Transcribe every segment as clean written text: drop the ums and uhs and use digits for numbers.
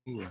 Yeah.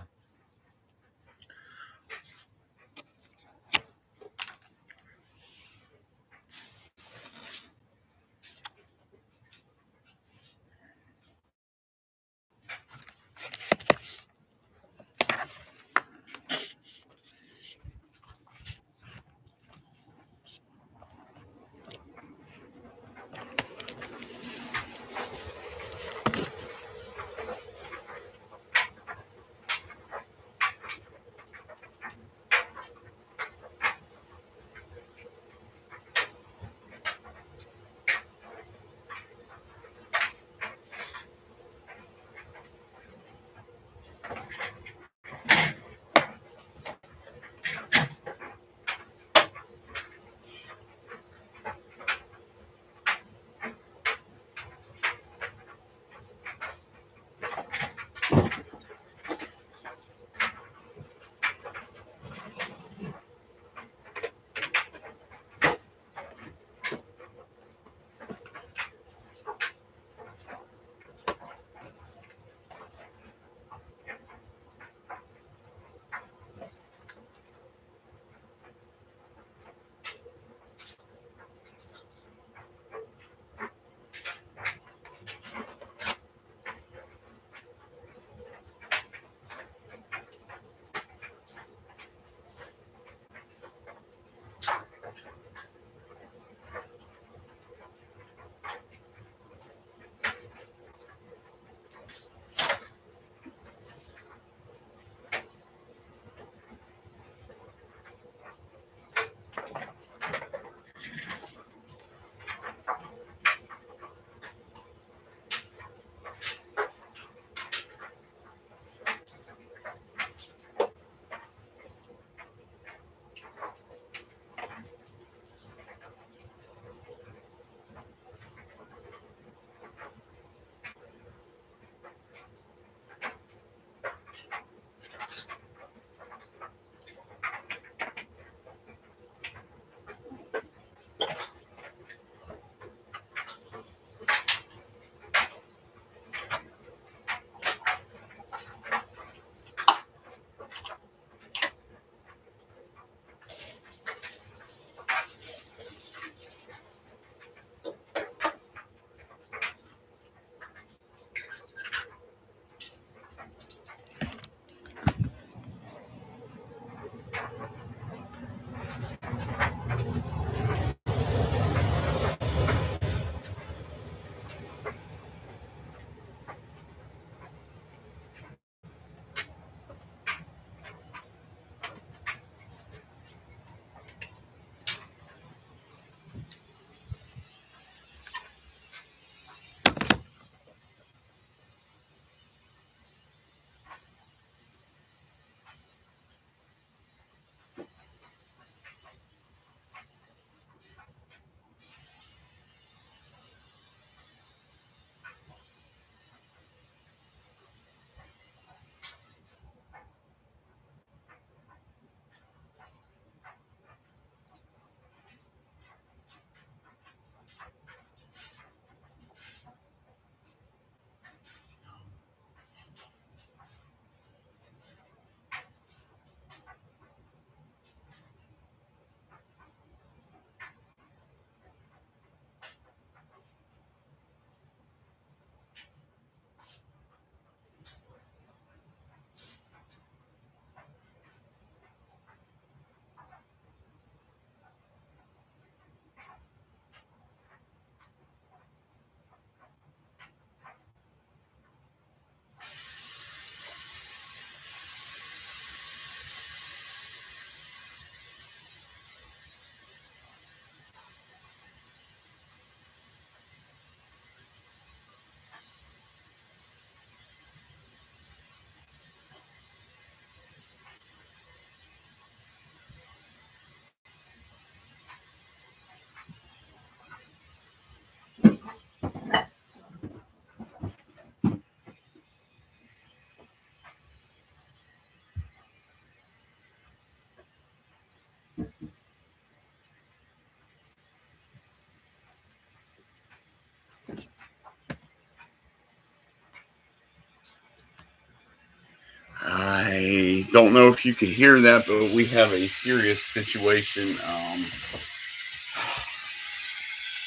Don't know if you could hear that, but we have a serious situation.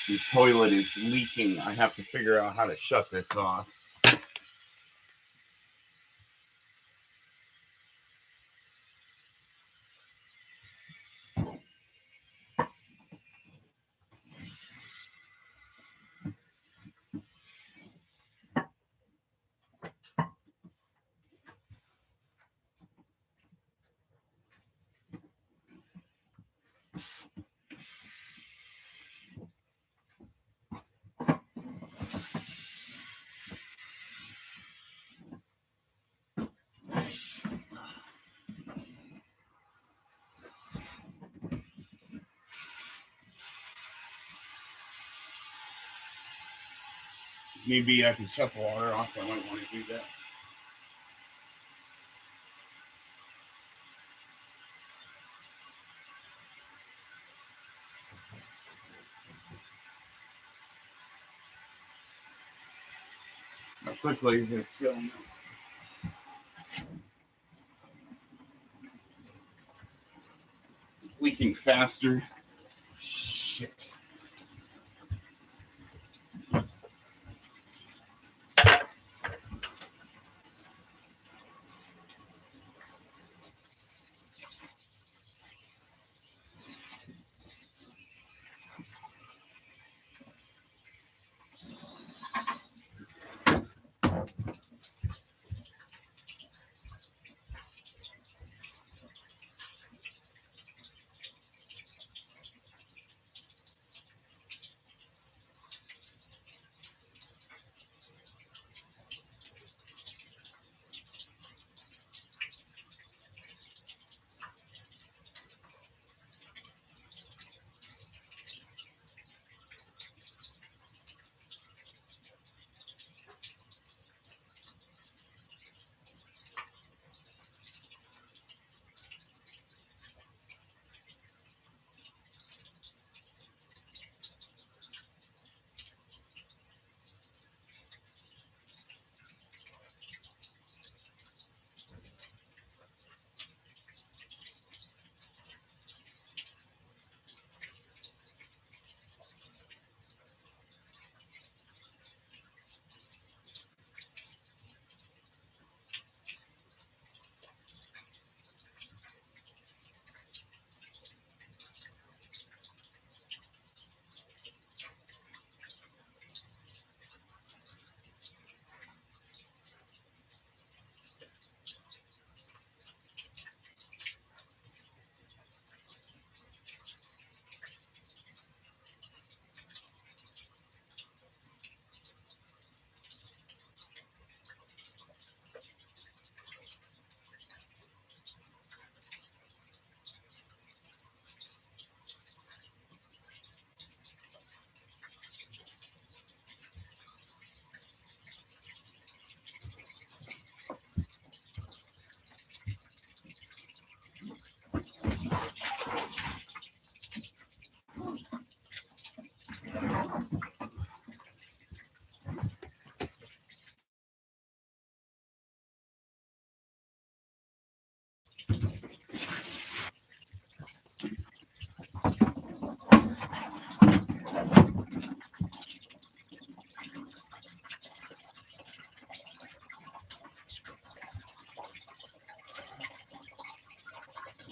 The toilet is leaking. I have to figure out how to shut this off. Maybe I can shut the water off. I might want to do that. How quickly is this filming? It's leaking faster. Shit.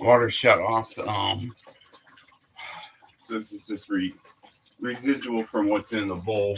Water shut off. So this is just residual from what's in the bowl.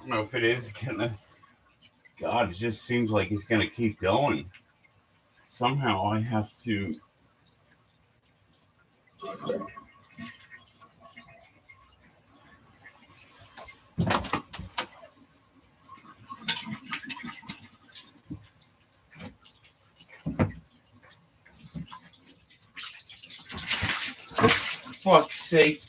don't know if it is gonna. God, it just seems like it's gonna keep going. Somehow I have to. Fuck's sake.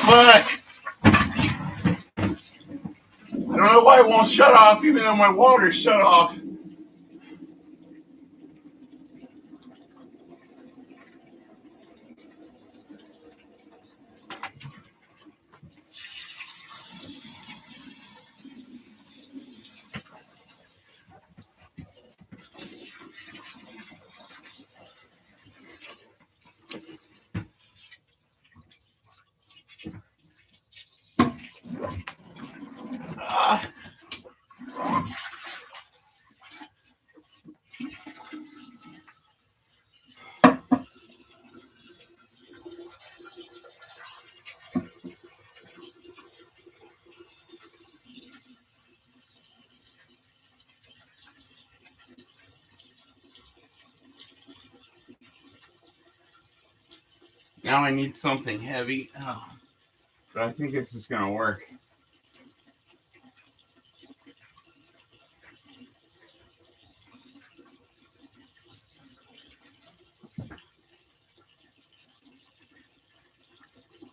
But I don't know why it won't shut off, even though my water's shut off. Ah. Now I need something heavy. Oh, but I think this is going to work.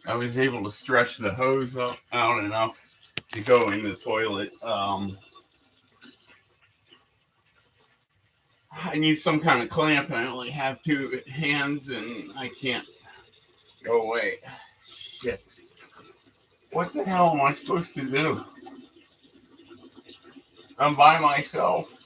I was able to stretch the hose out enough to go in the toilet. I need some kind of clamp, and I only have 2 hands, and I can't go away. Shit. What the hell am I supposed to do? I'm by myself.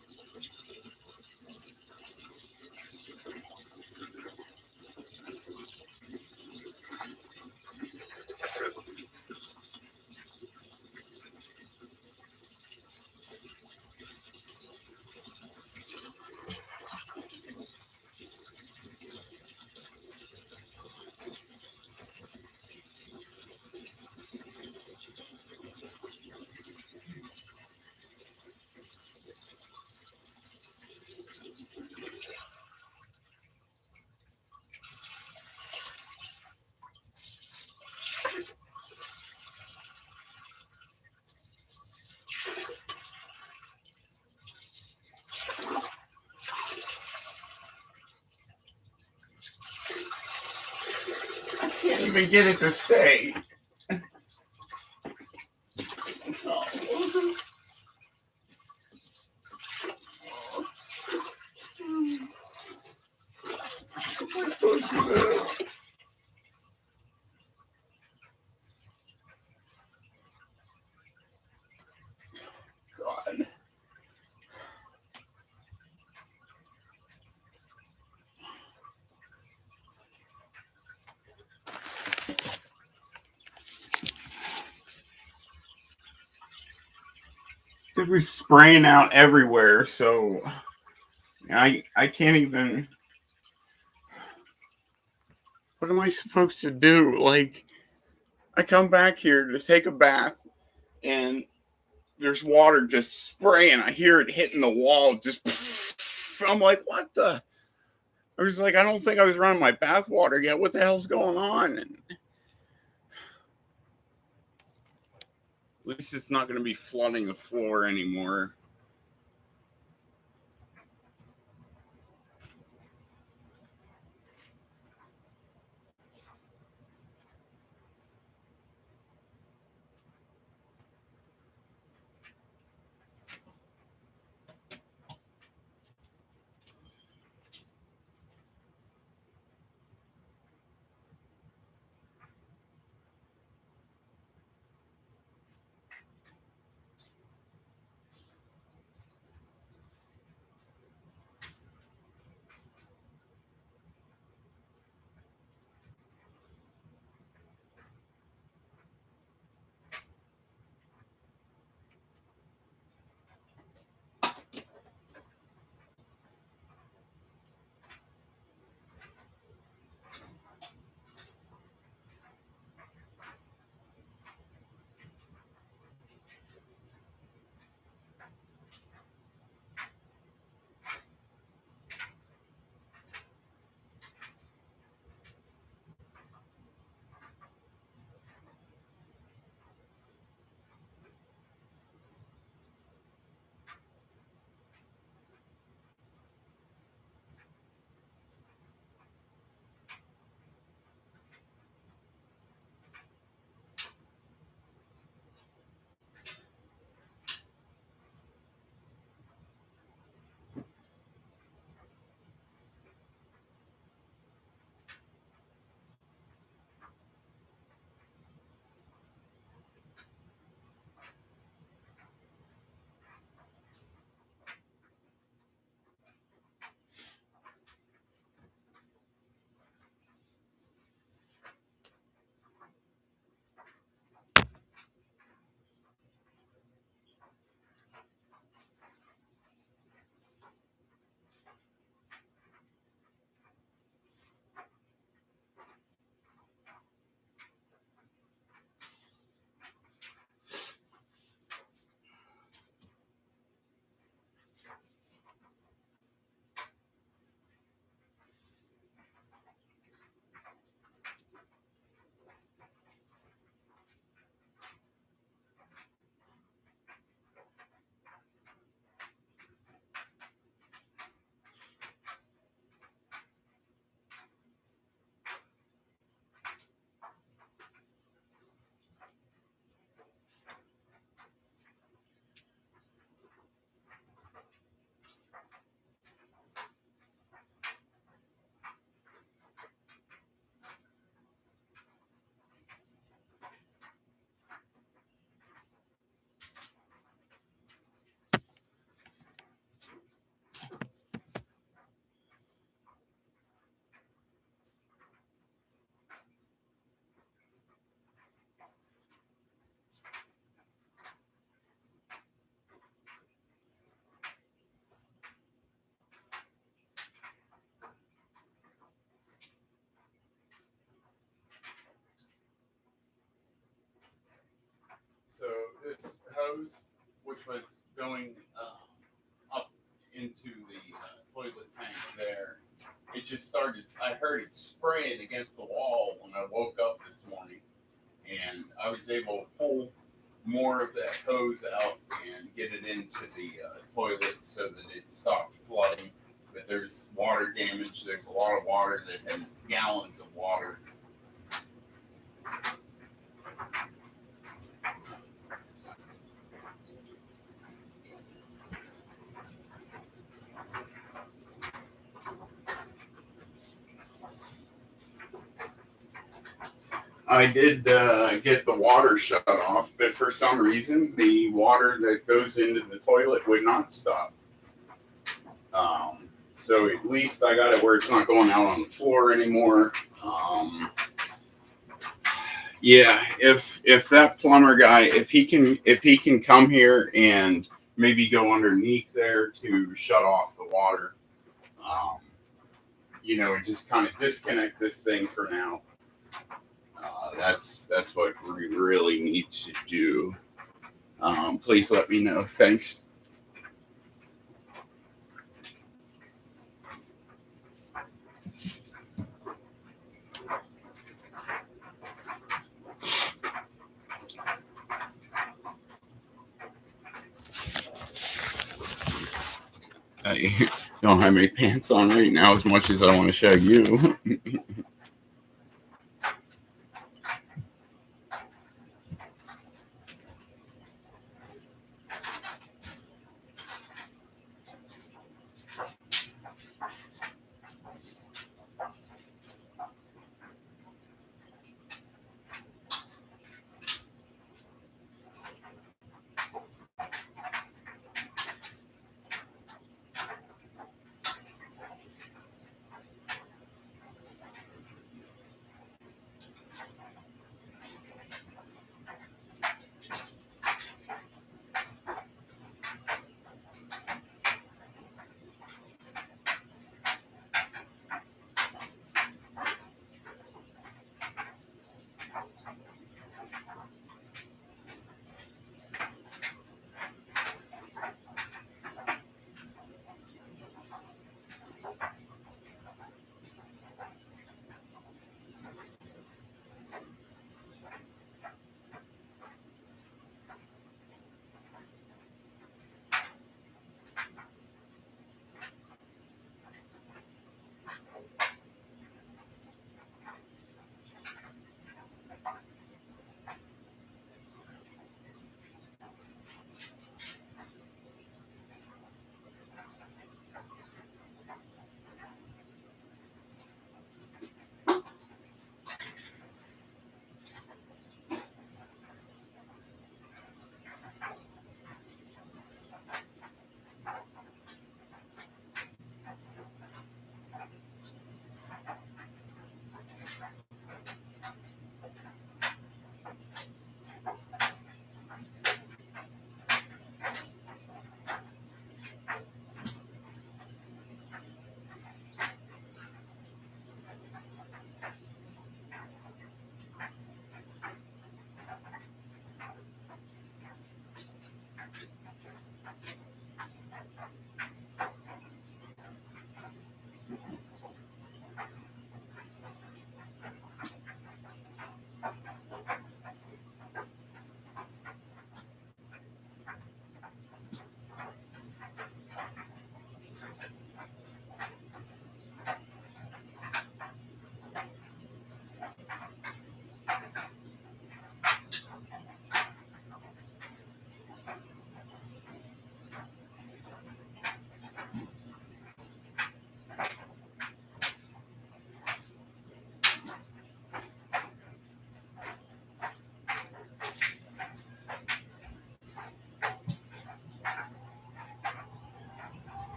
I can't even get it to stay. God. It was spraying out everywhere, so I can't even. What am I supposed to do? Like, I come back here to take a bath, and there's water just spraying. I hear it hitting the wall. Just, I'm like, what the? I was like, I don't think I was running my bath water yet. What the hell's going on? And at least it's not going to be flooding the floor anymore. So this hose, which was going up into the toilet tank there, it just started. I heard it spraying against the wall when I woke up this morning, and I was able to pull more of that hose out and get it into the toilet so that it stopped flooding. But there's water damage. There's a lot of water that has gallons of water. I did get the water shut off, but for some reason, the water that goes into the toilet would not stop. So at least I got it where it's not going out on the floor anymore. Yeah, if that plumber guy, if he can come here and maybe go underneath there to shut off the water, um, and just kind of disconnect this thing for now. That's what we really need to do. Please let me know. Thanks. I don't have any pants on right now as much as I want to show you.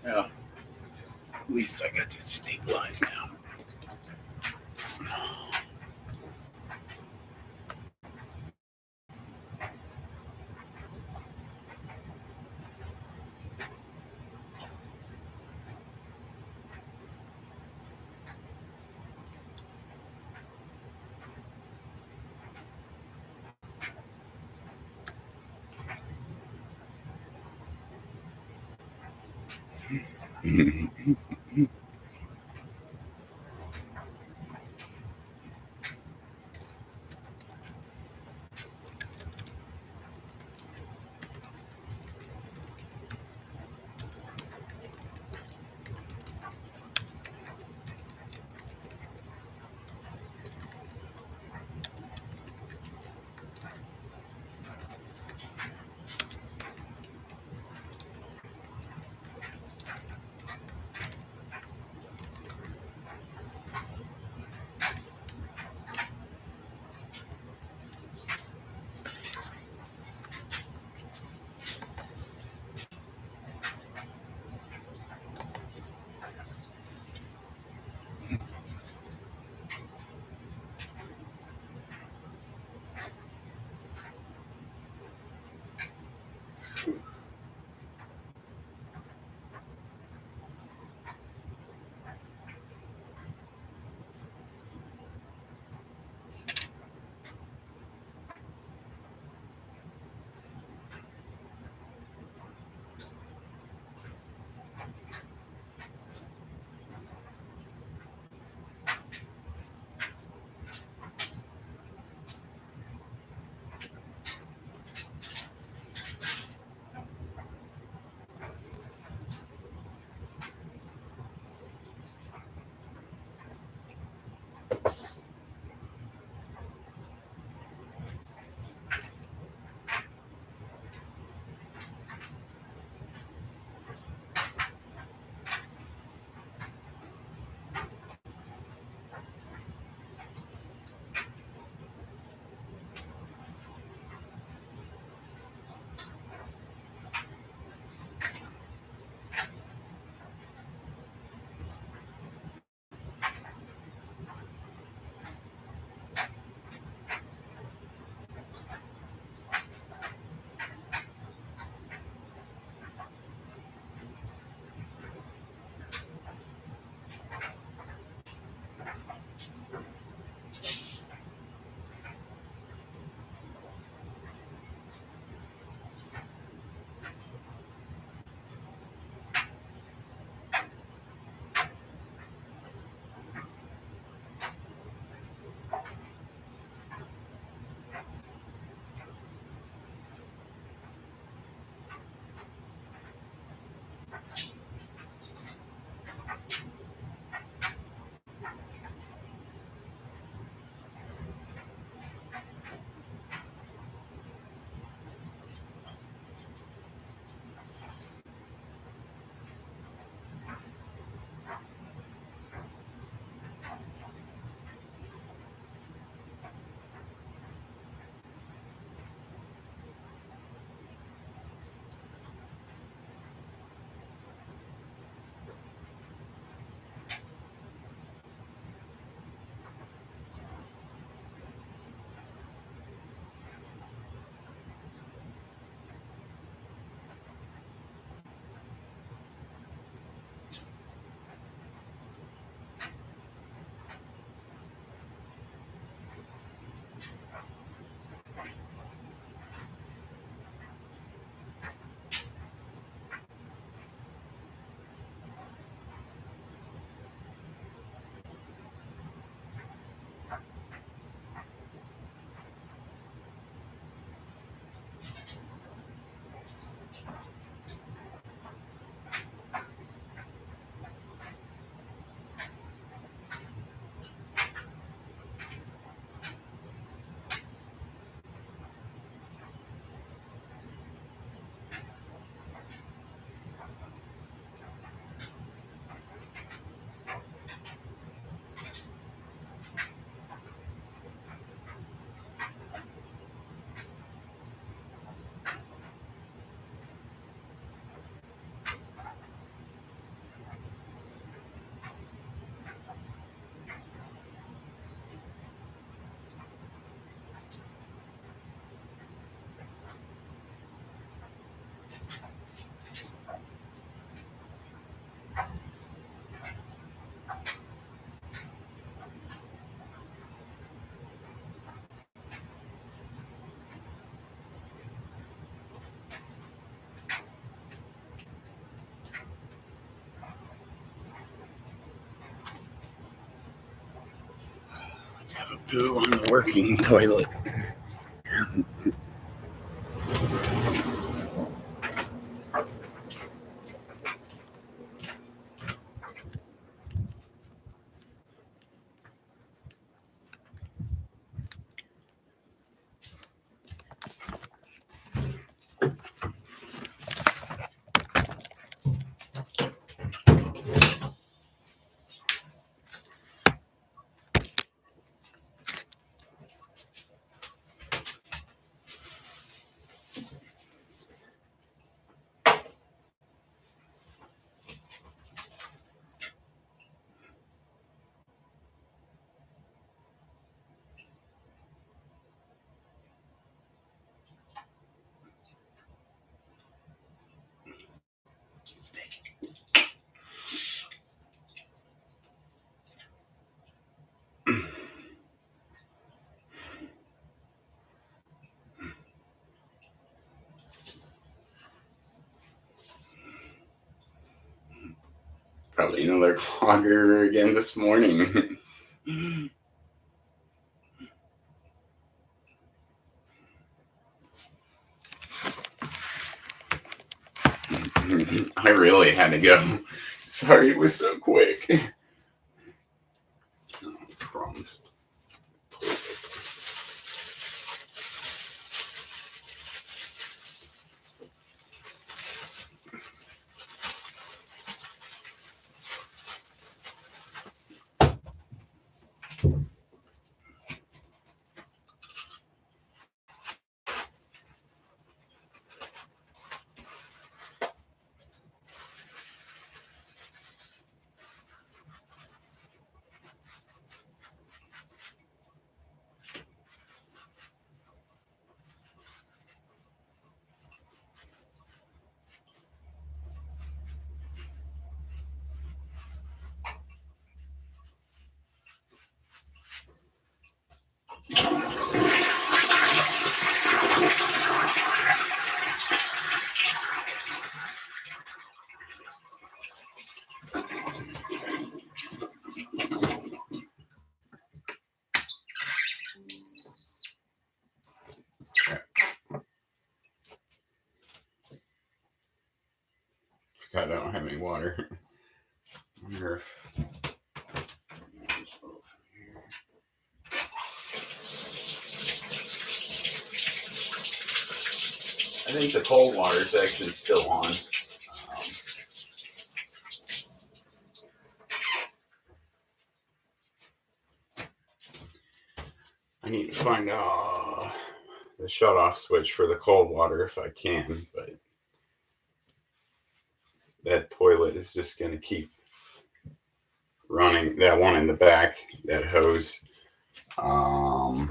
Yeah. At least I got it stabilized now. poo on the working toilet. Probably another clogger again this morning. I really had to go. Sorry it was so quick. Oh, crumbs. I don't have any water. I wonder if I think the cold water is actually still on. I need to find the shut-off switch for the cold water if I can, but that toilet is just going to keep running. That one in the back, that hose. I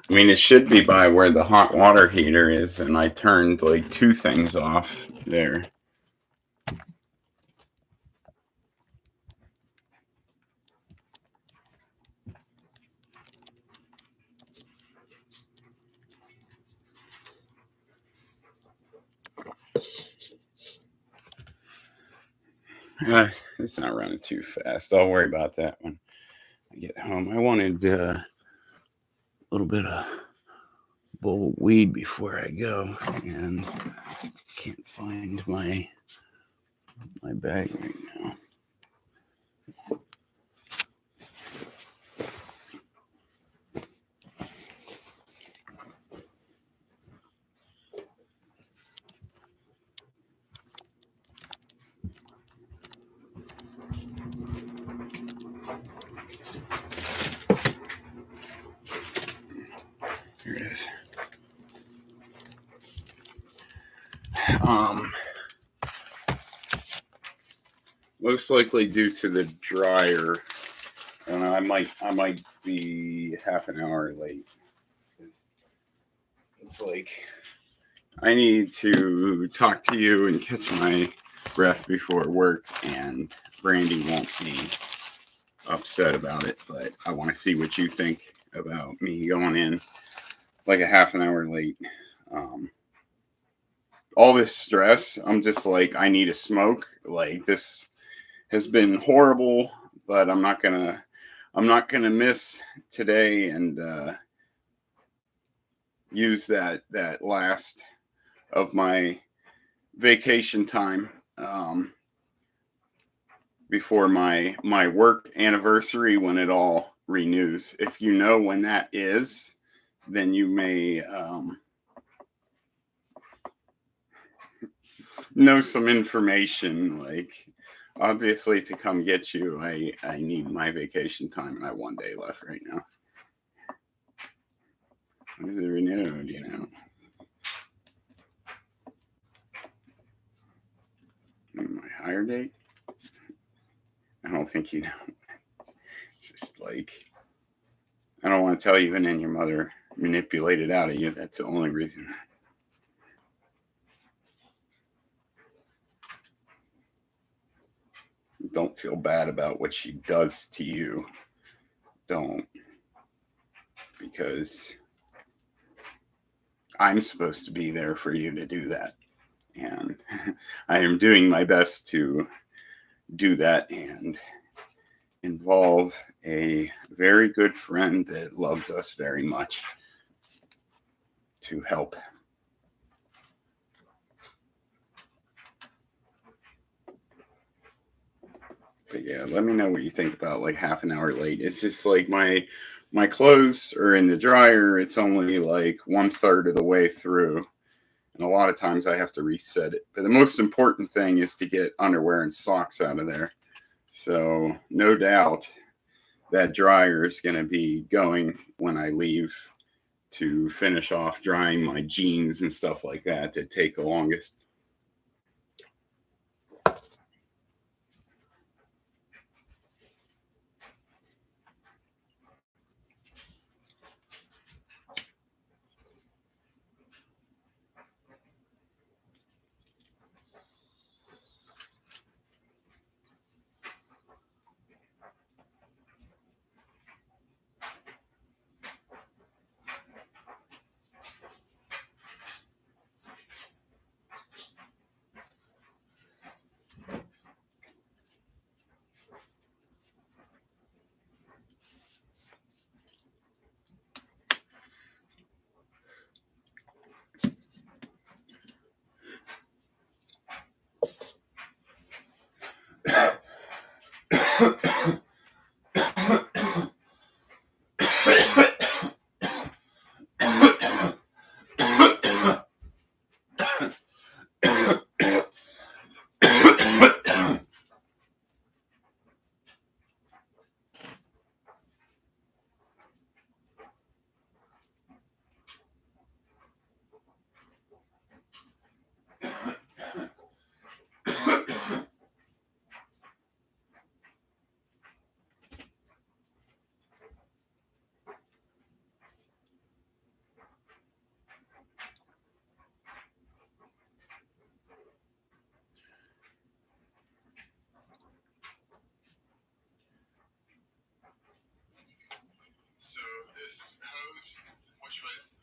mean, it should be by where the hot water heater is, and I turned like two things off there. It's not running too fast. I'll worry about that when I get home. I wanted a little bit of bowl of weed before I go, and can't find my bag right now. Here it is. Most likely due to the dryer. I don't know. I might be half an hour late. It's like I need to talk to you and catch my breath before work, and Brandy won't be upset about it, but I want to see what you think about me going in like a half an hour late. All this stress, I'm just like, I need a smoke. Like, this has been horrible, but I'm not gonna I'm not going to miss today and use that last of my vacation time before my work anniversary when it all renews. If you know when that is, then you may know some information. Like, obviously, to come get you, I need my vacation time, and I have 1 day left right now. When is it renewed, you know? My hire date? I don't think you know. It's just like, I don't want to tell you, and then your mother manipulated out of you. That's the only reason. Don't feel bad about what she does to you. Don't. Because I'm supposed to be there for you to do that. And I am doing my best to do that and involve a very good friend that loves us very much to help. But yeah, let me know what you think about like half an hour late. It's just like my clothes are in the dryer. It's only like 1/3 of the way through. And a lot of times I have to reset it. But the most important thing is to get underwear and socks out of there. So no doubt that dryer is going to be going when I leave to finish off drying my jeans and stuff like that take the longest. So this hose, which was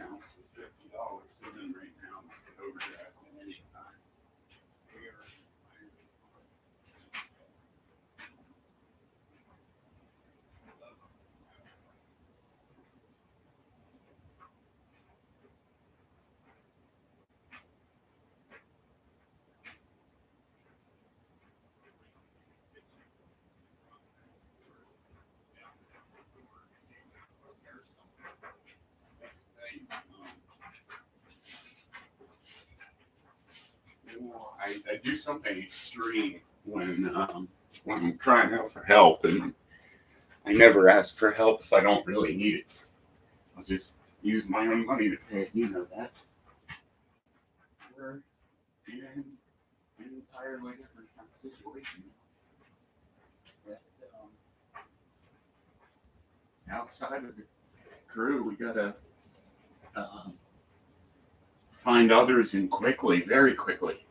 balance was $50. So then right now I could overdraft at any time. I do something extreme when I'm crying out for help, and I never ask for help if I don't really need it. I'll just use my own money to pay it. You know that. We're in an entirely different kind of situation. But, outside of the crew, we gotta find others and quickly, very quickly.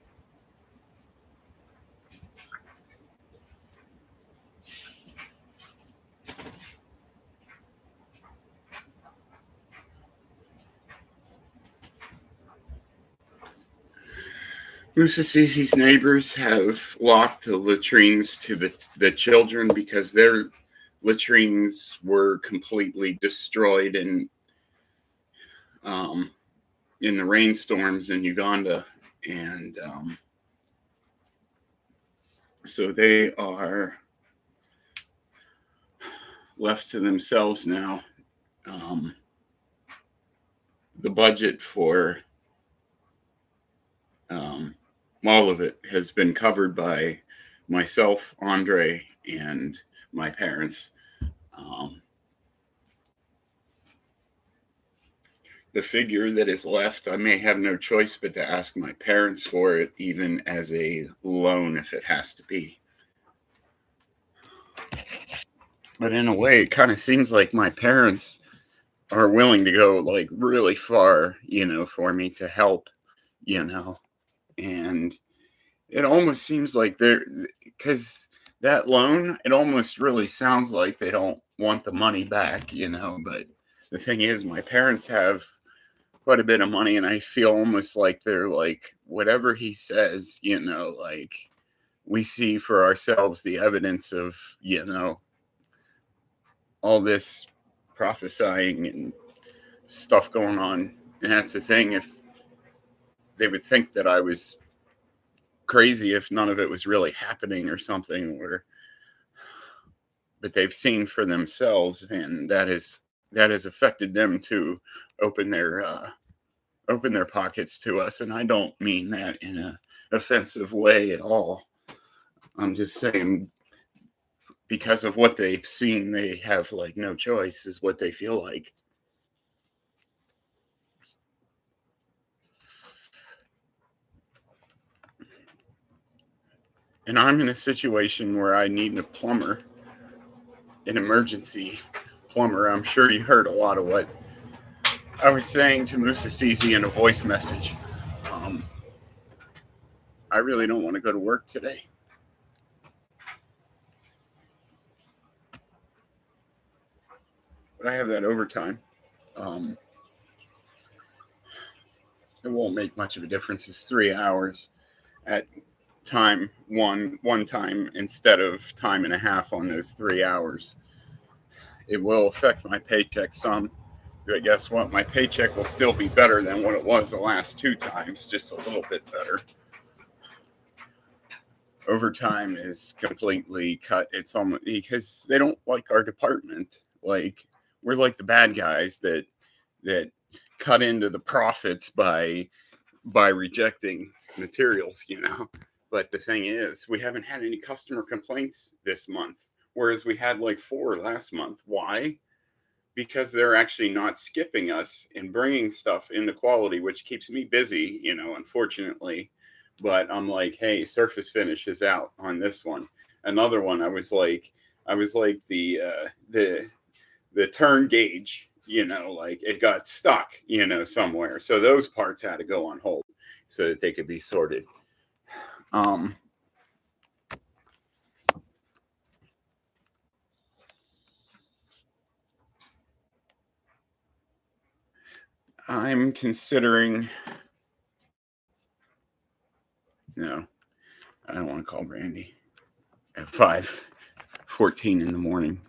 Musasi's neighbors have locked the latrines to the children because their latrines were completely destroyed in the rainstorms in Uganda. And so they are left to themselves now. The budget for all of it has been covered by myself, Andre, and my parents. The figure that is left, I may have no choice but to ask my parents for it, even as a loan if it has to be. But in a way, it kind of seems like my parents are willing to go like really far, for me to help, and it almost seems like because that loan, it almost really sounds like they don't want the money back, but the thing is, my parents have quite a bit of money, and I feel almost like they're like, whatever he says, like we see for ourselves the evidence of, all this prophesying and stuff going on. And that's the thing, if they would think that I was crazy if none of it was really happening or something, but they've seen for themselves, and that has affected them to open their pockets to us. And I don't mean that in an offensive way at all. I'm just saying, because of what they've seen, they have like no choice, is what they feel like. And I'm in a situation where I need a plumber, an emergency plumber. I'm sure you heard a lot of what I was saying to Musasizi in a voice message. I really don't want to go to work today. But I have that overtime. It won't make much of a difference. It's 3 hours at time one time instead of time and a half on those 3 hours. It will affect my paycheck some. But guess what? My paycheck will still be better than what it was the last 2 times, just a little bit better. Overtime is completely cut. It's almost because they don't like our department. Like, we're like the bad guys that cut into the profits by rejecting materials, But the thing is, we haven't had any customer complaints this month, whereas we had like 4 last month. Why? Because they're actually not skipping us and bringing stuff into quality, which keeps me busy, unfortunately. But I'm like, hey, surface finish is out on this one. Another one, I was like the turn gauge, like it got stuck, somewhere. So those parts had to go on hold so that they could be sorted. I'm considering. No, I don't want to call Brandy at 5:14 in the morning.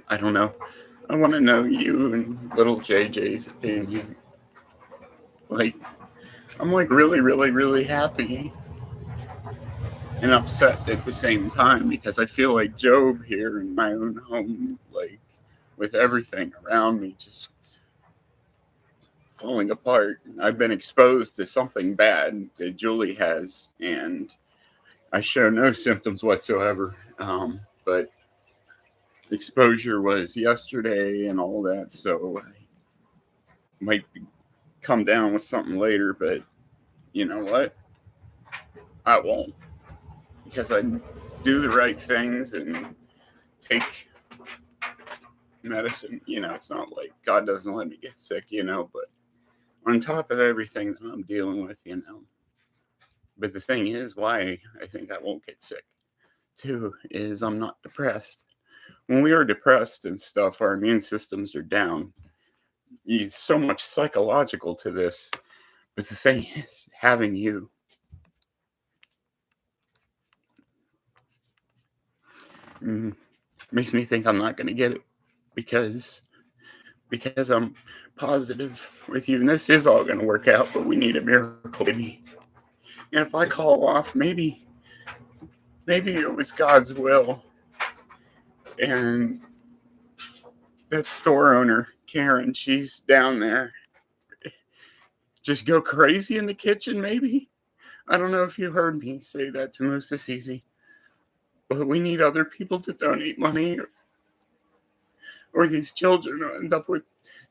I don't know. I want to know you and little JJ's opinion. Like, I'm like really, really, really happy and upset at the same time because I feel like Job here in my own home, like with everything around me just falling apart. I've been exposed to something bad that Julie has, and I show no symptoms whatsoever. But exposure was yesterday and all that, so I might come down with something later, but you know what? I won't, because I do the right things and take medicine. It's not like God doesn't let me get sick, but on top of everything that I'm dealing with. But the thing is, why I think I won't get sick too is I'm not depressed. When we are depressed and stuff, our immune systems are down. It's so much psychological to this. But the thing is, having you makes me think I'm not going to get it because I'm positive with you. And this is all going to work out, but we need a miracle, baby. And if I call off, maybe it was God's will. And that store owner, Karen, she's down there. Just go crazy in the kitchen, maybe? I don't know if you heard me say that to Moses Easy. But we need other people to donate money, or these children will end up with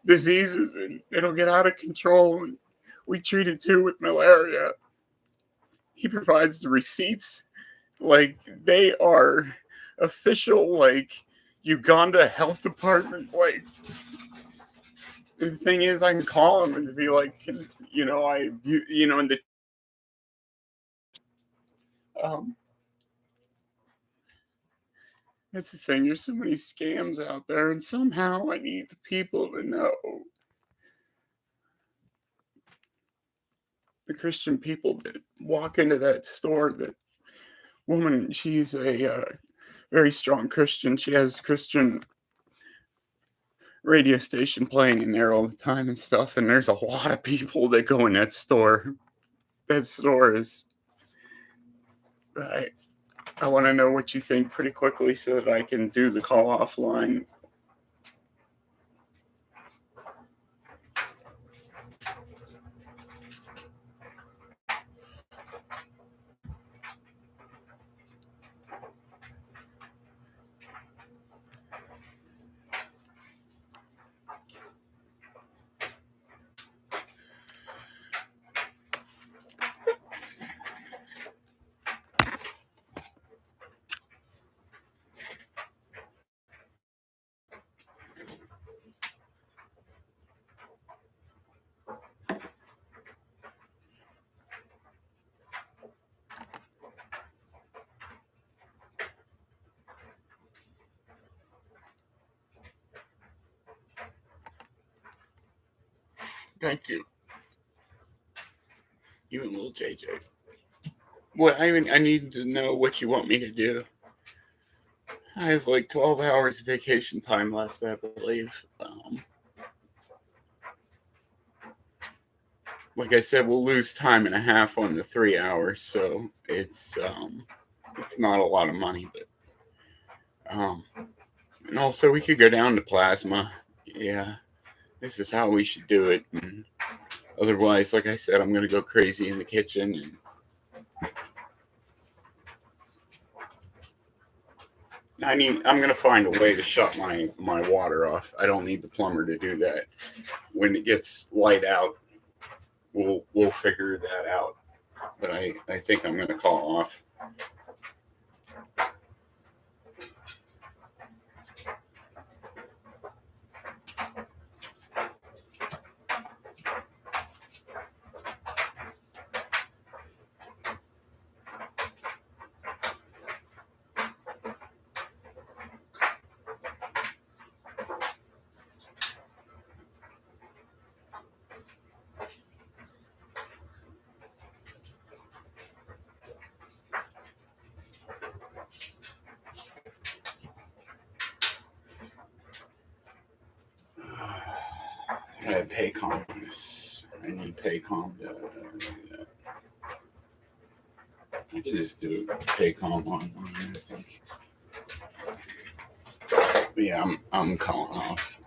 diseases and it'll get out of control. And we treat it too with malaria. He provides the receipts like they are official, like Uganda Health Department. Like, the thing is, I can call him and be like, and the that's the thing. There's so many scams out there, and somehow I need the people to know. The Christian people that walk into that store. That woman, she's a very strong Christian. She has Christian radio station playing in there all the time and stuff. And there's a lot of people that go in that store. That store is right. I want to know what you think pretty quickly so that I can do the call offline. Thank you. You and little JJ. What I need to know what you want me to do. I have like 12 hours of vacation time left, I believe. Like I said, we'll lose time and a half on the 3 hours, so it's not a lot of money, but and also we could go down to plasma. Yeah, this is how we should do it. And otherwise, like I said, I'm gonna go crazy in the kitchen and. I'm gonna find a way to shut my water off. I don't need the plumber to do that. When it gets light out, we'll figure that out. But I think I'm gonna call off. I have Paycom. I need Paycom to. I can just do Paycom online, I think. But yeah, I'm calling off.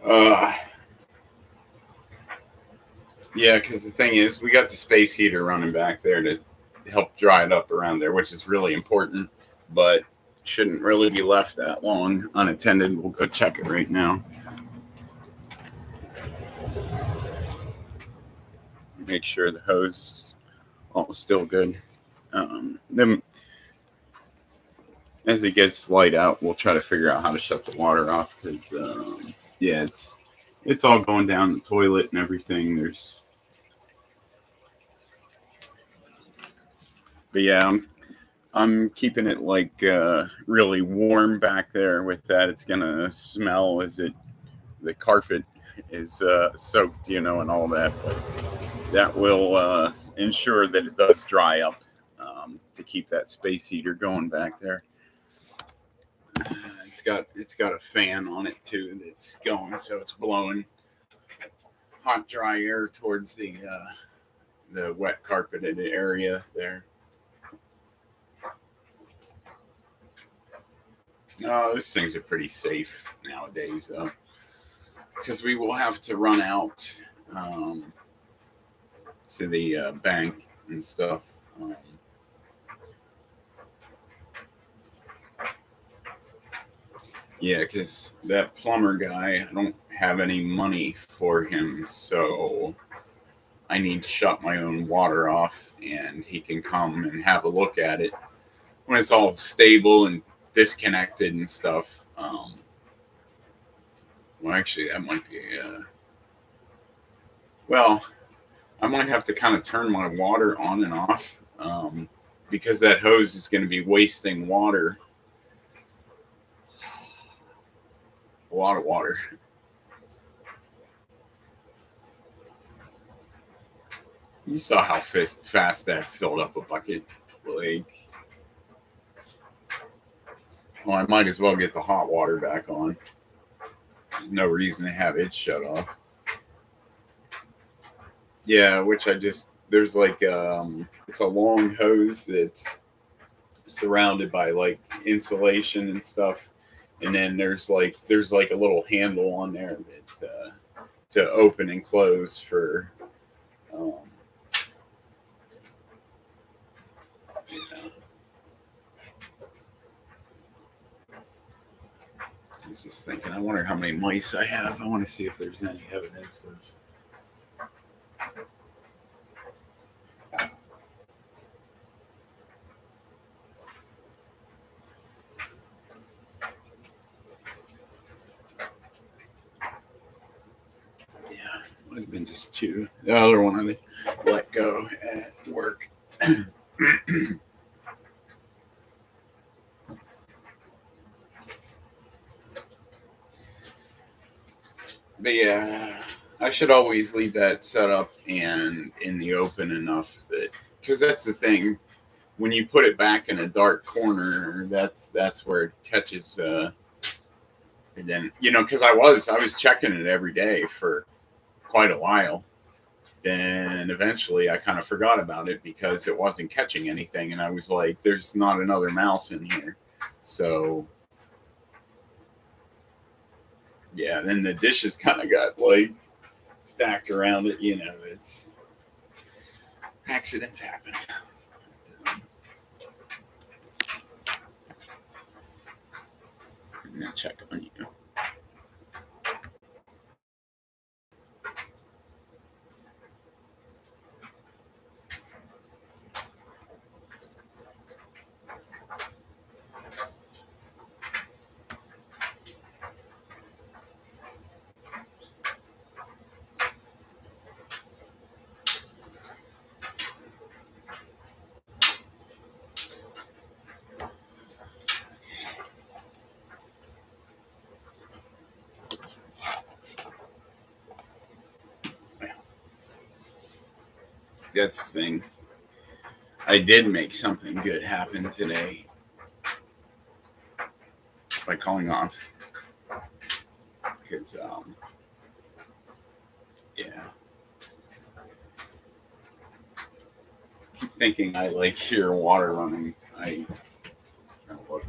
Uh, yeah, because the thing is, we got the space heater running back there to help dry it up around there, which is really important, but shouldn't really be left that long unattended. We'll go check it right now. Make sure the hose is all still good. Then, as it gets light out, we'll try to figure out how to shut the water off because, yeah, it's all going down the toilet and everything. But yeah, I'm keeping it like really warm back there. With that, it's gonna smell as the carpet is soaked, and all that. But that will ensure that it does dry up to keep that space heater going back there. It's got a fan on it too that's going, so it's blowing hot, dry air towards the wet carpeted area there. These things are pretty safe nowadays, though, because we will have to run out to the bank and stuff. Yeah, because that plumber guy, I don't have any money for him, so I need to shut my own water off, and he can come and have a look at it when it's all stable and disconnected and stuff. Well, actually, that might be. Well, I might have to kind of turn my water on and off because that hose is going to be wasting water. A lot of water. You saw how fast that filled up a bucket. Like, well, I might as well get the hot water back on. There's no reason to have it shut off. Yeah, which there's like it's a long hose that's surrounded by like insulation and stuff, and then there's like a little handle on there that to open and close for I was just thinking, I wonder how many mice I have. I want to see if there's any evidence of. Yeah, might have been just two. The other one I let go at work. But yeah, I should always leave that set up and in the open enough that, because that's the thing, when you put it back in a dark corner, that's where it catches. And then because I was checking it every day for quite a while. Then eventually I kind of forgot about it because it wasn't catching anything, and I was like, "There's not another mouse in here," so. Yeah, then the dishes kind of got like stacked around it. It's accidents happen. I'm gonna check on you. that's the thing. I did make something good happen today by calling off. Because, yeah. I keep thinking I like hear water running. I look.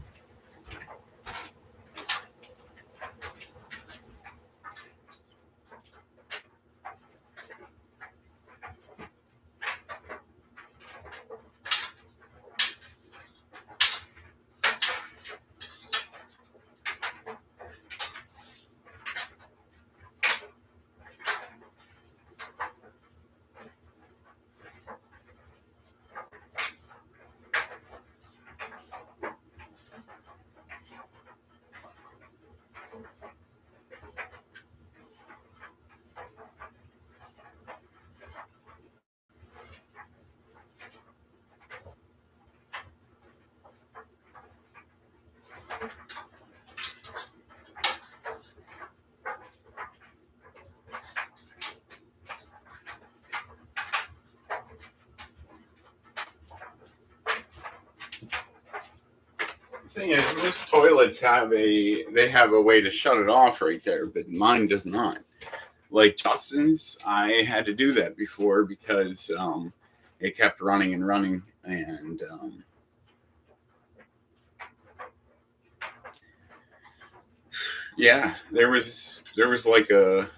Thing is, most toilets have a way to shut it off right there, but mine does not. Like Justin's, I had to do that before because it kept running and running, and yeah, there was like a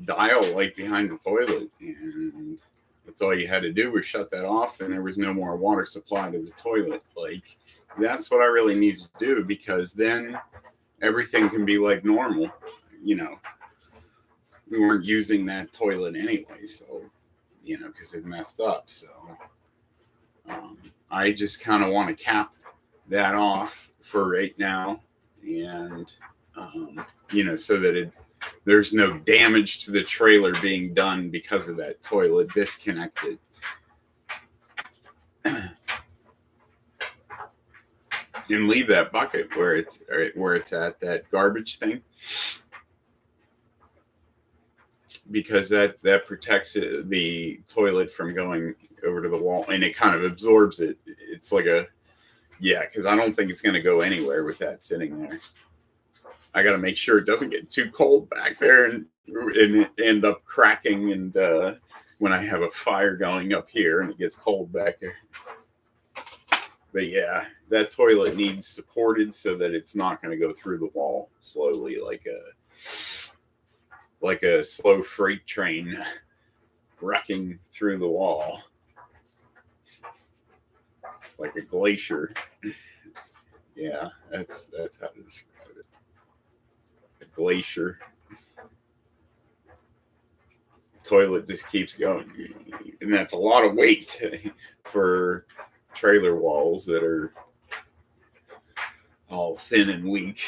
dial like behind the toilet, and that's all you had to do was shut that off, and there was no more water supply to the toilet. Like, that's what I really need to do, because then everything can be like normal. You know, we weren't using that toilet anyway, so, you know, because it messed up. So I just kind of want to cap that off for right now, and you know, so that there's no damage to the trailer being done because of that toilet disconnected. And leave that bucket where it's at, that garbage thing, because that protects the toilet from going over to the wall, and it kind of absorbs it. It's like because I don't think it's going to go anywhere with that sitting there. I got to make sure it doesn't get too cold back there and it end up cracking, and when I have a fire going up here and it gets cold back there. But yeah, that toilet needs supported so that it's not going to go through the wall slowly, like a slow freight train wrecking through the wall, like a glacier. Yeah, that's how to describe it. A glacier. Toilet just keeps going, and that's a lot of weight for trailer walls that are all thin and weak.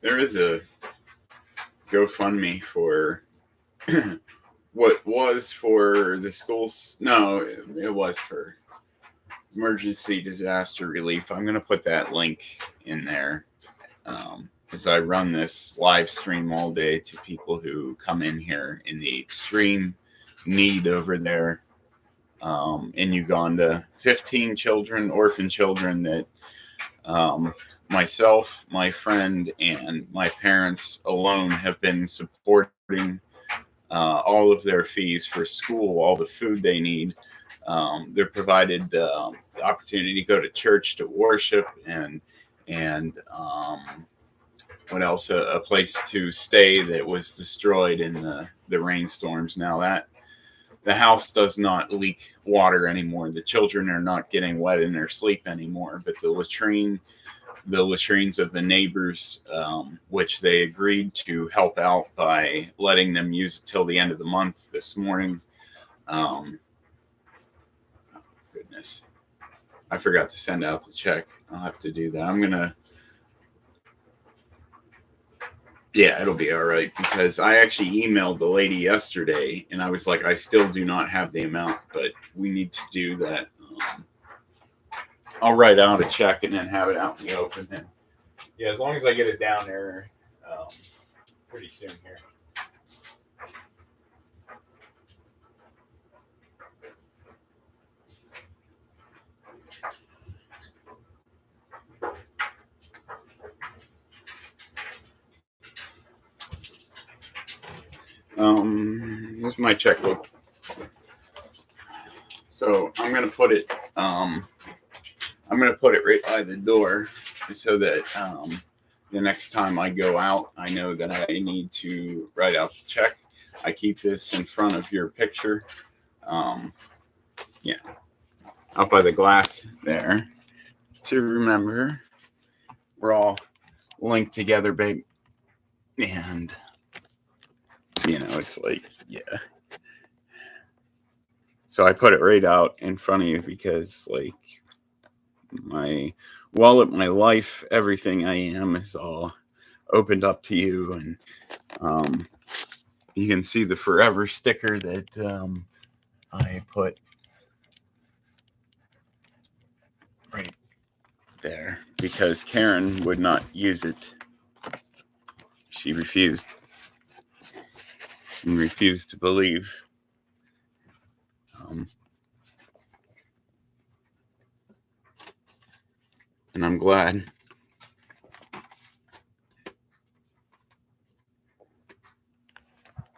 There is a GoFundMe for what was for the schools. No, it was for emergency disaster relief. I'm going to put that link in there, as I run this live stream all day to people who come in here in the extreme need over there in Uganda. 15 children, orphan children that myself, my friend, and my parents alone have been supporting all of their fees for school, all the food they need. They're provided the opportunity to go to church to worship, and what else? A place to stay that was destroyed in the rainstorms. Now that the house does not leak water anymore. The children are not getting wet in their sleep anymore, but the latrine the latrines of the neighbors, which they agreed to help out by letting them use it till the end of the month this morning. Goodness, I forgot to send out the check. I'll have to do that. Yeah, it'll be all right, because I actually emailed the lady yesterday and I was like, I still do not have the amount, but we need to do that. I'll write out a check and then have it out in the open. And yeah, as long as I get it down there pretty soon here. This is my checkbook. So I'm gonna put it right by the door, so that the next time I go out, I know that I need to write out the check. I keep this in front of your picture. Yeah, up by the glass there, to remember we're all linked together, babe. And it's like, yeah. So I put it right out in front of you because, like, my wallet, my life, everything I am is all opened up to you. And you can see the forever sticker that I put right there because Karen would not use it. She refused and refused to believe. And I'm glad.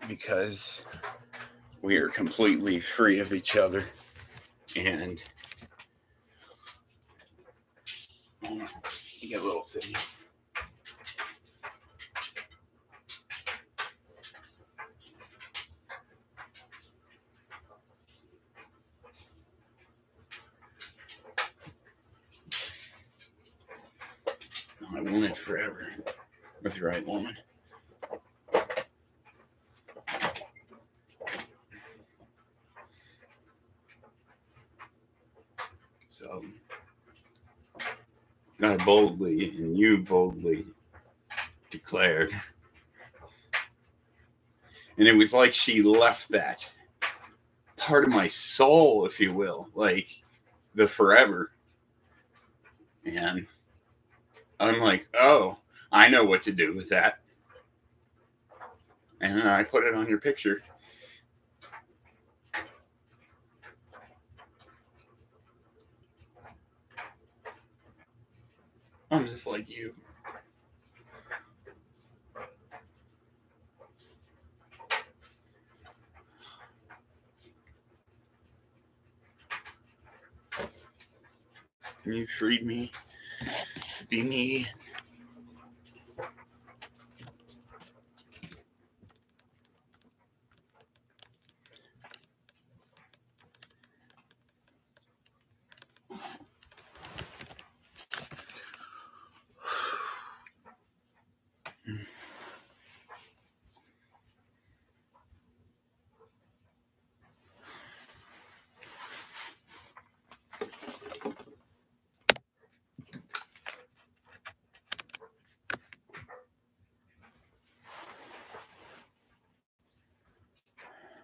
Because we are completely free of each other. And you get a little Sydnee. I want it forever with the right woman. So I boldly, and you boldly declared. And it was like she left that part of my soul, if you will, like the forever. And I'm like, oh, I know what to do with that. And I put it on your picture. I'm just like you. You freed me to be me.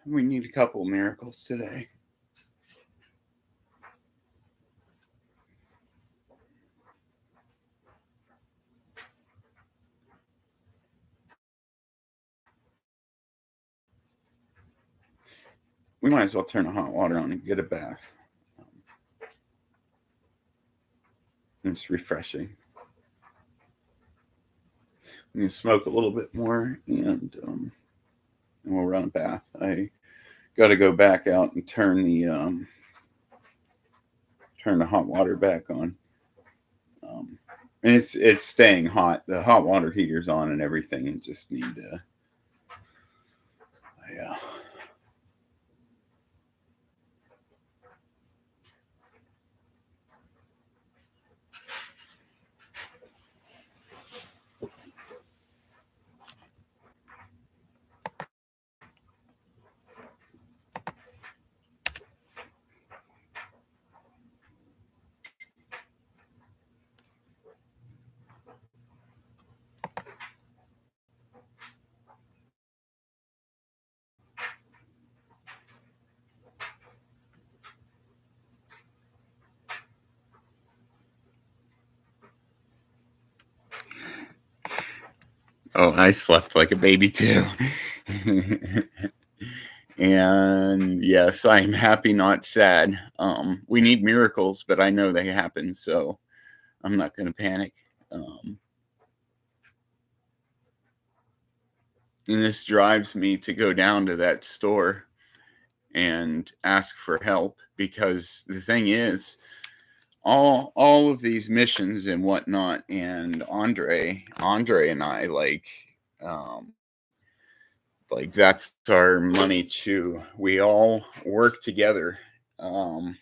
We need a couple of miracles today. We might as well turn the hot water on and get a bath. It's refreshing. I'm going to smoke a little bit more, and we'll run a bath. I got to go back out and turn the hot water back on. And it's staying hot. The hot water heater's on and everything, and just need to. Yeah. Oh, I slept like a baby too. And yes, I'm happy, not sad. We need miracles, but I know they happen, so I'm not going to panic. And this drives me to go down to that store and ask for help, because the thing is, all of these missions and whatnot, and Andre and I, um like that's our money too. We all work together to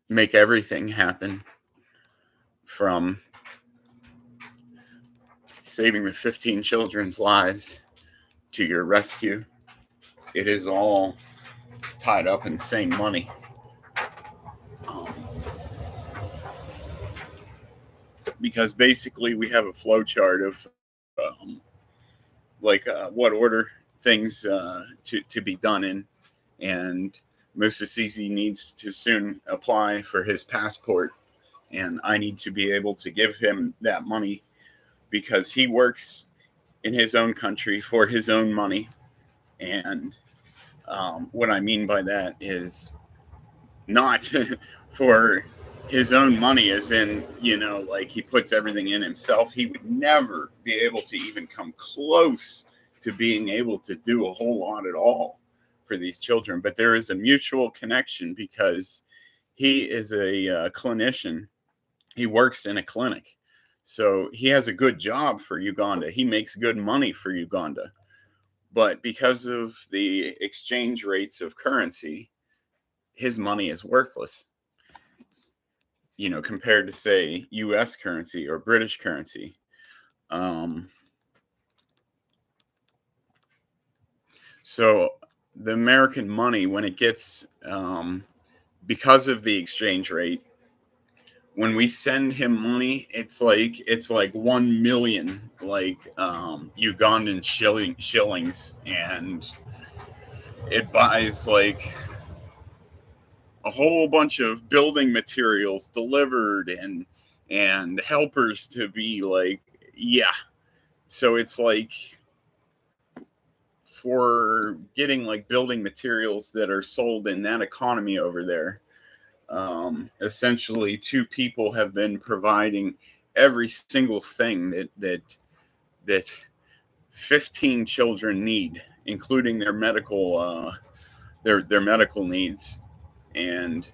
make everything happen, from saving the 15 children's lives to your rescue. It is all tied up in the same money. Um, because basically we have a flow chart of what order things to be done in, and Musa Sisi needs to soon apply for his passport, and I need to be able to give him that money because he works in his own country for his own money. And what I mean by that is not for his own money, as in, like he puts everything in himself. He would never be able to even come close to being able to do a whole lot at all for these children. But there is a mutual connection because he is a clinician. He works in a clinic. So he has a good job for Uganda. He makes good money for Uganda. But because of the exchange rates of currency, his money is worthless, compared to, say, US currency or British currency. So the American money, when it gets, because of the exchange rate, when we send him money, it's like 1 million, Ugandan shillings, and it buys like a whole bunch of building materials delivered, and helpers to be like, yeah. So it's like, for getting like building materials that are sold in that economy over there, essentially 2 people have been providing every single thing that 15 children need, including their medical needs. And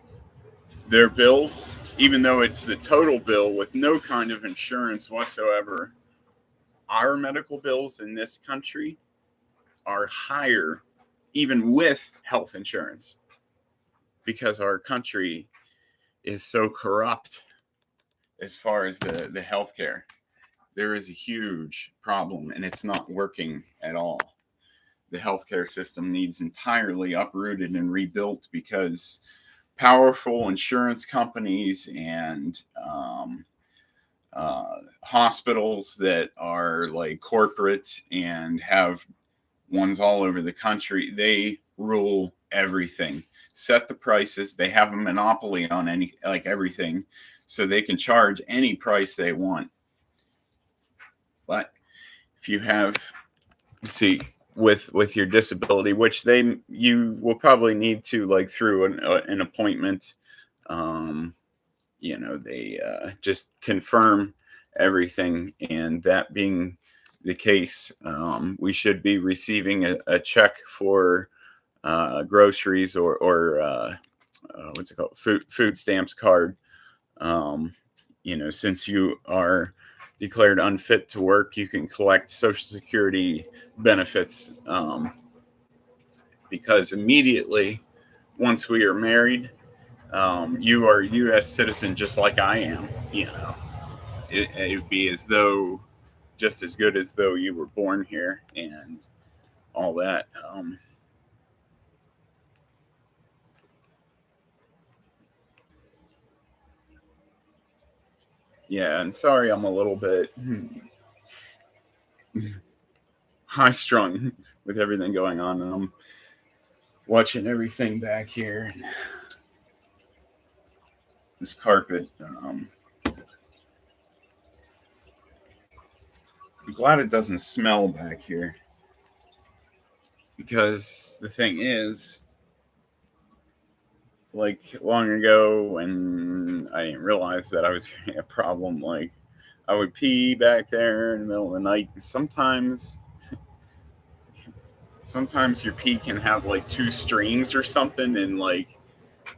their bills, even though it's the total bill with no kind of insurance whatsoever, our medical bills in this country are higher even with health insurance, because our country is so corrupt as far as the healthcare. There is a huge problem, and it's not working at all. The healthcare system needs entirely uprooted and rebuilt, because powerful insurance companies and hospitals that are like corporate and have ones all over the country, they rule everything, set the prices. They have a monopoly on everything, so they can charge any price they want. But if you have, see, with your disability, which you will probably need to, like, through an appointment, they just confirm everything, and that being the case, we should be receiving a check for groceries, or what's it called, food stamps card. Since you are declared unfit to work, you can collect Social Security benefits, because immediately once we are married, you are a U.S. citizen just like I am. It would be as though, just as good as though you were born here and all that. Yeah, and sorry, I'm a little bit high strung with everything going on, and I'm watching everything back here. And this carpet, I'm glad it doesn't smell back here. Because the thing is, like long ago when I didn't realize that I was having a problem, like I would pee back there in the middle of the night. Sometimes your pee can have like two streams or something, and like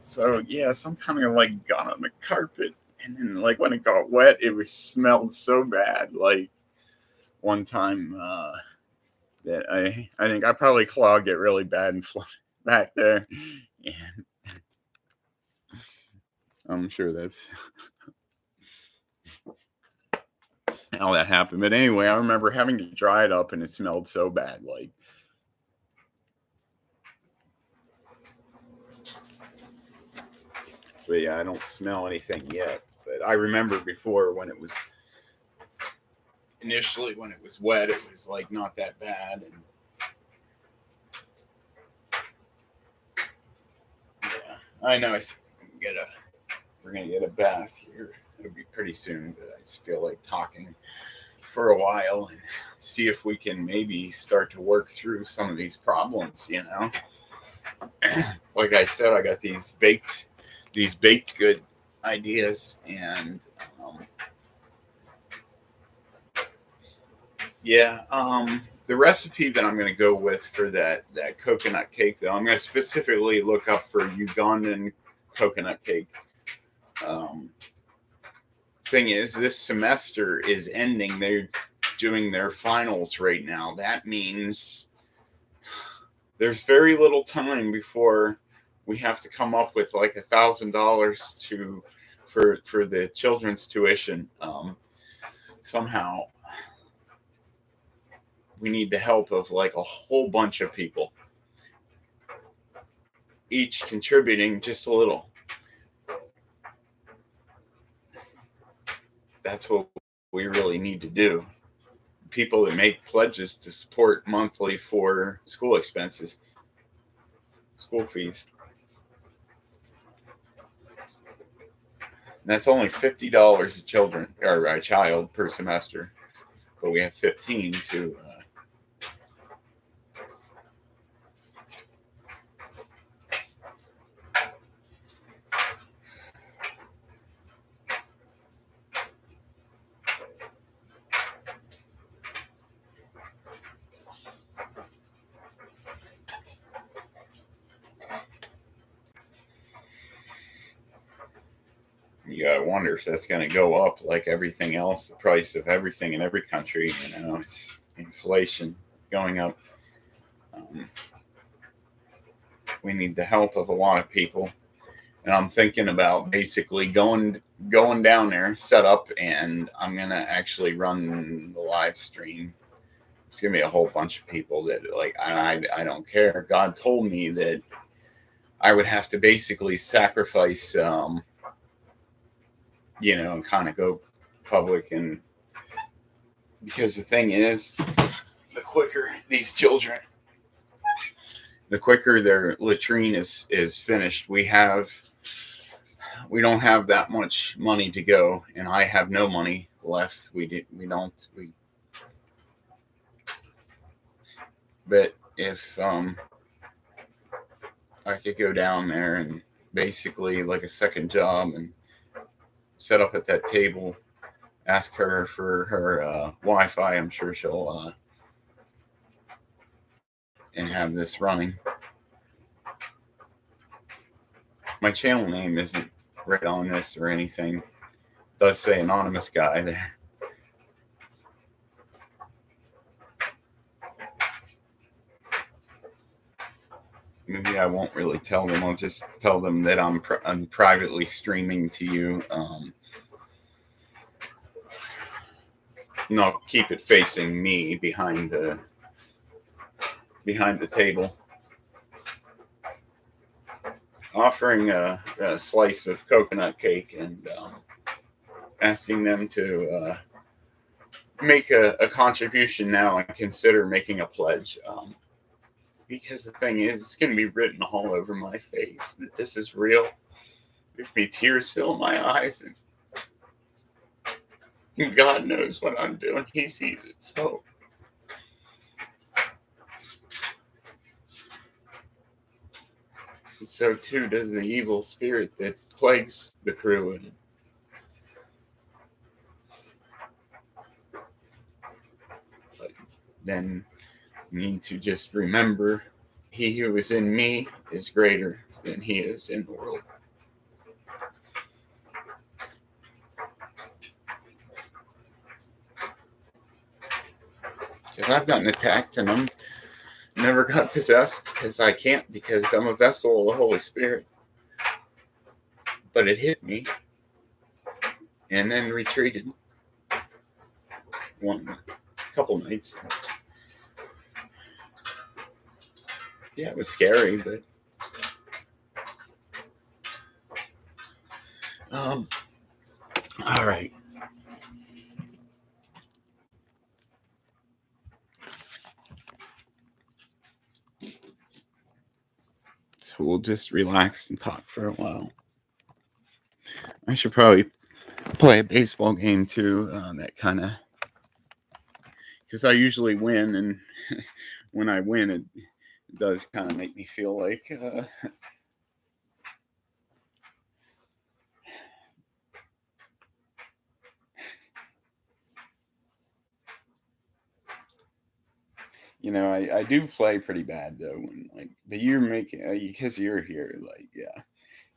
so yeah, some kind of like got on the carpet, and then like when it got wet, it was smelled so bad. Like one time that I think I probably clogged it really bad and flooded back there, and I'm sure that's how that happened. But anyway, I remember having to dry it up, and it smelled so bad. Like, but yeah, I don't smell anything yet. But I remember before when it was initially when it was wet, it was like not that bad. And yeah, I know we're gonna get a bath here. It'll be pretty soon, but I just feel like talking for a while and see if we can maybe start to work through some of these problems, you know. Like I said, I got these baked good ideas, and the recipe that I'm going to go with for that coconut cake, though, I'm going to specifically look up for Ugandan coconut cake. Thing is, this semester is ending. They're doing their finals right now. That means there's very little time before we have to come up with like $1,000 for the children's tuition. Somehow we need the help of like a whole bunch of people, each contributing just a little. That's what we really need to do. People that make pledges to support monthly for school expenses, school fees. And that's only $50 a child per semester, but we have 15 to. You gotta wonder if that's gonna go up like everything else. The price of everything in every country, you know, it's inflation going up. We need the help of a lot of people, and I'm thinking about basically going down there, set up, and I'm gonna actually run the live stream. It's gonna be a whole bunch of people that like I don't care. God told me that I would have to basically sacrifice. You know, and kind of go public. And because the thing is, the quicker these children, the quicker their latrine is finished, we don't have that much money to go, and I have no money left. But if I could go down there and basically like a second job and set up at that table, ask her for her Wi-Fi. I'm sure she'll and have this running. My channel name isn't right on this or anything. It does say anonymous guy there. Maybe I won't really tell them. I'll just tell them that I'm privately streaming to you. No, keep it facing me behind the table. Offering a slice of coconut cake and asking them to make a contribution now and consider making a pledge. Because the thing is, it's going to be written all over my face that this is real. There'll be tears fill my eyes. And God knows what I'm doing. He sees it. So too does the evil spirit that plagues the crew. And then need to just remember, he who is in me is greater than he is in the world. Because I've gotten attacked and I'm never got possessed because I can't, because I'm a vessel of the Holy Spirit. But it hit me and then retreated couple nights. Yeah, it was scary, but all right. So we'll just relax and talk for a while. I should probably play a baseball game too. That kind of, because I usually win, and when I win, it does kind of make me feel like I do play pretty bad though. When like the year making because you're here, like yeah,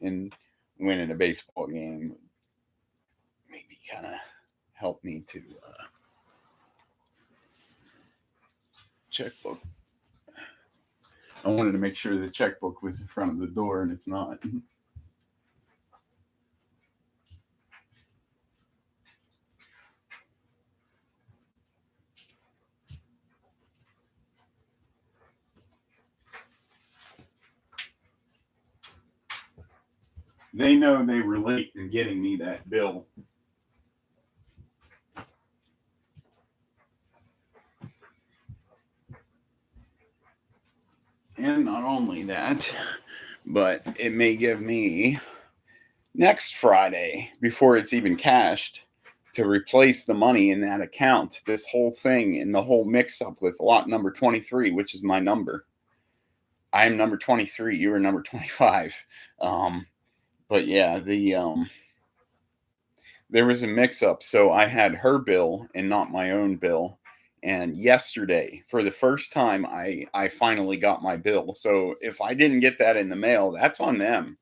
and winning a baseball game maybe kind of help me to checkbook. I wanted to make sure the checkbook was in front of the door, and it's not. They know they were late in getting me that bill. And not only that, but it may give me next Friday, before it's even cashed, to replace the money in that account. This whole thing and the whole mix up with lot number 23, which is my number. I'm number 23. You were number 25. But yeah, there was a mix up. So I had her bill and not my own bill. And yesterday, for the first time, I finally got my bill. So if I didn't get that in the mail, that's on them.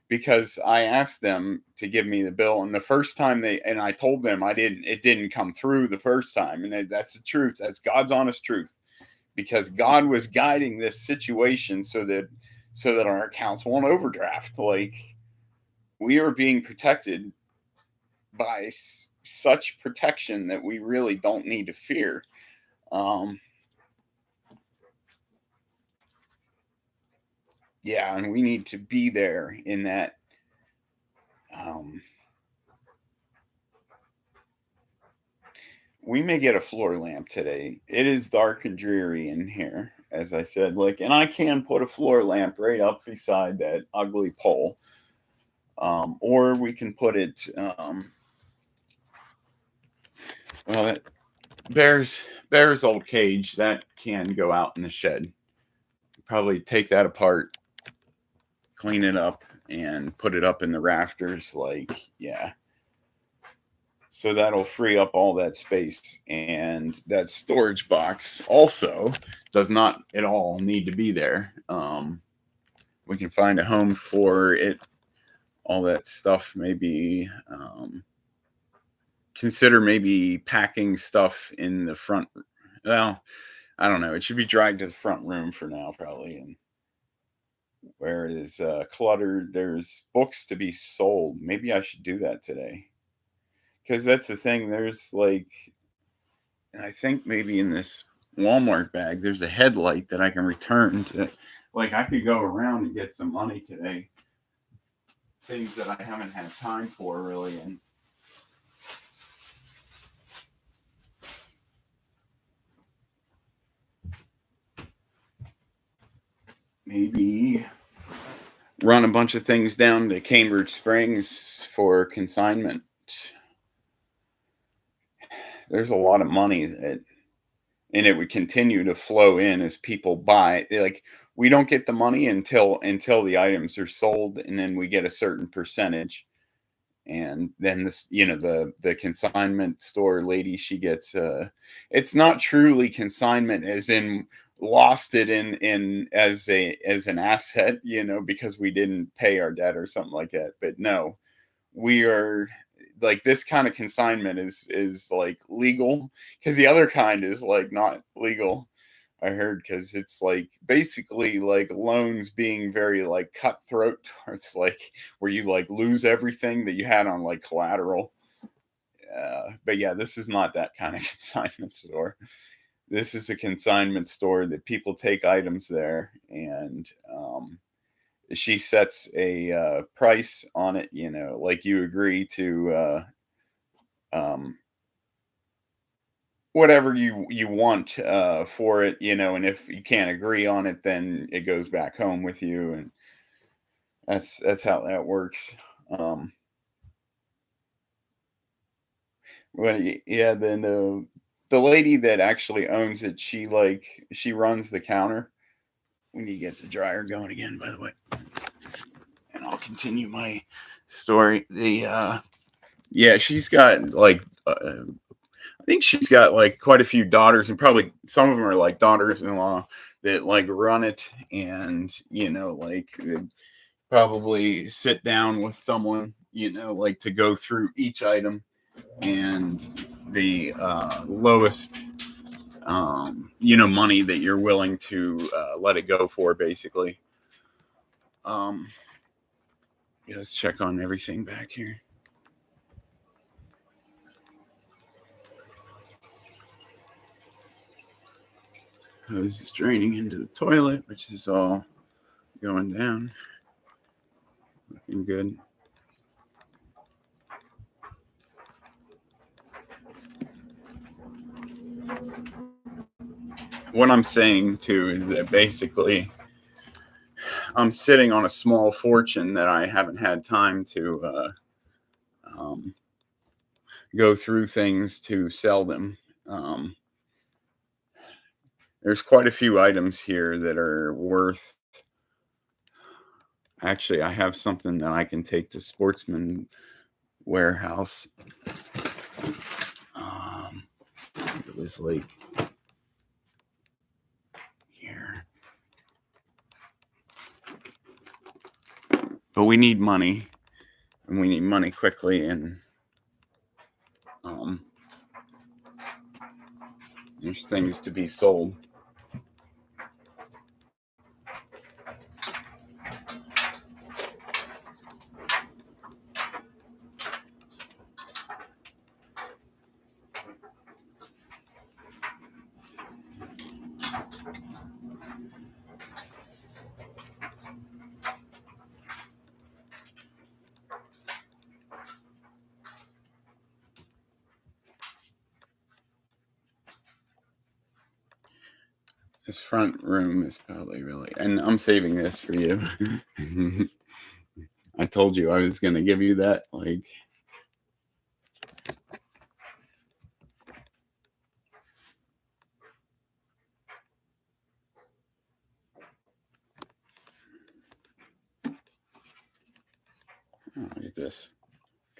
Because I asked them to give me the bill, and the first time I told them it didn't come through the first time, and that's the truth. That's God's honest truth, because God was guiding this situation so that our accounts won't overdraft. Like, we are being protected by such protection that we really don't need to fear. Yeah, and we need to be there in that. We may get a floor lamp today. It is dark and dreary in here, as I said. And I can put a floor lamp right up beside that ugly pole, or we can put it. Well, that bear's old cage that can go out in the shed. Probably take that apart, clean it up, and put it up in the rafters. Yeah. So that'll free up all that space. And that storage box also does not at all need to be there. We can find a home for it. All that stuff, maybe consider maybe packing stuff in the front. Well, I don't know. It should be dragged to the front room for now, probably. And where it is cluttered, there's books to be sold. Maybe I should do that today. Because that's the thing. There's and I think maybe in this Walmart bag, there's a headlight that I can return to. I could go around and get some money today. Things that I haven't had time for, really. And maybe run a bunch of things down to Cambridge Springs for consignment. there's a lot of money that, and it would continue to flow in as people buy. Like, we don't get the money until the items are sold, and then we get a certain percentage. And then this, the consignment store lady, she gets it's not truly consignment as in lost it in as an asset, because we didn't pay our debt or something like that. But no, we are like, this kind of consignment is like legal, because the other kind is like not legal, I heard, because it's like basically like loans being very like cutthroat. It's like where you like lose everything that you had on like collateral. But yeah, this is not that kind of consignment store. This is a consignment store that people take items there, and she sets a price on it. Like, you agree to whatever you want for it, and if you can't agree on it, then it goes back home with you, and that's how that works. But yeah, then the lady that actually owns it, she runs the counter. We need to get the dryer going again, by the way, and I'll continue my story. Yeah, she's got like I think she's got like quite a few daughters, and probably some of them are like daughters-in-law that like run it, and like probably sit down with someone, like to go through each item, and the lowest money that you're willing to let it go for, basically. Let's check on everything back here. Hose is draining into the toilet, which is all going down. Looking good. What I'm saying too is that basically I'm sitting on a small fortune that I haven't had time to go through things to sell them. There's quite a few items here that are worth. Actually, I have something that I can take to Sportsman Warehouse. It was like here, but we need money, and we need money quickly, and there's things to be sold. This front room is probably really, and I'm saving this for you. I told you I was going to give you that. Like, oh, look at this.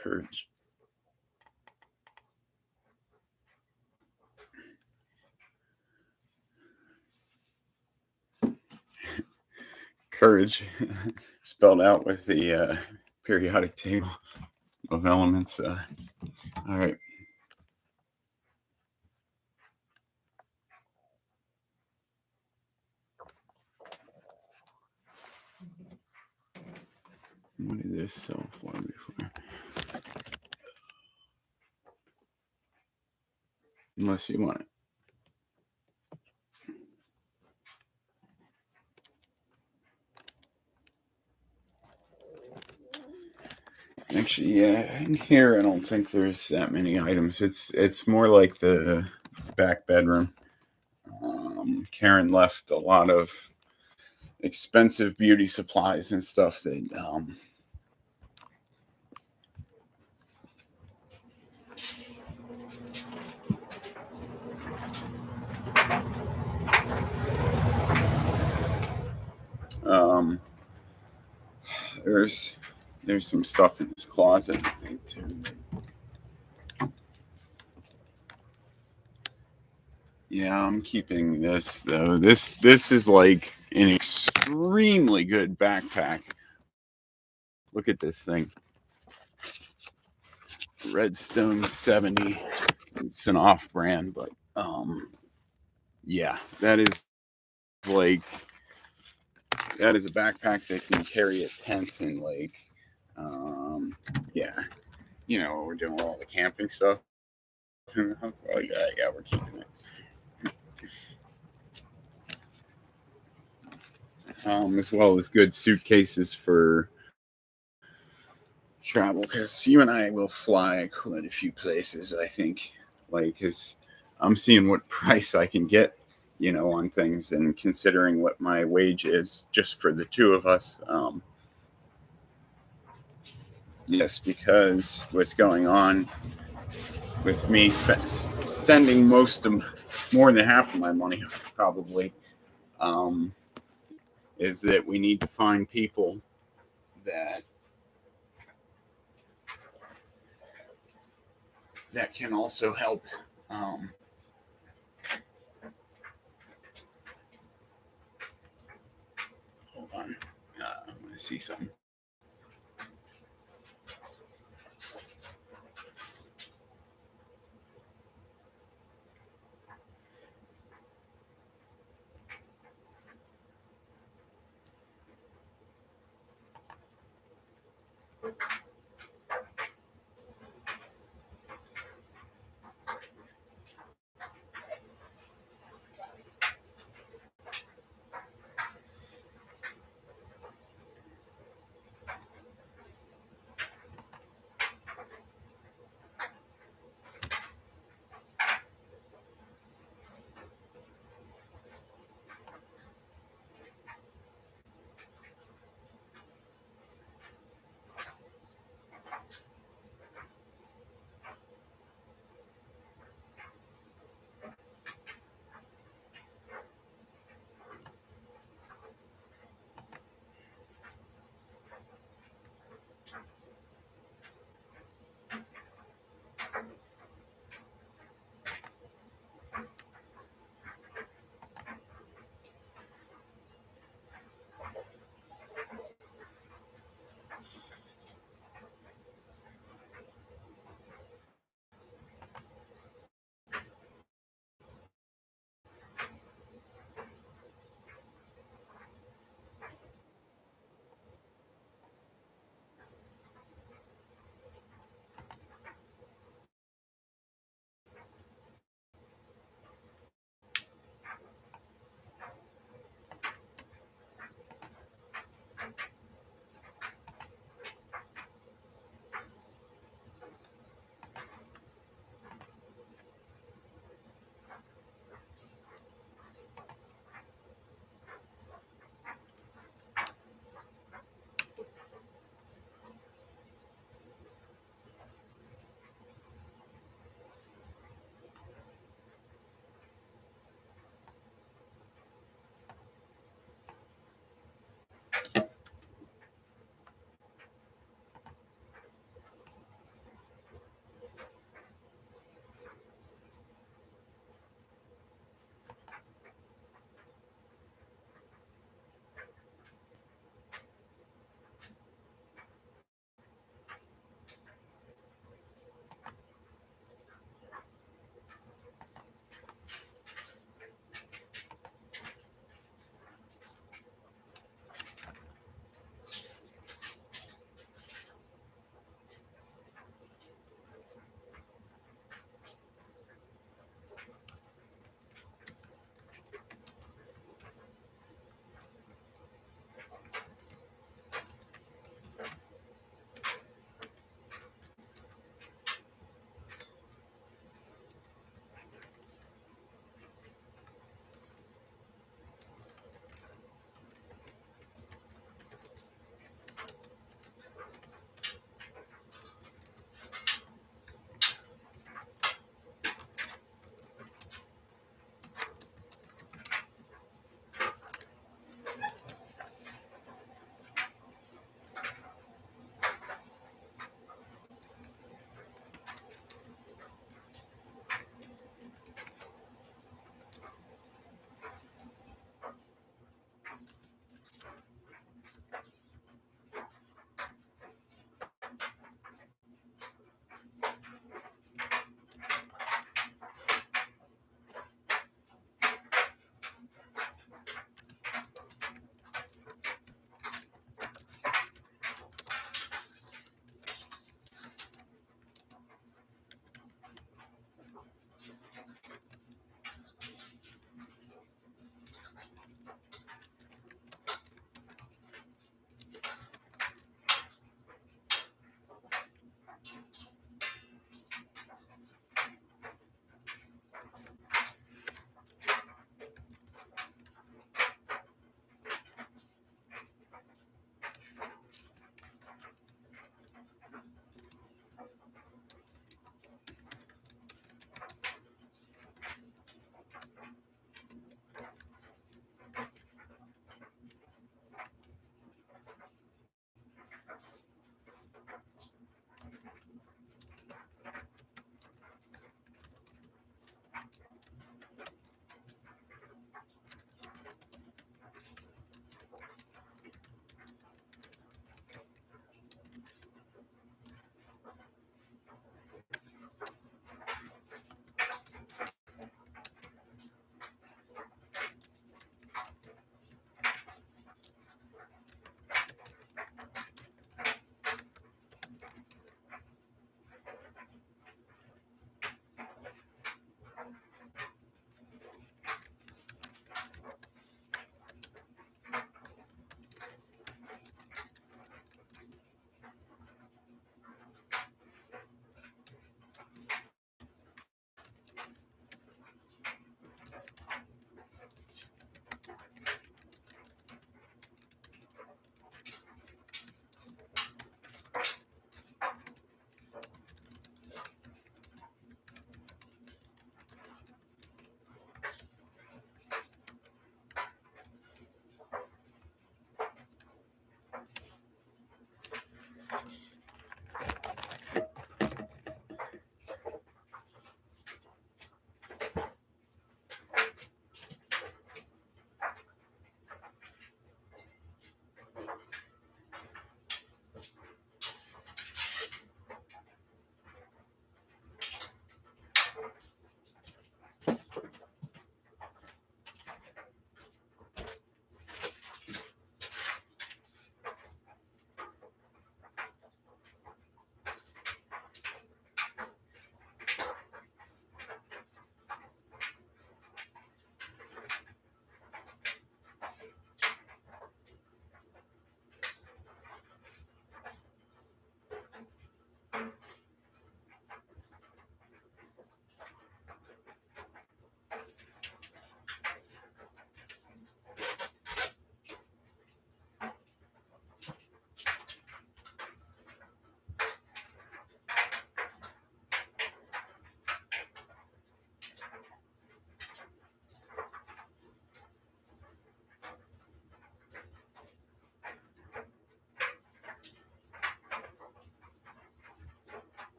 Courage. Courage, spelled out with the periodic table of elements. All right. What did this sell for before? Unless you want it. Actually, yeah, in here I don't think there's that many items. It's more like the back bedroom. Karen left a lot of expensive beauty supplies and stuff that Um, there's some stuff in this closet, I think, too. Yeah, I'm keeping this though. This is like an extremely good backpack. Look at this thing. Redstone 70. It's an off-brand, but yeah, like that is a backpack that can carry a tent and like yeah, we're doing all the camping stuff. Oh yeah, we're keeping it. As well as good suitcases for travel, because you and I will fly quite a few places, I think, like, because I'm seeing what price I can get, on things, and considering what my wage is just for the two of us. Yes, because what's going on with me spending more than half of my money probably, is that we need to find people that can also help. Hold on, I'm gonna see something.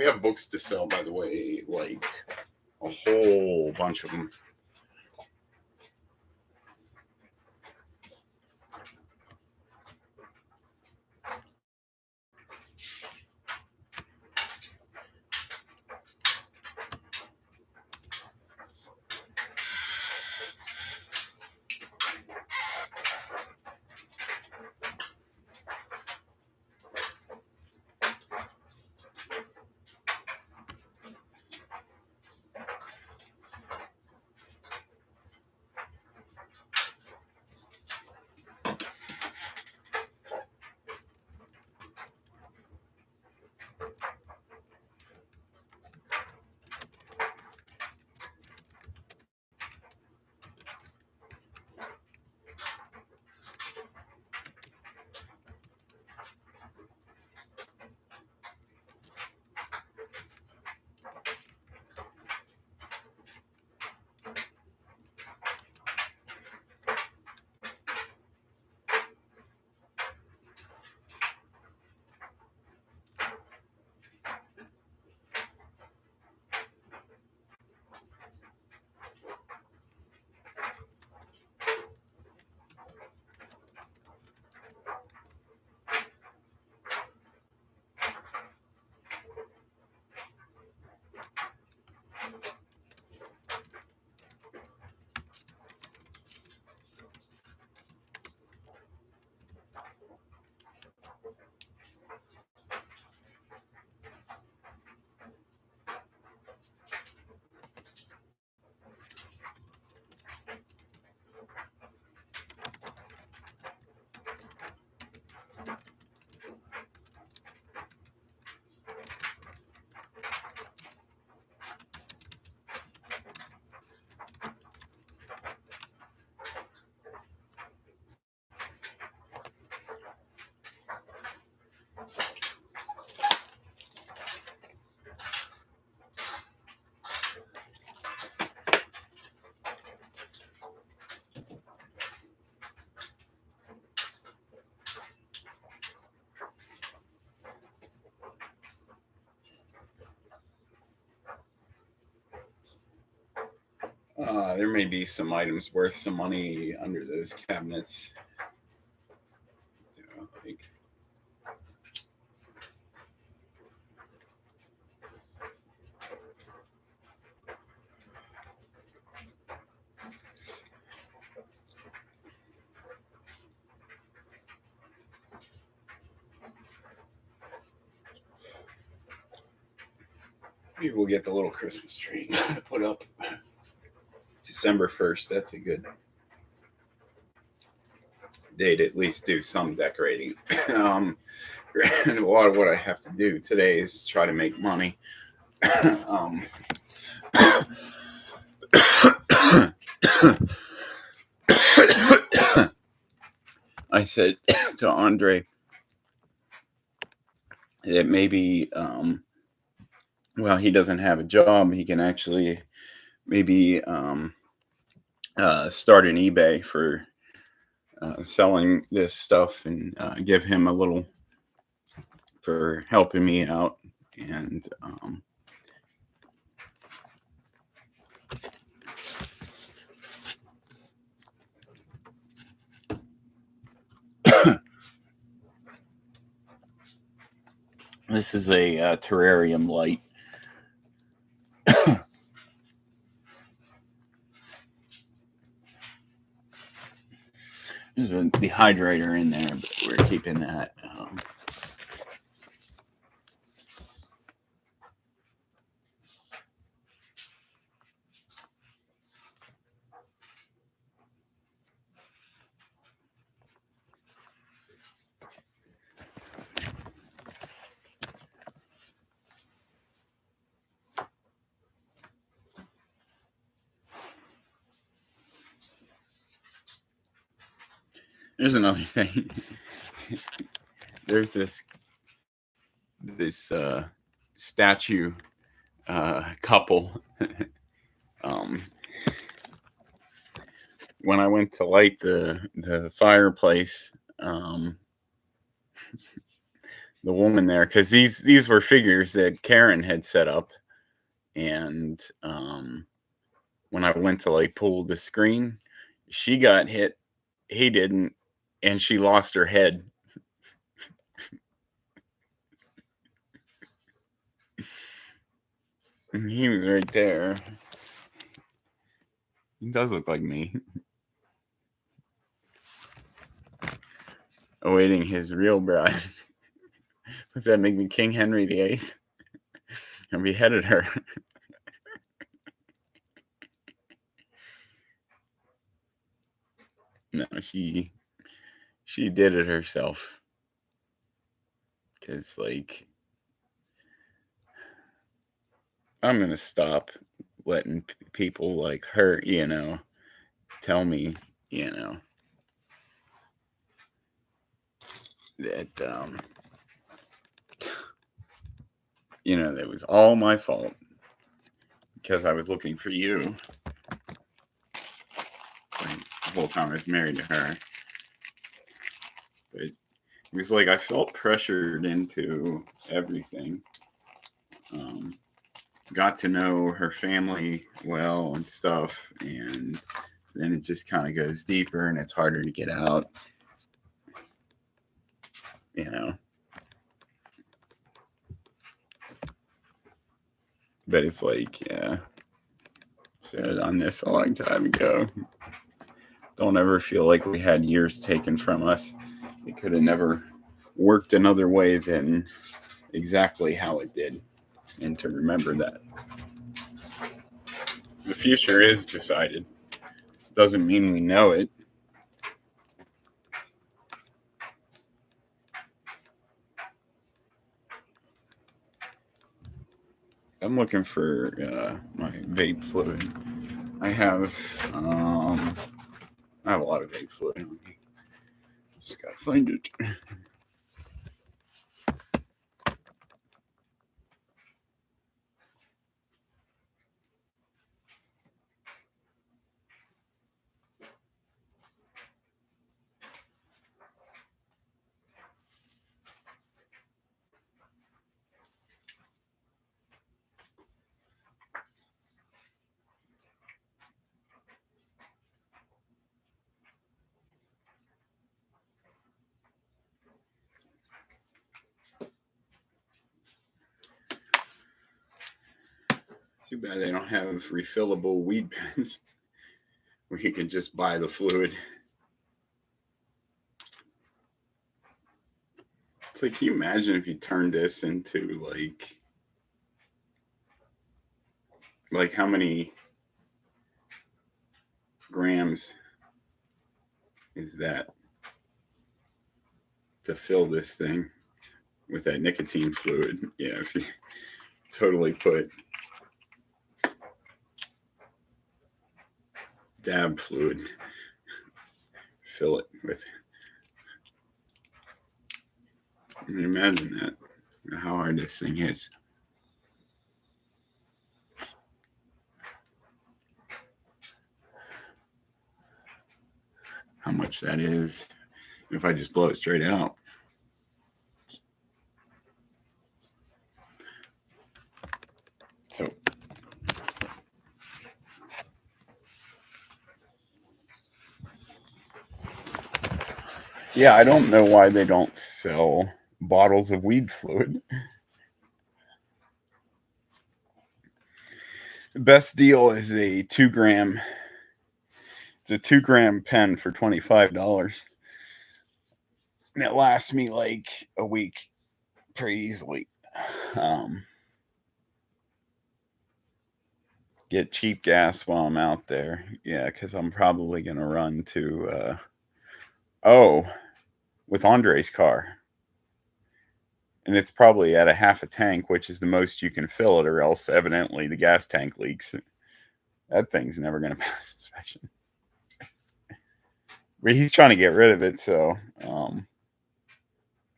we have books to sell, by the way, like a whole bunch of them. There may be some items worth some money under those cabinets. You know, like maybe we'll get the little Christmas tree put up December 1st. That's a good day to at least do some decorating. And a lot of what I have to do today is try to make money. um, I said to Andre that maybe, well, he doesn't have a job. He can actually maybe start an eBay for selling this stuff and give him a little for helping me out. And this is a terrarium light. There's a dehydrator in there, but we're keeping that. There's another thing. There's this statue couple. When I went to light the fireplace, the woman there, because these were figures that Karen had set up, and when I went to like pull the screen, she got hit, he didn't, and she lost her head. And he was right there. He does look like me. Awaiting his real bride. Does that make me King Henry VIII? I beheaded her. No, she did it herself. Because, like, I'm going to stop letting people like her, tell me, that, that was all my fault because I was looking for you. Like, the whole time I was married to her. But it was like I felt pressured into everything. Got to know her family well and stuff, and then it just kind of goes deeper and it's harder to get out. But it's like, yeah, should have done this a long time ago. Don't ever feel like we had years taken from us. It could have never worked another way than exactly how it did. And to remember that. The future is decided. Doesn't mean we know it. I'm looking for my vape fluid. I have a lot of vape fluid on me. Just gotta find it. Too bad they don't have refillable weed pens where you can just buy the fluid. It's like, can you imagine if you turned this into like how many grams is that to fill this thing with that nicotine fluid? Yeah, if you totally put dab fluid, fill it with. I mean, imagine that, how hard this thing is. How much that is if I just blow it straight out. So yeah, I don't know why they don't sell bottles of weed fluid. The best deal is a 2-gram. It's a 2-gram pen for $25. And it lasts me like a week pretty easily. Get cheap gas while I'm out there. Yeah, because I'm probably going to run to, with Andre's car. And it's probably at a half a tank, which is the most you can fill it, or else evidently the gas tank leaks. That thing's never going to pass inspection. But he's trying to get rid of it, so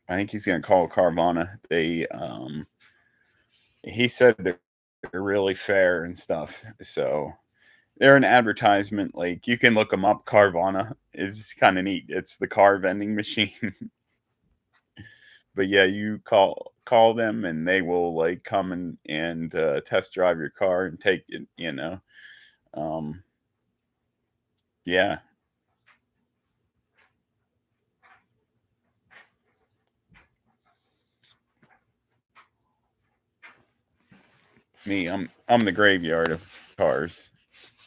I think he's going to call Carvana. He said they're really fair and stuff, so they're an advertisement. Like, you can look them up. Carvana is kind of neat. It's the car vending machine. but yeah, you call them and they will like come and test drive your car and take it. Um, yeah, me, I'm the graveyard of cars.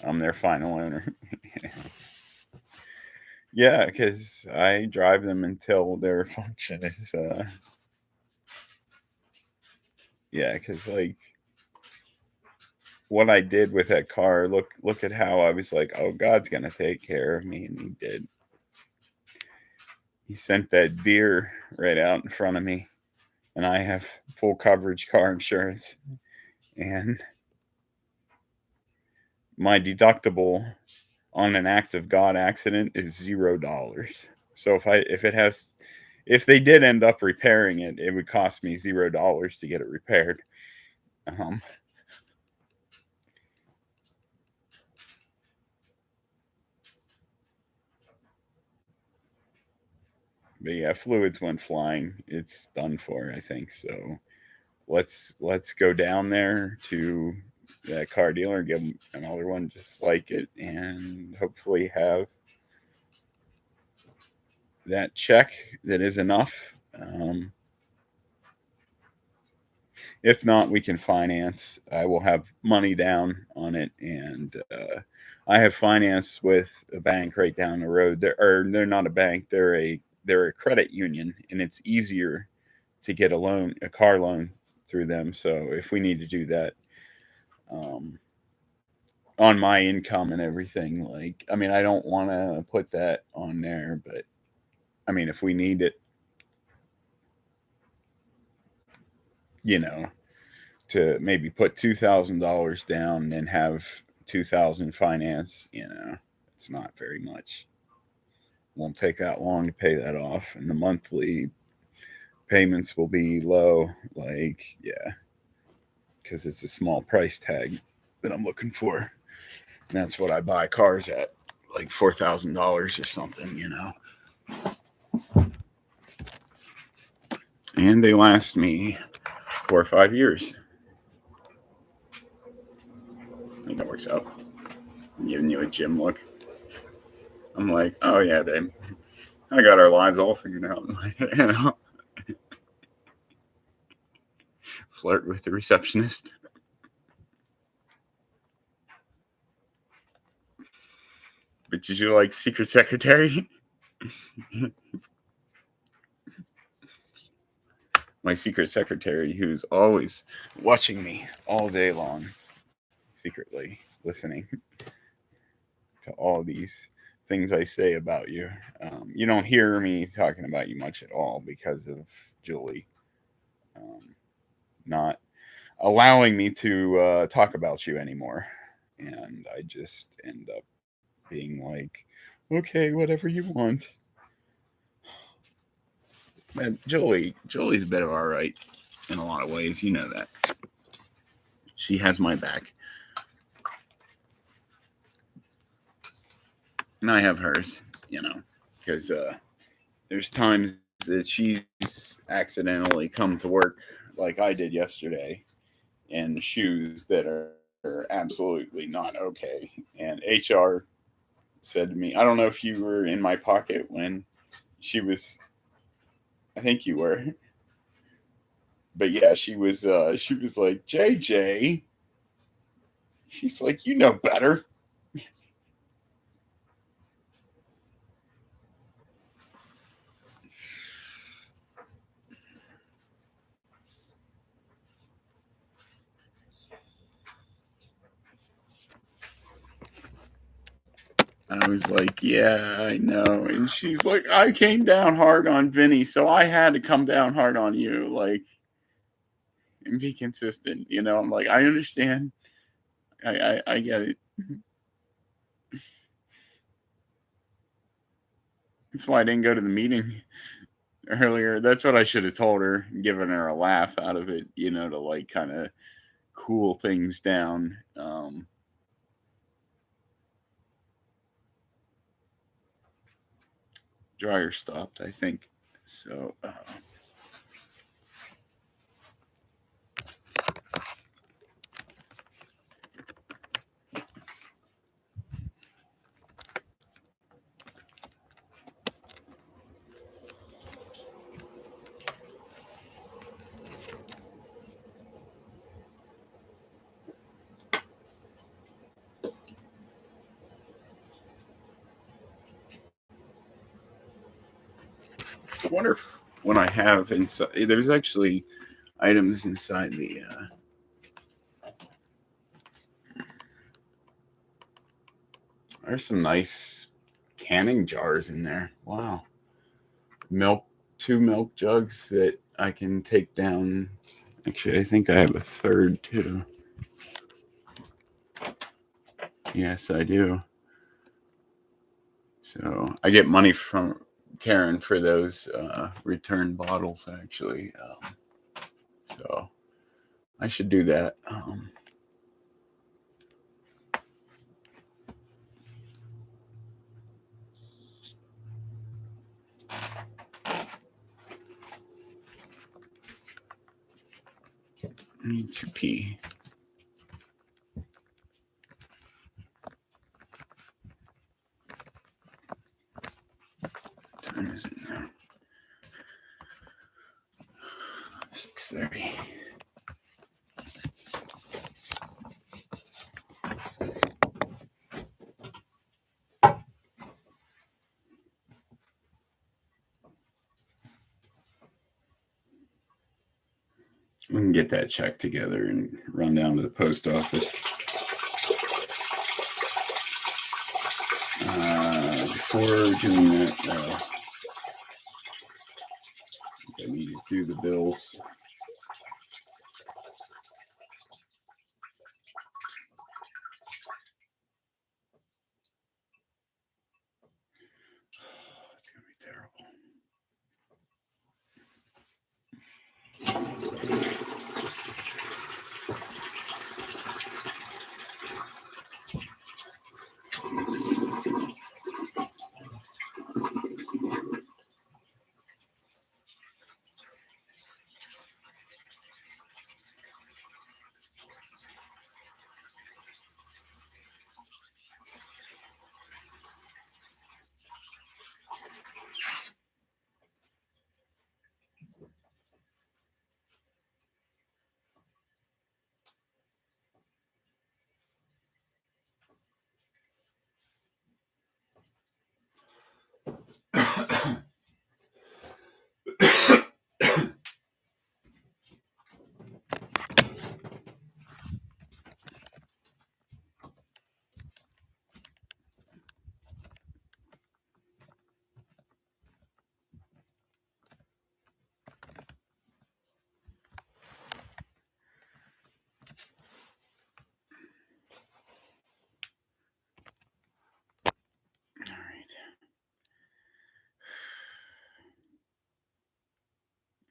I'm their final owner. Yeah, because I drive them until their function is yeah, because like what I did with that car, look at how I was like, oh, God's gonna take care of me, and He did. He sent that deer right out in front of me, and I have full coverage car insurance, and my deductible on an act of God accident is $0. So if they did end up repairing it, it would cost me $0 to get it repaired. Um, but yeah, fluids went flying. It's done for, I think. So let's go down there to that car dealer, give them another one just like it, and hopefully have that check that is enough. If not, we can finance. I will have money down on it, and I have finance with a bank right down the road. They're not a bank. They're a credit union, and it's easier to get a car loan through them. So if we need to do that, um, on my income and everything, like I mean, I don't want to put that on there, but I mean, if we need it, you know, to maybe put $2,000 down and have 2,000 finance, it's not very much. Won't take that long to pay that off, and the monthly payments will be low. Like, yeah, because it's a small price tag that I'm looking for, and that's what I buy cars at, like $4,000 or something. And they last me 4 or 5 years. I think that works out. I'm giving you a gym look. I'm like, oh yeah, babe. I got our lives all figured out. Flirt with the receptionist. But did you like Secret Secretary? My secret secretary, who's always watching me all day long, secretly listening to all these things I say about you. You don't hear me talking about you much at all because of Julie not allowing me to talk about you anymore. And I just end up being like, okay, whatever you want. Man, Julie's a bit of all right in a lot of ways. You know that. She has my back. And I have hers, because there's times that she's accidentally come to work like I did yesterday in shoes that are absolutely not okay. And HR said to me, I don't know if you were in my pocket when she was, I think you were, but yeah, she was like, JJ, she's like, you know better. I was like, yeah, I know. And she's like, I came down hard on Vinny, so I had to come down hard on you, like, and be consistent. I'm like, I understand. I get it. That's why I didn't go to the meeting earlier. That's what I should have told her, given her a laugh out of it, to like kind of cool things down. Dryer stopped, I think. So, I wonder if what I have inside, there's actually items inside the. There's some nice canning jars in there. Wow. Two milk jugs that I can take down. Actually, I think I have a third too. Yes, I do. So I get money from Karen for those return bottles, actually. So I should do that. I need to pee. What time is it now? 6:30. We can get that check together and run down to the post office. Before doing that, I need to do the bills. It's going to be terrible.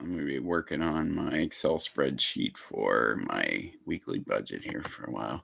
I'm going to be working on my Excel spreadsheet for my weekly budget here for a while.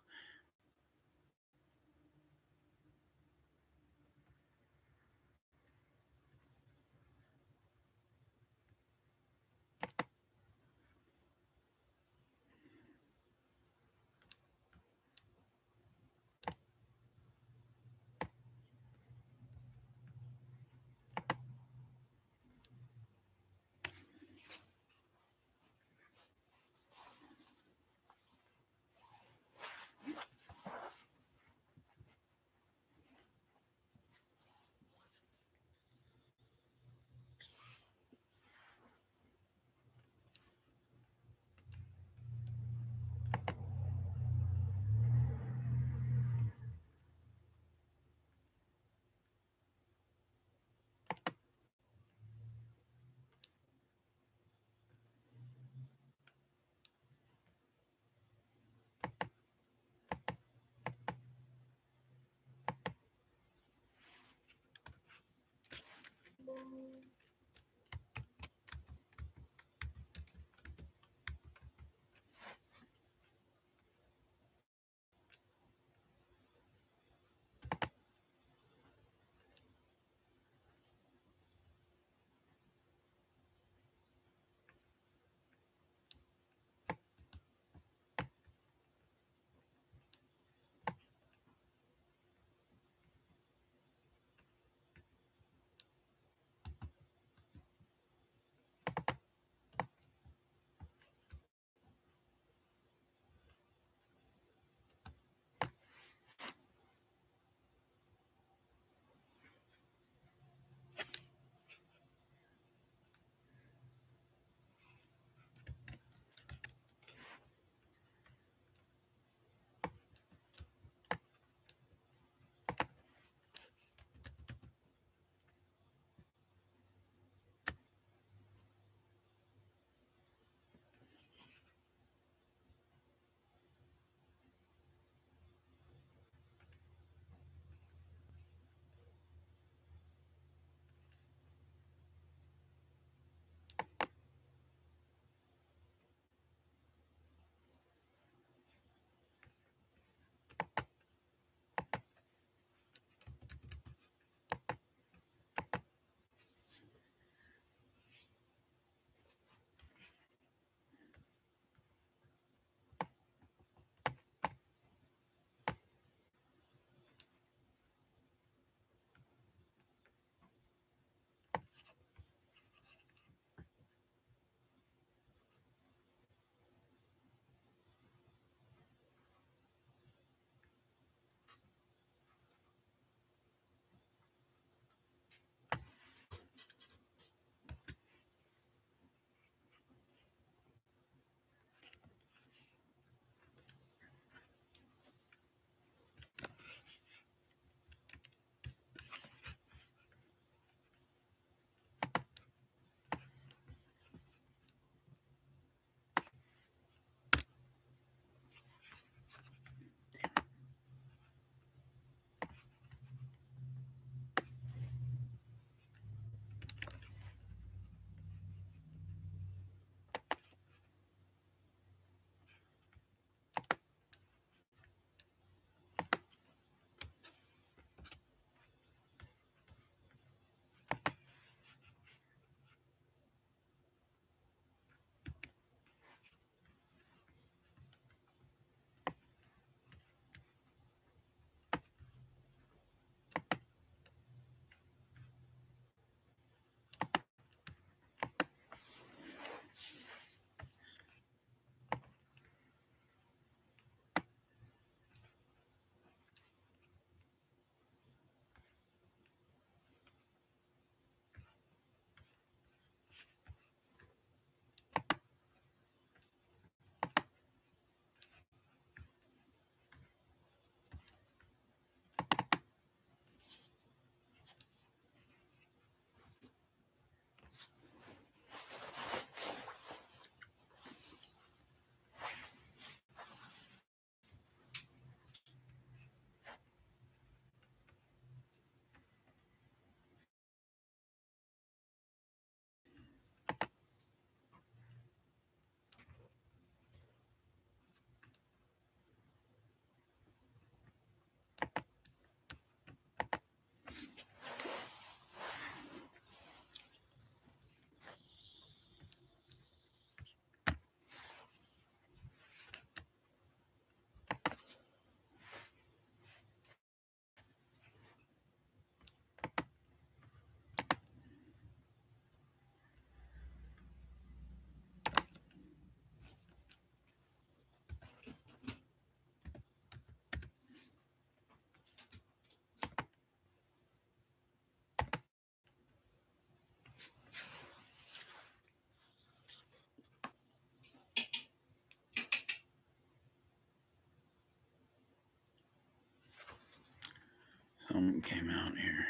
Something came out here.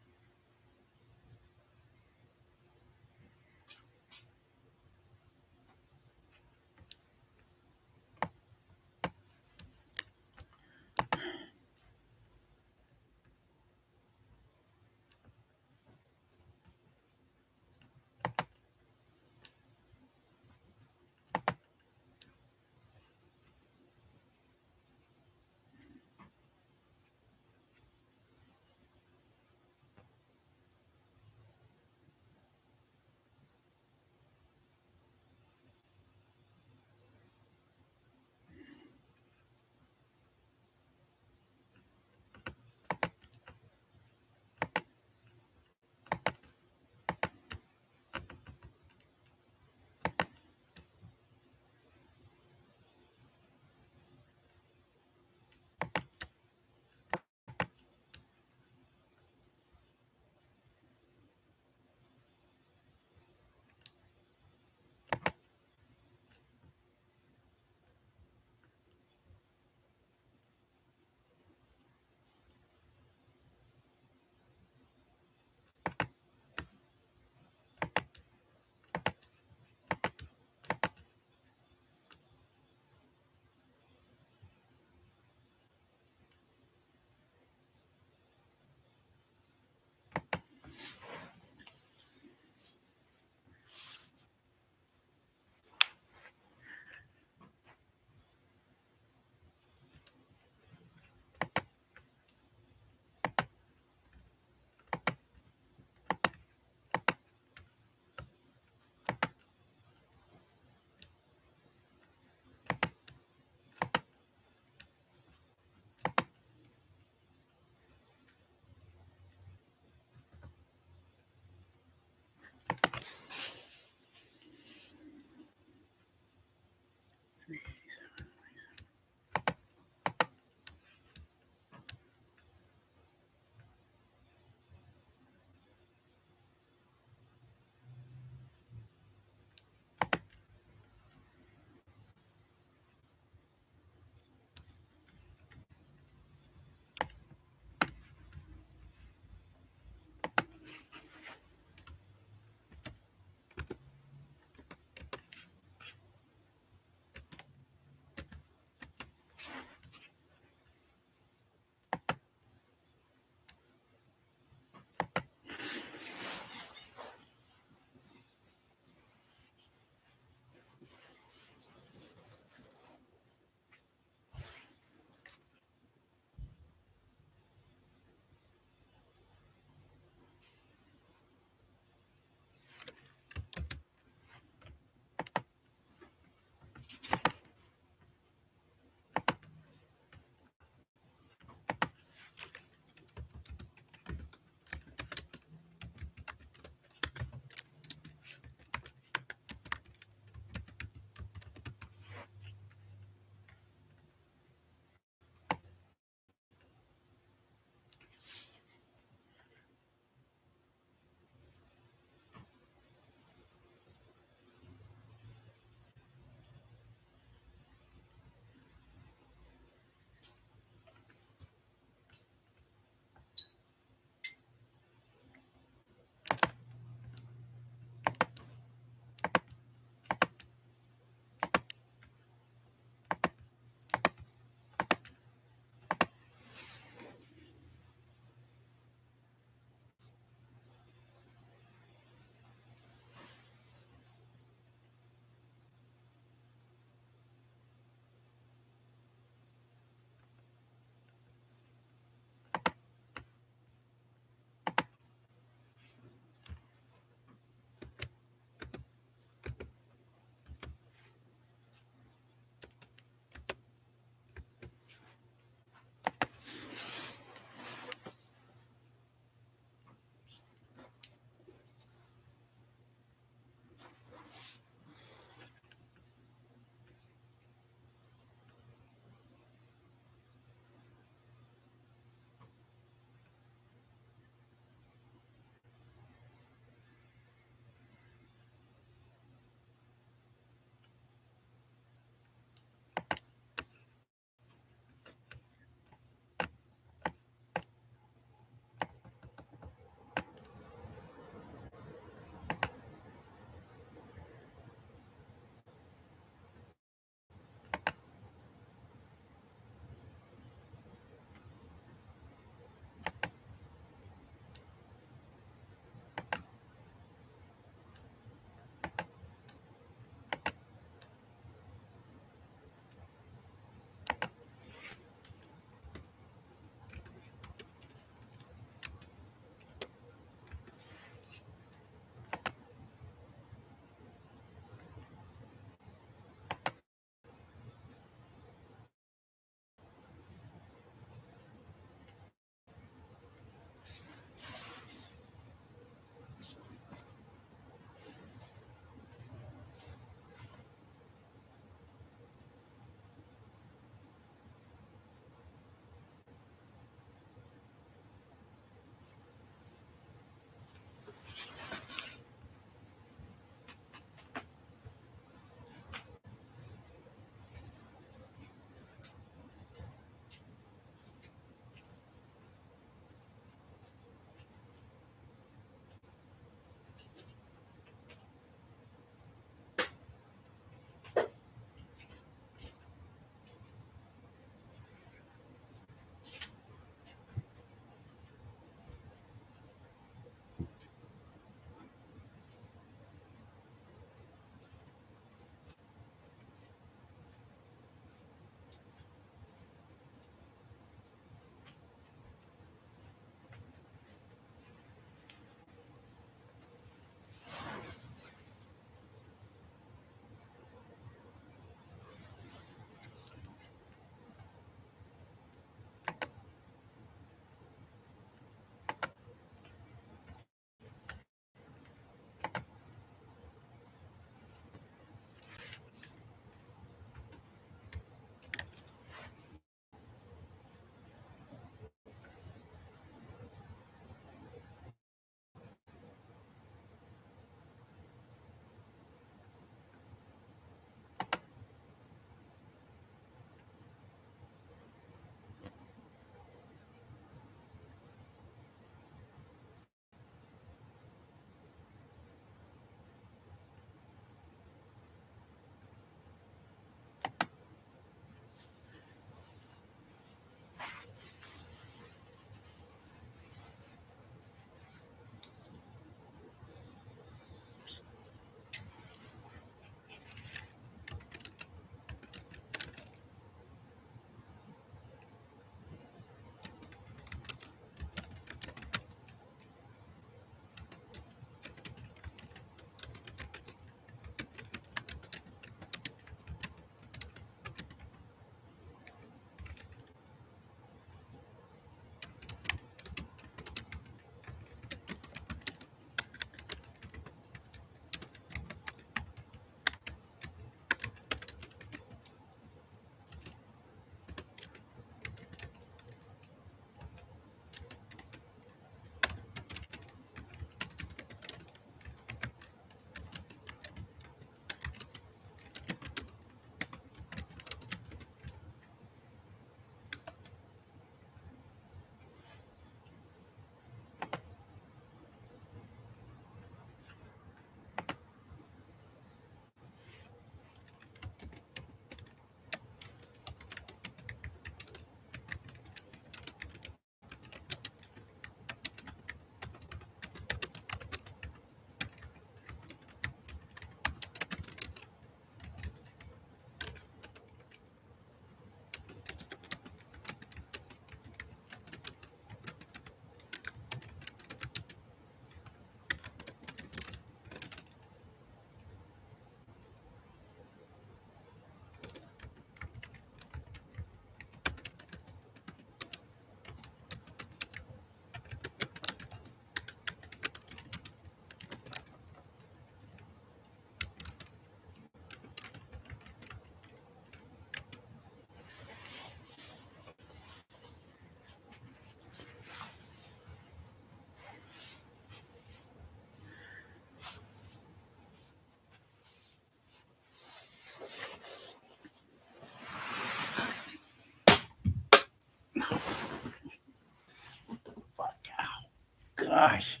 gosh.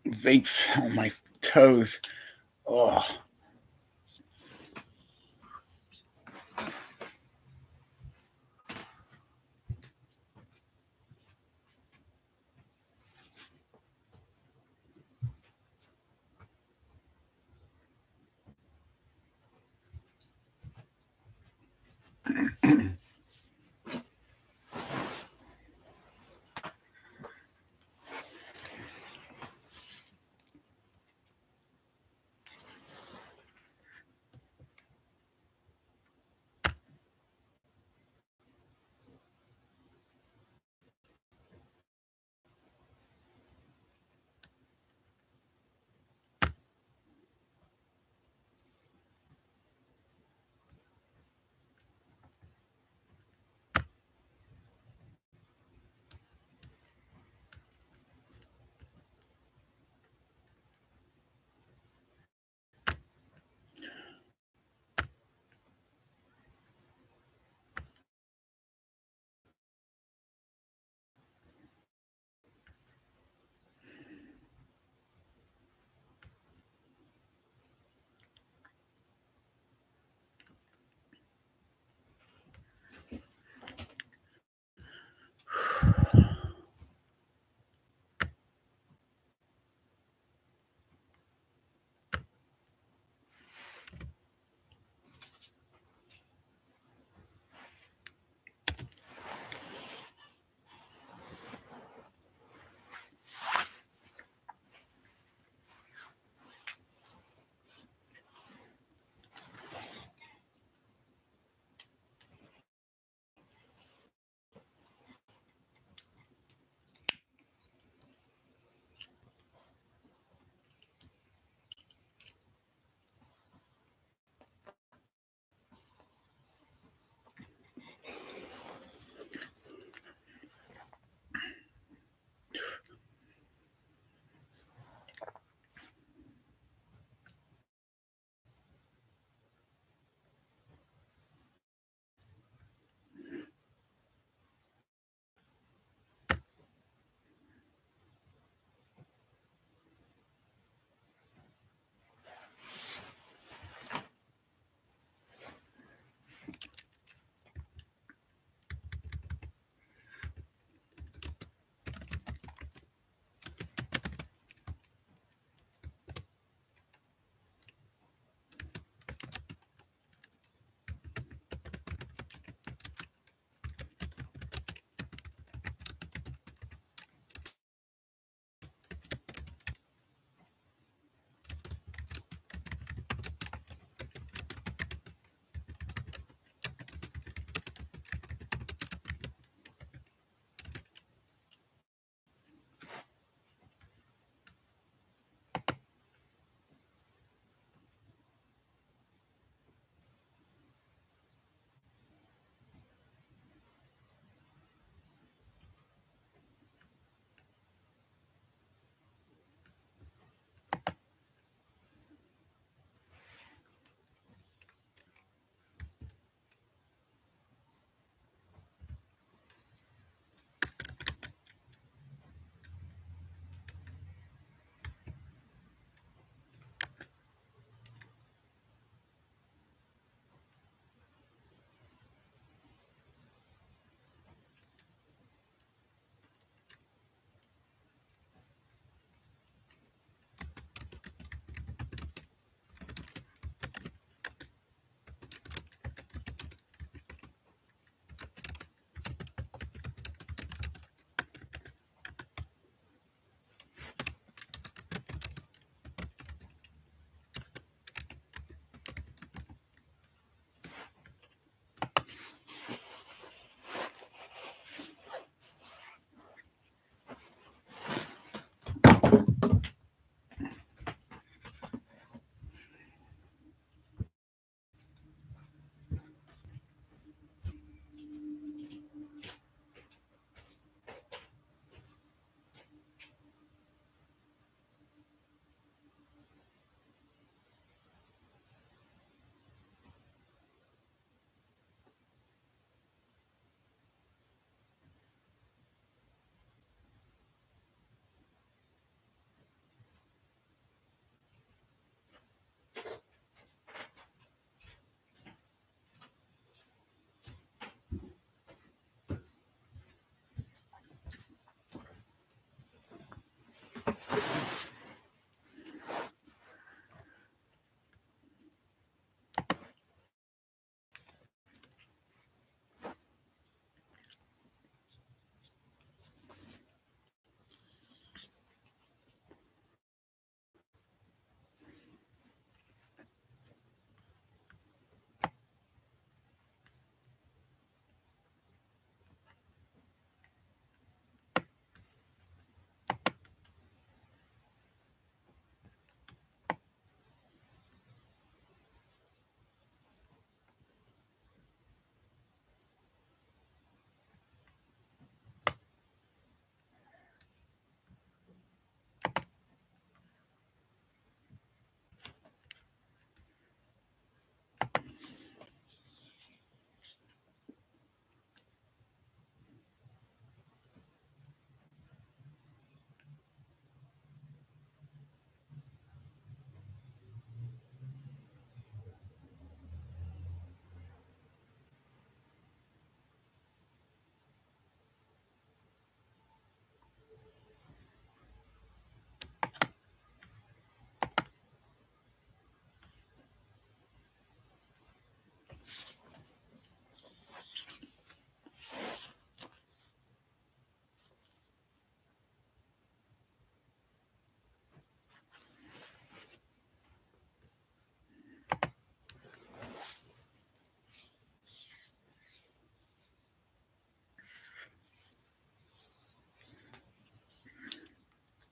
Vape on my toes. Oh.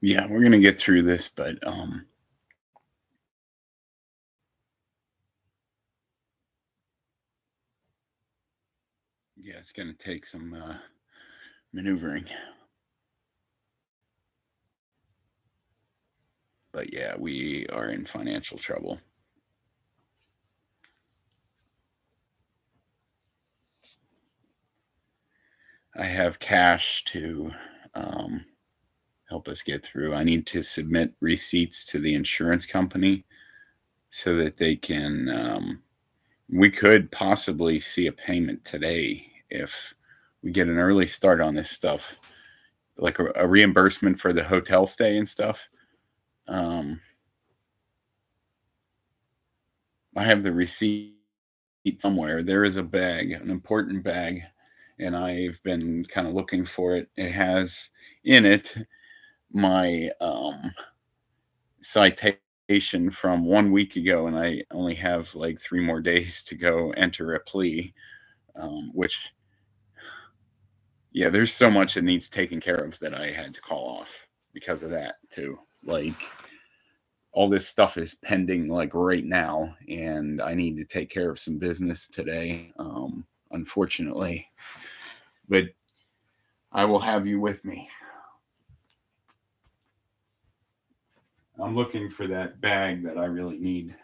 Yeah, we're gonna get through this, but yeah, it's gonna take some maneuvering. But yeah, we are in financial trouble. I have cash to help us get through. I need to submit receipts to the insurance company so that they can. We could possibly see a payment today if we get an early start on this stuff, like a reimbursement for the hotel stay and stuff. I have the receipt somewhere. There is a bag, an important bag, and I've been kind of looking for it. It has in it my citation from 1 week ago, and I only have like 3 more days to go enter a plea, which, yeah, there's so much that needs taken care of that I had to call off because of that, too. Like, all this stuff is pending like right now, and I need to take care of some business today, unfortunately. But I will have you with me. I'm looking for that bag that I really need.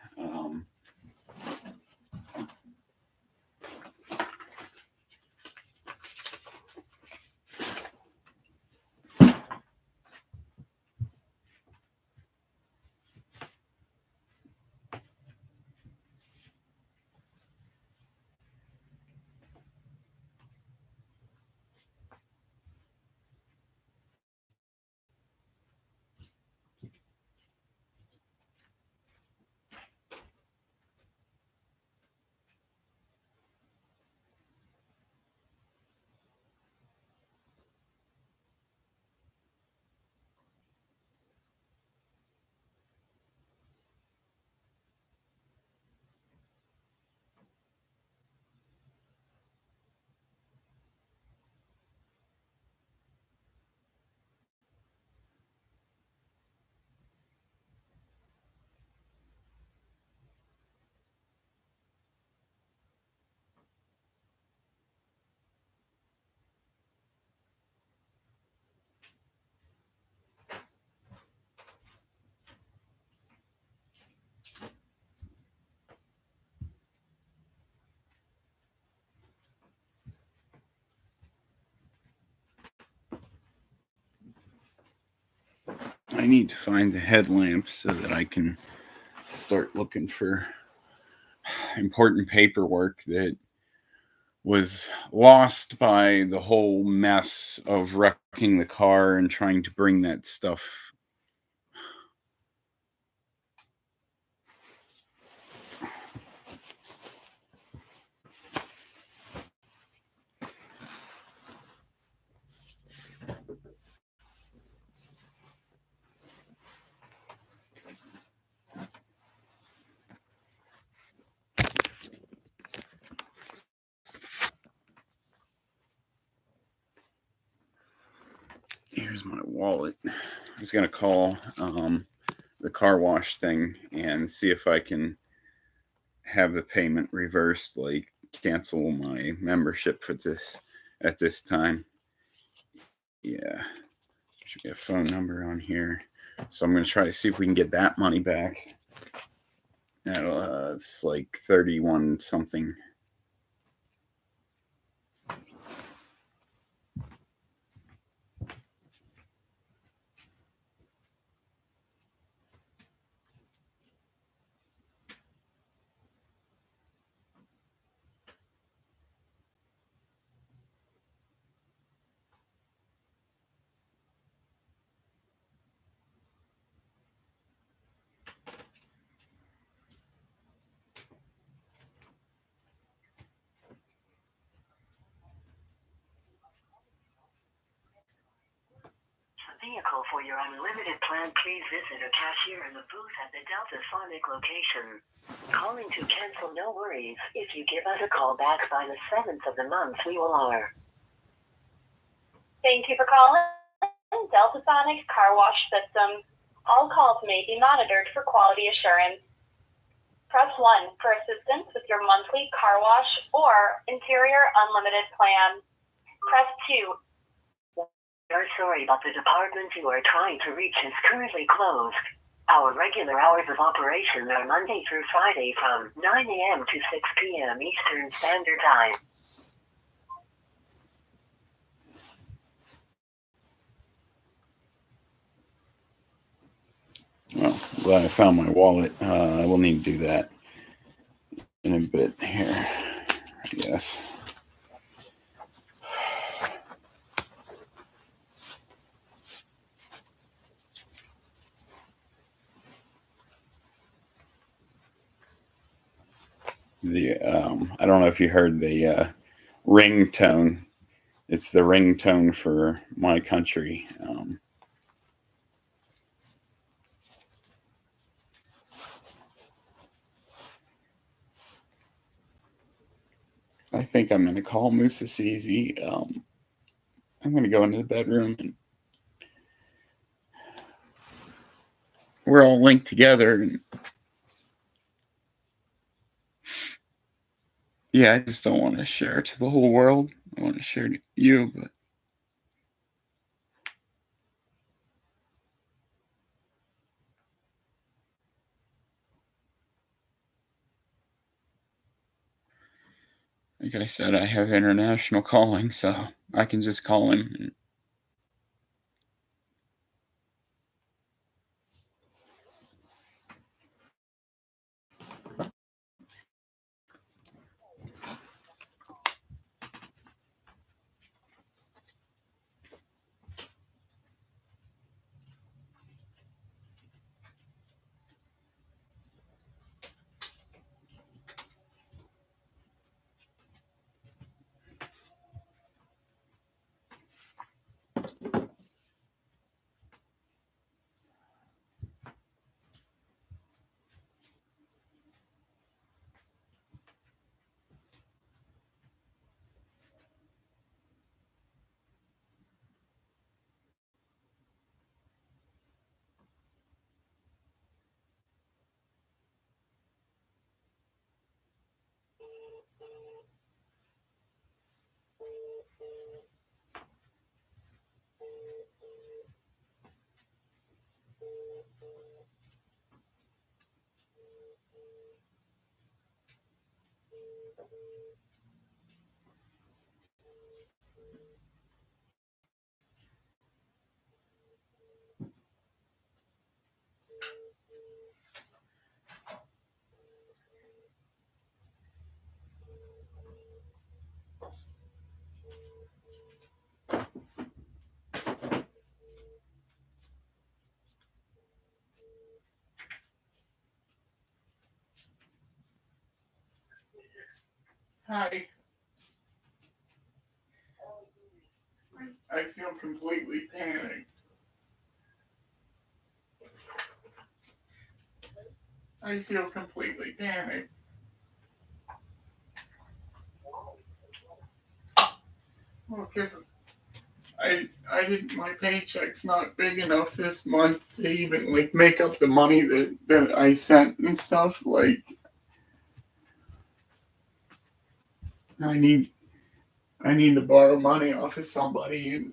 I need to find the headlamp so that I can start looking for important paperwork that was lost by the whole mess of wrecking the car and trying to bring that stuff. Here's my wallet. I was going to call the car wash thing and see if I can have the payment reversed, like cancel my membership for this at this time. Yeah, should be a phone number on here. So I'm going to try to see if we can get that money back. It's like 31 something. Vehicle for your unlimited plan, please visit a cashier in the booth at the Delta Sonic location. Calling to cancel, no worries. If you give us a call back by the 7th of the month, we will honor. Thank you for calling Deltasonic car wash system. All calls may be monitored for quality assurance. Press 1 for assistance with your monthly car wash or interior unlimited plan. Press 2. We're sorry, but the department you are trying to reach is currently closed. Our regular hours of operation are Monday through Friday from 9 a.m. to 6 p.m. Eastern Standard Time. Well, glad I found my wallet. I will need to do that in a bit here, I guess. I don't know if you heard the ringtone. It's the ringtone for my country. I think I'm going to call Musa CZ. I'm going to go into the bedroom and we're all linked together. And yeah, I just don't want to share it to the whole world. I want to share it to you, but like I said, I have international calling, so I can just call him. Hi. I feel completely panicked. I feel completely panicked. Well, because I didn't, my paycheck's not big enough this month to even like make up the money that I sent and stuff. Like I need to borrow money off of somebody, and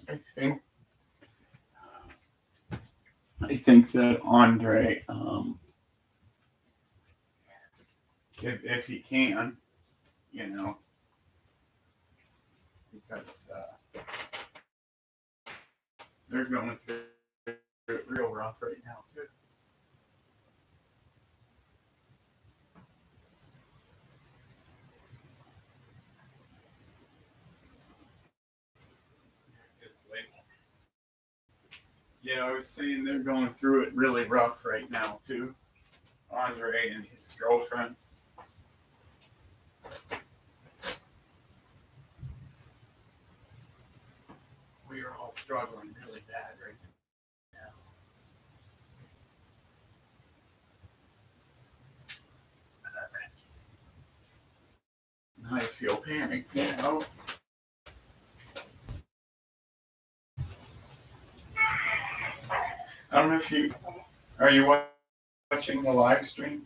I think that Andre, if he can, you know, because they're going through it real rough right now too. It's like, yeah, I was saying they're going through it really rough right now too. Andre and his girlfriend. We are all struggling really bad right now. There we go. I don't know if you are you watching the live stream?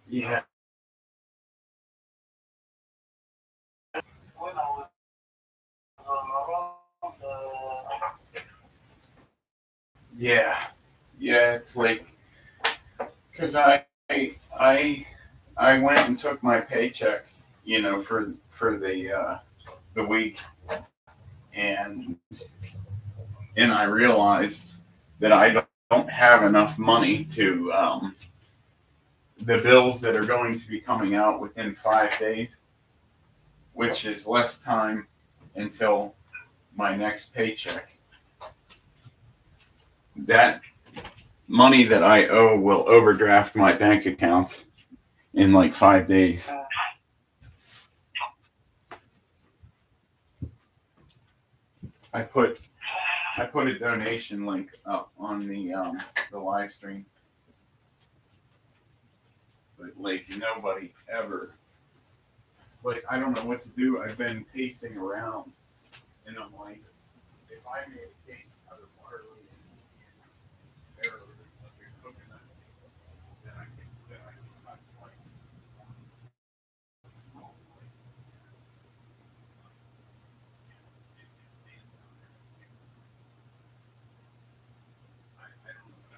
Yeah. Yeah. Yeah, it's like because I went and took my paycheck, for the week, and I realized that I don't have enough money to the bills that are going to be coming out within 5 days, which is less time until my next paycheck. That money that I owe will overdraft my bank accounts in like 5 days. I put a donation link up on the live stream, but like nobody ever, like I don't know what to do. I've been pacing around, and I'm like, if I made a cake out of barley and arrows like a coconut, then I can cut slices. I don't know what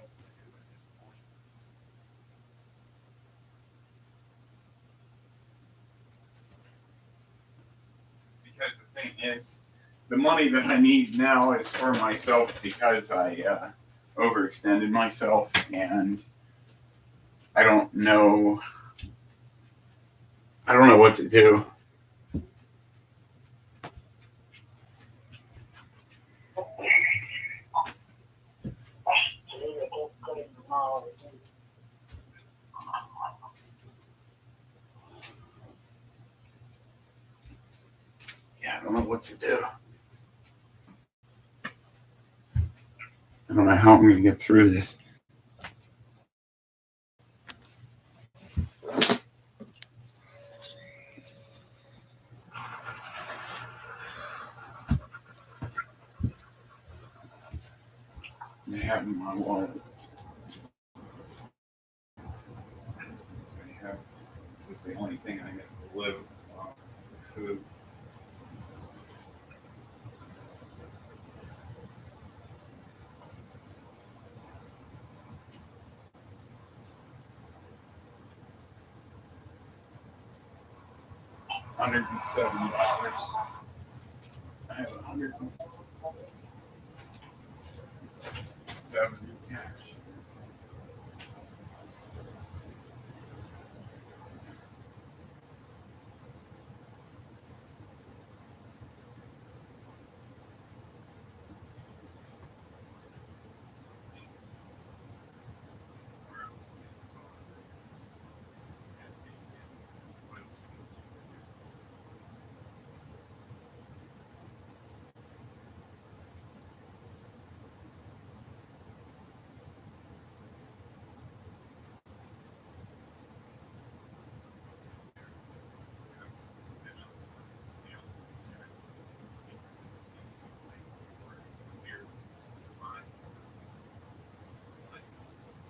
else to do at this point. Because the thing is, the money that I need now is for myself because I overextended myself, and I don't know. I don't know what to do. Yeah, I don't know what to do. I don't know how I'm going to get through this. I have in my wallet. This is the only thing I get to live on. Food. $107. I have 170 cash.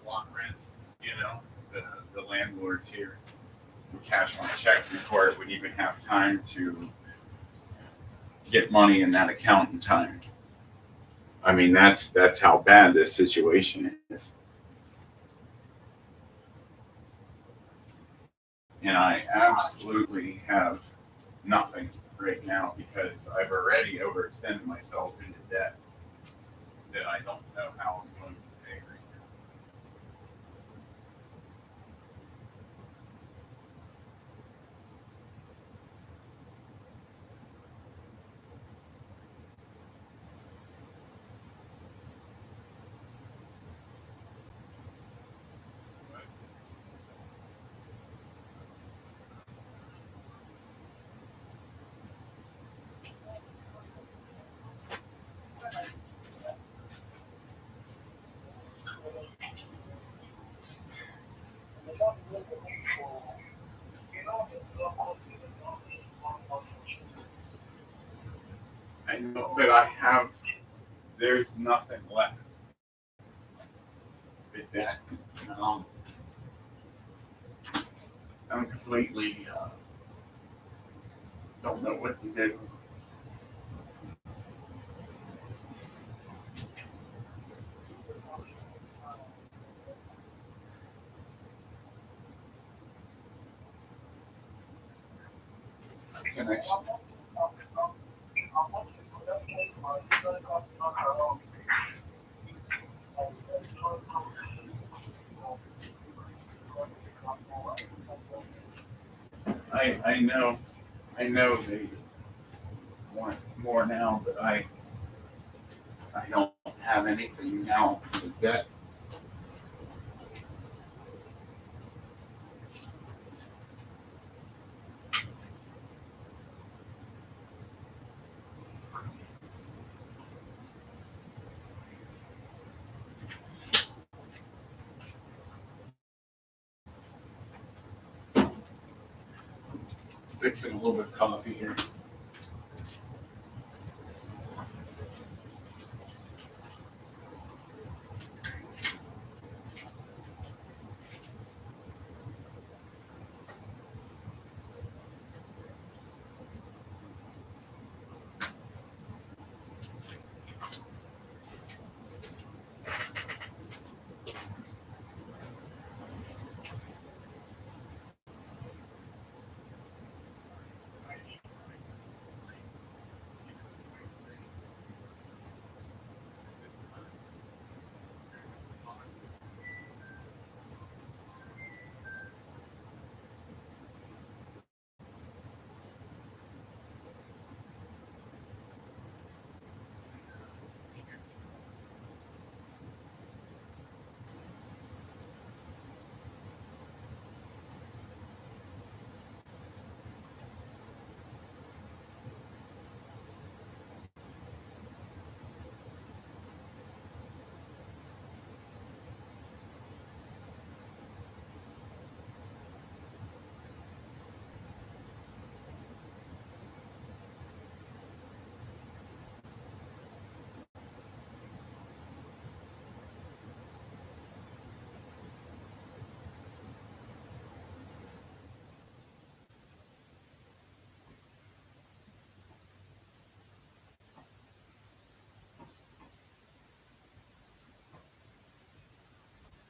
Block rent, the landlords here would cash my check before it would even have time to get money in that account in time. I mean, that's how bad this situation is. And I absolutely have nothing right now because I've already overextended myself into debt that I don't know how I'm going to pay right now. There's nothing left. With that, um, I'm completely, don't know what to do. Connection. I know they want more now, but I don't have anything now with that. Fixing a little bit of coffee here.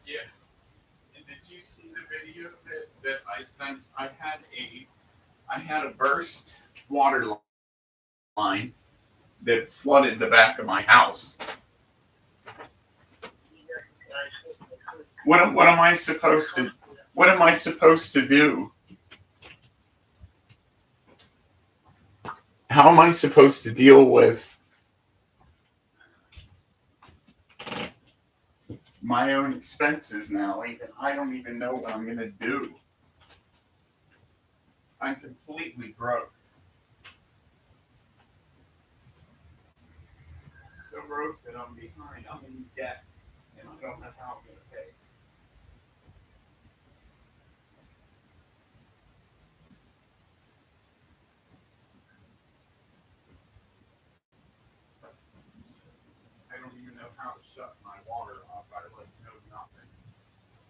Yeah. And did you see the video that I sent? I had a burst water line that flooded the back of my house. What am I supposed to do? How am I supposed to deal with my own expenses now? I don't even know what I'm gonna do. I'm completely broke. So broke that I'm behind. I'm in debt, and I don't know how I'm gonna pay. I don't even know how to shut my water off. I know nothing.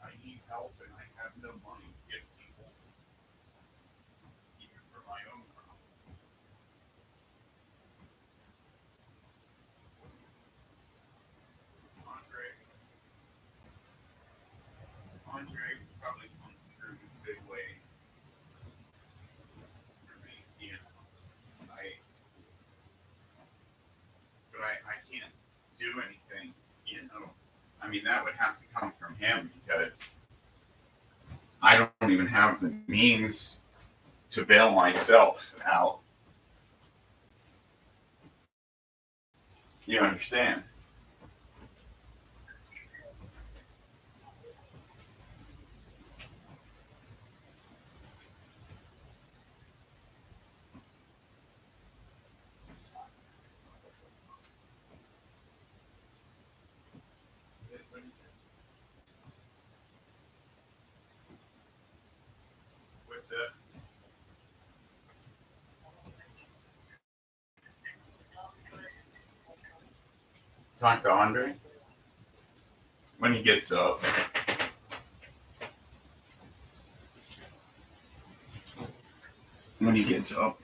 I need help, and I have no money to give people, even for my own problem. Andre probably went through a big way for me. You know, I can't do anything. You know, I mean that would have to come from him because I don't even have the means to bail myself out. You understand? What's that? talk to Andre when he gets up. When he gets up.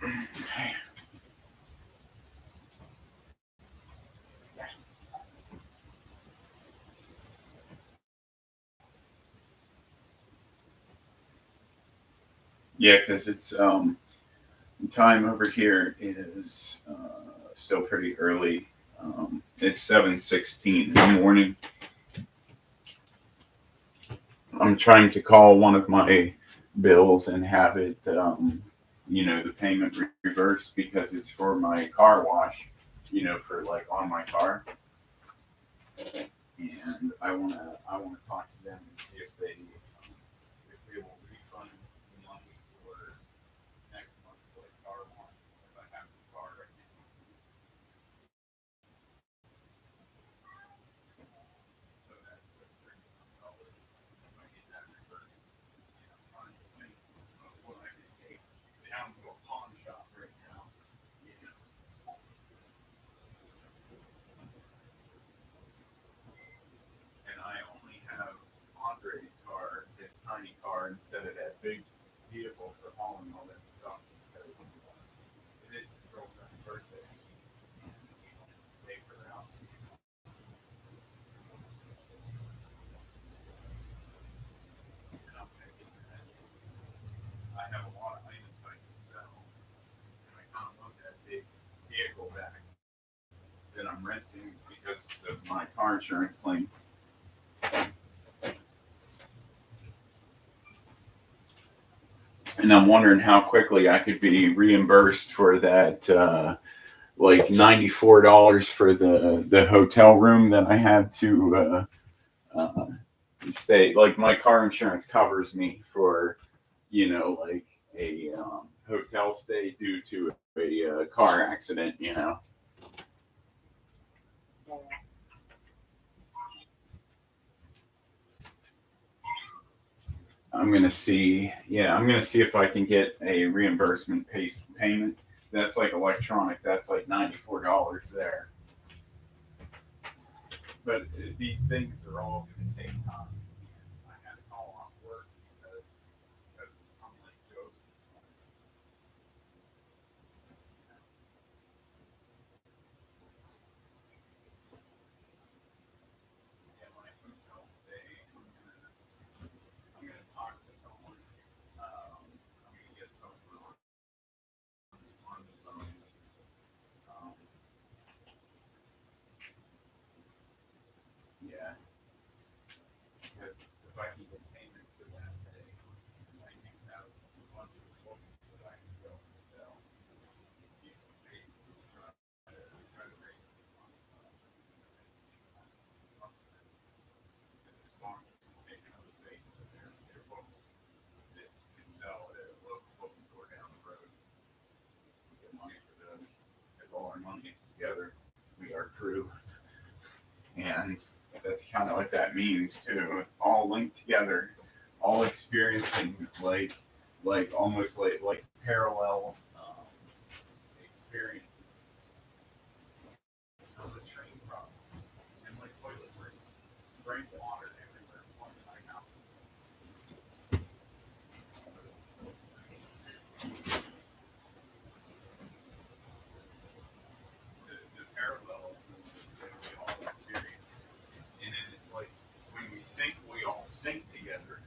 Yeah, because it's time over here is still pretty early. It's 7:16 in the morning. I'm trying to call one of my bills and have it, the payment reversed because it's for my car wash, for like on my car. And I wanna talk to them and see if they will refund the money for next month, like car wash, if I have the car right now. So that's the $31. If I get that reversed, I'm trying to think of what I can take down to a pawn shop right now. And I only have Andre's car, his tiny car, instead of that big vehicle for hauling all that stuff. Because it is his girlfriend's birthday. And we don't pay for the house. And I'm thinking that I have a lot of items I can sell. And I kind of want that big vehicle back that I'm renting because of my car insurance claim. And I'm wondering how quickly I could be reimbursed for that, like $94 for the hotel room that I had to stay. Like my car insurance covers me for, like a hotel stay due to a car accident. I'm gonna see. Yeah, I'm gonna see if I can get a reimbursement payment. That's like electronic. That's like $94 there. But these things are all gonna take time. I had to call off work because I'm like Joe. Yeah, my hotel stay. I'm gonna talk to someone. I'm gonna get someone on the phone. Um, yeah, because if I can get payment for that day, I can have a bunch of books that I can go and sell. Basically try to raise some money. Because as long as it's taking up space and their books that can sell at a local bookstore down the road, we get money for those. Because all our money is together, we are crew. And that's kind of what that means too. All linked together, all experiencing like almost like parallel experience of the train problem. And like toilet break water everywhere. One in my house. The parallels that we all experience. And then it's like when we sink, we all sink together,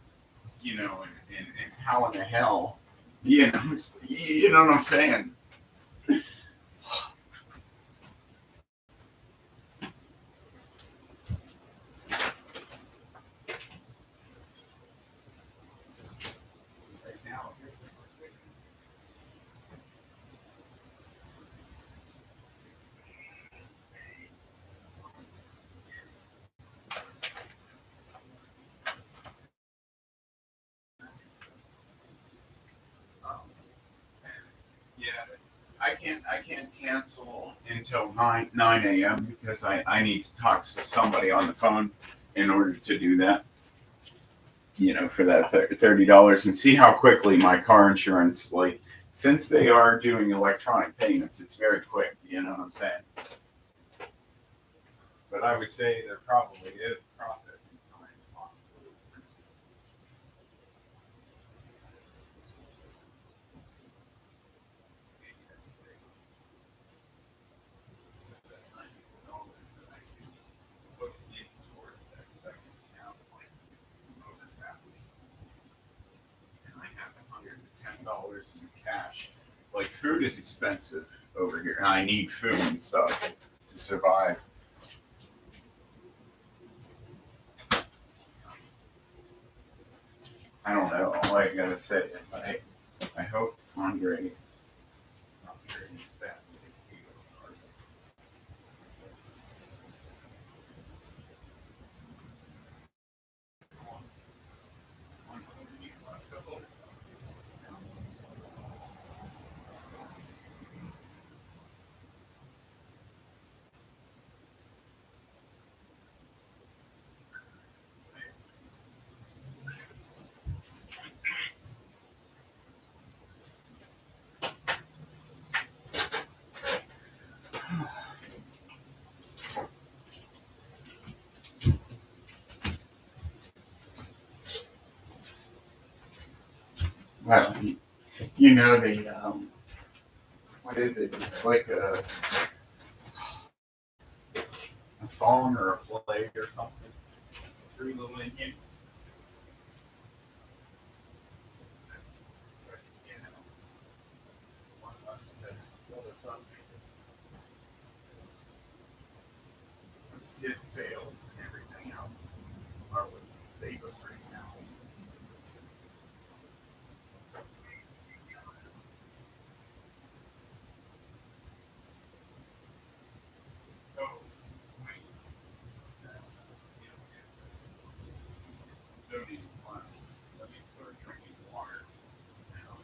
and how in the hell, you know what I'm saying? Right now, here's the conversation. Yeah, I can't cancel until 9 a.m. because I need to talk to somebody on the phone in order to do that. For that $30 and see how quickly my car insurance, like, since they are doing electronic payments, it's very quick. You know what I'm saying? But I would say there probably is processing time possibly. And I have $110 in cash. Like food is expensive over here, and I need food and stuff to survive. I don't know. All I gotta say is I hope Andre is not very bad. Well, you know the what is it? It's like a song or a play or something. Three Little Indians. His sales and everything else are what save us right now. Oh, wait. Donating plasma. Let me start drinking water now.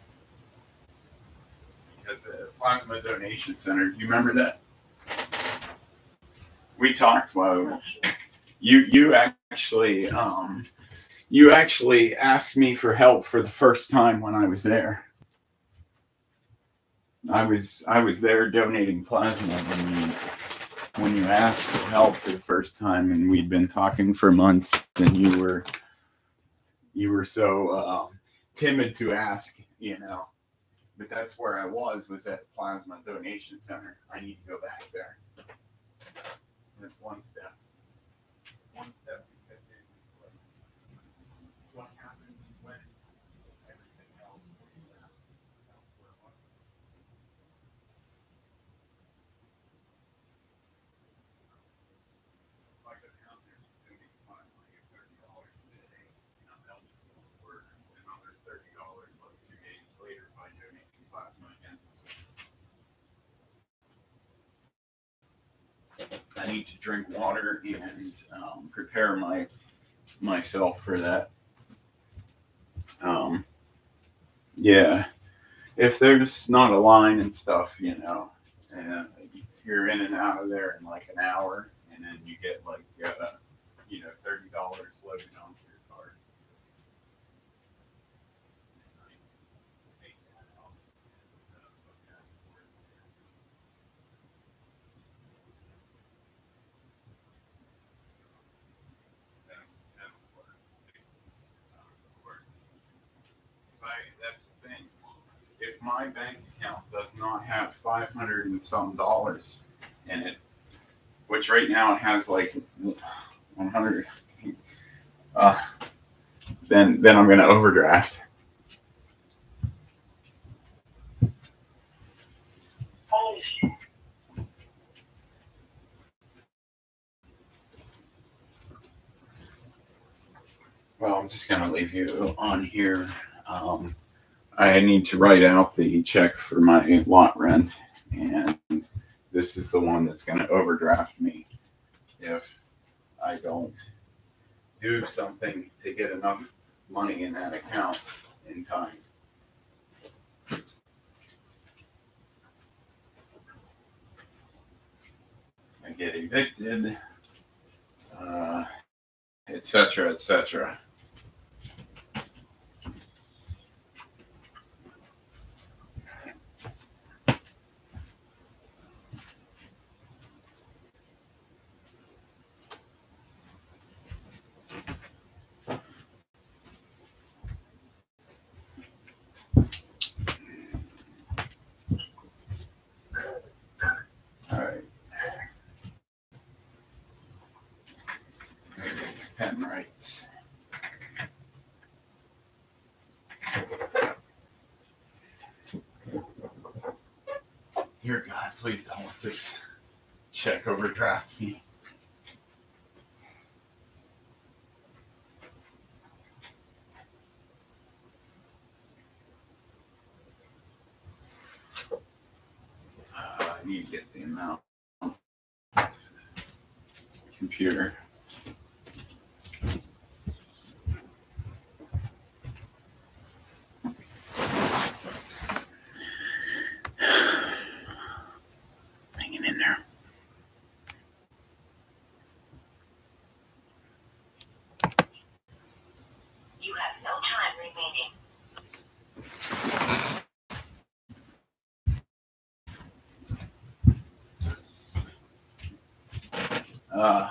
Because the plasma donation center, do you remember that? We talked about you actually asked me for help for the first time when I was there. I was there donating plasma when you asked for help for the first time, and we'd been talking for months, and you were so timid to ask, you know. But that's where I was at the plasma donation center. I need to go back there. That's one step. One step because it's like what happens when everything else will be left elsewhere. If I go down there, it's going to be fine. I get $30 a day, and I'm eligible for another $30 like 2 days later by donating plasma again. I need to drink water and prepare myself for that. Yeah, if there's not a line and stuff, you know, and you're in and out of there in like an hour, and then you get like $30 loaded onto your card. That's the thing. If my bank account does not have 500 and some dollars in it, which right now it has like 100, then I'm going to overdraft. Well, I'm just going to leave you on here. I need to write out the check for my lot rent, and this is the one that's going to overdraft me if I don't do something to get enough money in that account in time. I get evicted, etc., etc. These pen rights. Dear God, please don't let this check overdraft me. I need to get the amount. Computer. Hanging in there. You have no time remaining. Uh,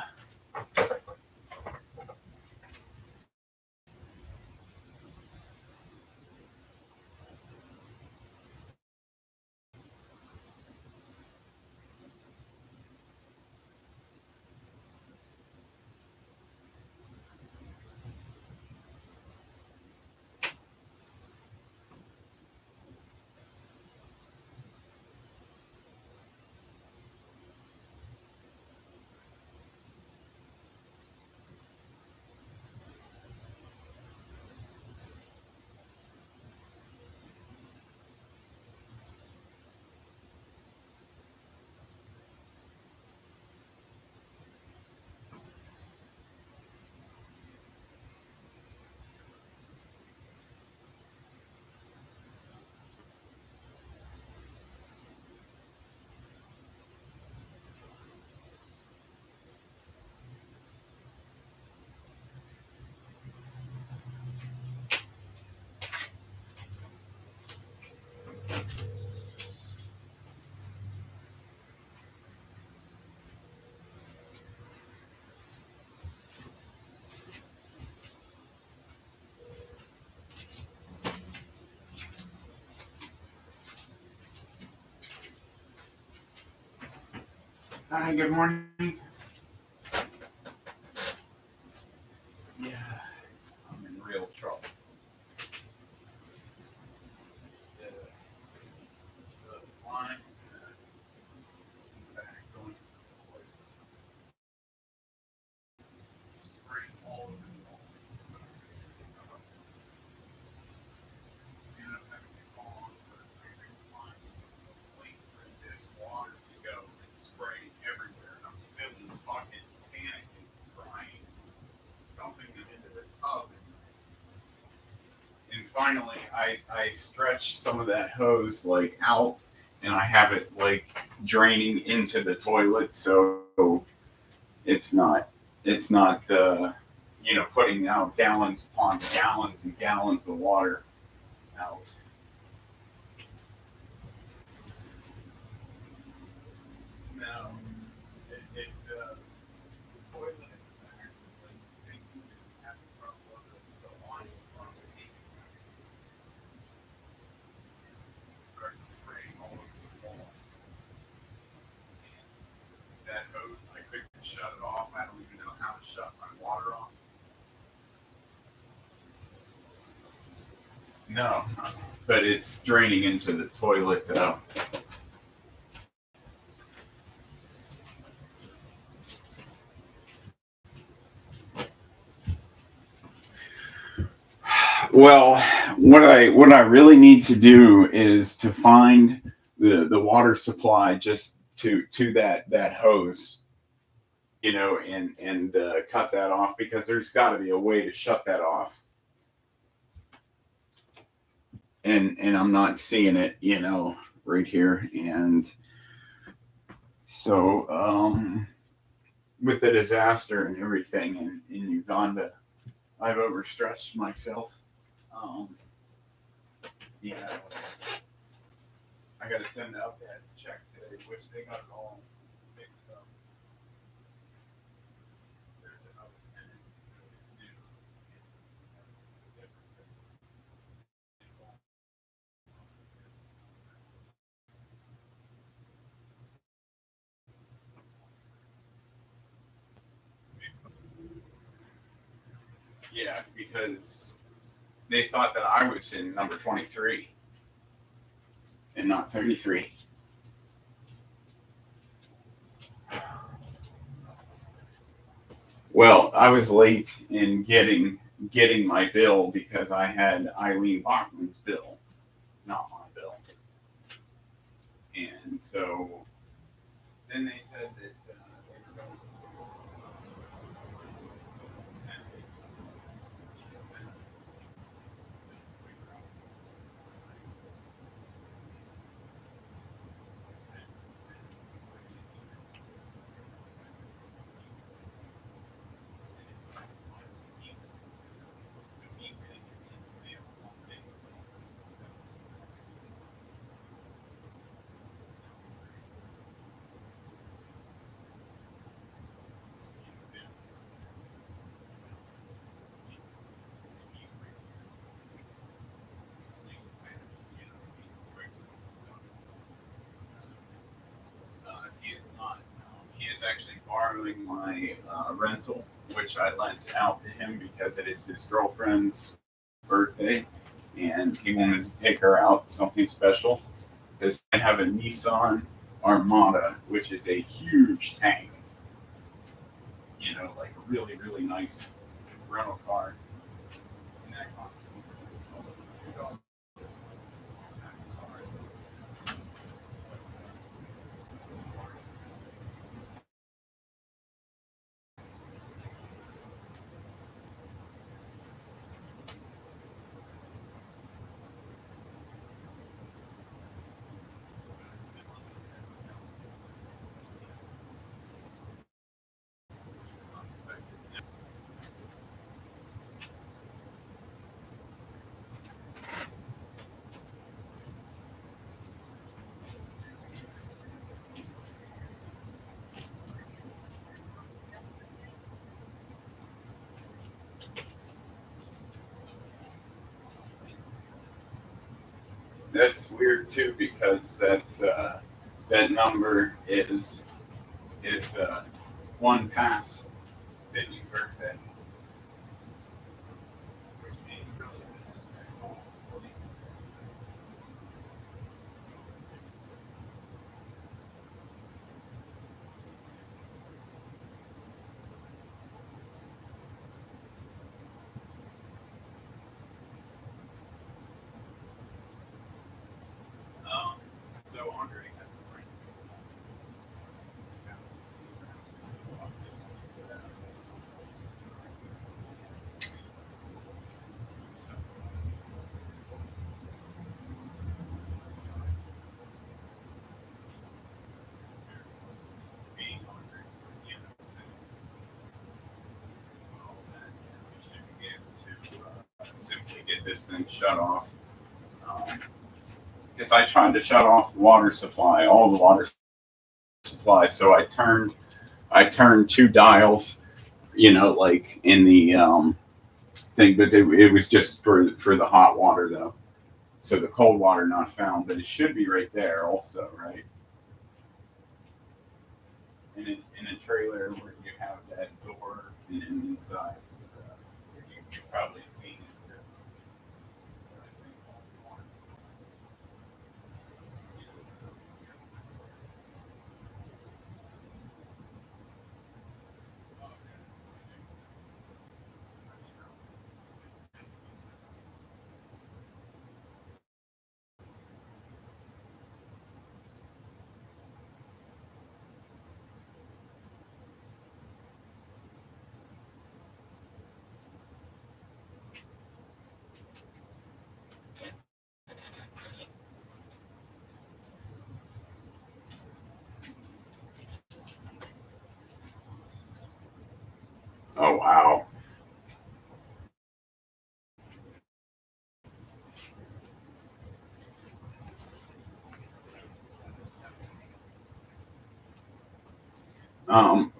Hi, good morning. Yeah, I'm in real trouble. The line back going straight all over the wall. And I'm having to call on for a line. Place for this water to go and spray everywhere. And I'm filling buckets, panicking, crying, dumping it into the tub. And finally, I stretched some of that hose like out, and I have it like draining into the toilet, so it's not putting out gallons upon gallons and gallons of water out. No, toilet in the back is like sinking and having trouble with the lines from the heat. Started spraying all over the wall. That hose, I couldn't shut it off. I don't even know how to shut my water off. No, but it's draining into the toilet though. Well, what I really need to do is to find the water supply just to that hose, and cut that off, because there's got to be a way to shut that off. And I'm not seeing it, right here. And so with the disaster and everything in Uganda, I've overstretched myself. Yeah, I got to send out that check today, which they got it all fixed up. There's another tenant new. Yeah, because they thought that I was in number 23 and not 33. Well, I was late in getting my bill because I had Eileen Bachman's bill, not my bill. And so then they said that they were going he is not. He is actually borrowing my rental, which I lent out to him because it is his girlfriend's birthday, and he wanted to take her out something special. Because I have a Nissan Armada, which is a huge tank. You know, like a really, really nice rental car. And that cost $2. That's weird too because that number is one past Sydnee's birthday. So Andre has a friend. Being Andre's, you know, all that, we should be able to simply get this thing shut off. Because I tried to shut off the water supply, all the water supply. So I turned two dials, you know, like in the thing, but it was just for the hot water though. So the cold water not found, but it should be right there also, right? In a trailer where you have that door and then inside, you've probably seen it. Oh wow.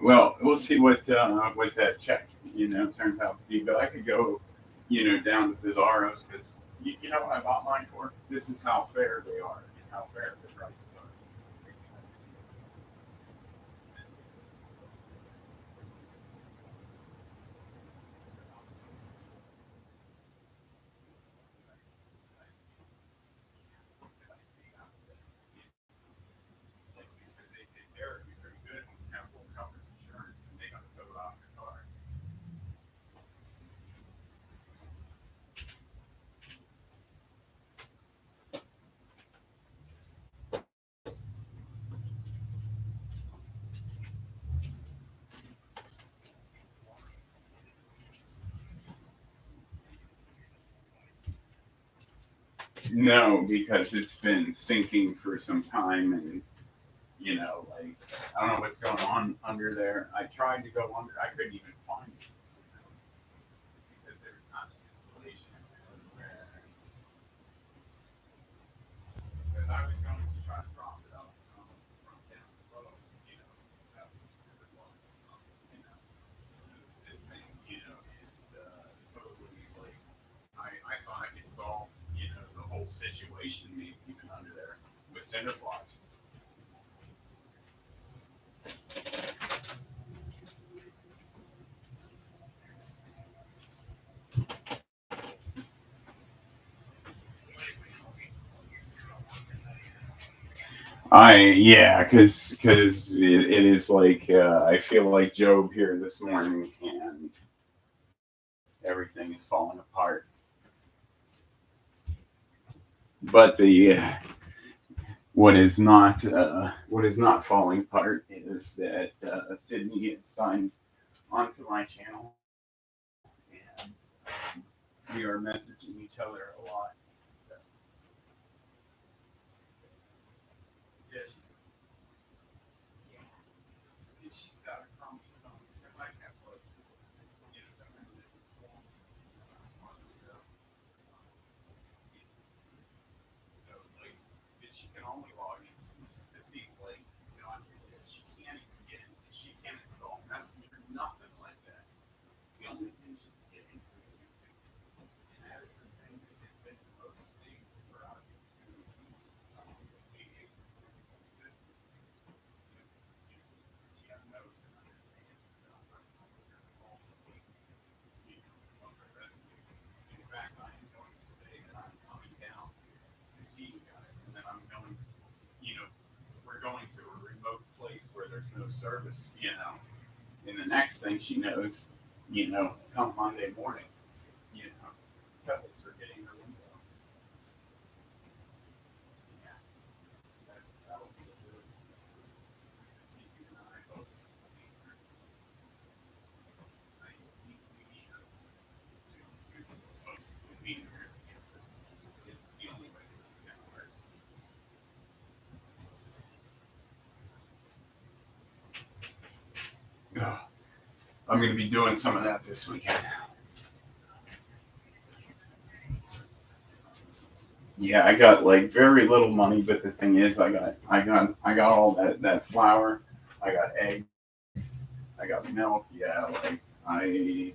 Well, we'll see what that check, you know, turns out to be. But I could go, you know, down to Bizarro's because you know what I bought mine for? This is how fair they are and how fair the prices are. No, because it's been sinking for some time, and like I don't know what's going on under there. I tried to go under. I couldn't even find it because there's not insulation everywhere. Because I was going to try to drop it up from down below, that was super low, you know. So this thing, is totally like I thought I could solve, the whole situation, maybe even under there with cinder blocks. Because it is like I feel like Job here this morning, and everything is falling apart. But the what is not falling apart is that Sydney is signed onto my channel, and we are messaging each other a lot. Yeah, she's got a crummy phone. I have like, sometimes this is long. So like, she can only log in. It seems like, she can't even get in. She can't install Messenger, nothing like that. The only thing she can get into is YouTube. And that is the thing that has been the most stable for us to mediate this system. She has notes and understands stuff. In fact, I am going to say that I'm coming down to see you guys, and then I'm going, we're going to a remote place where there's no service, And the next thing she knows, come Monday morning, pebbles are getting her window. Yeah, that'll be a good. You and I both need her. We need her we need her. It's the only way this is going to work. I'm going to be doing some of that this weekend. Yeah, I got like very little money, but the thing is, I got all that flour. I got eggs. I got milk. Yeah, like I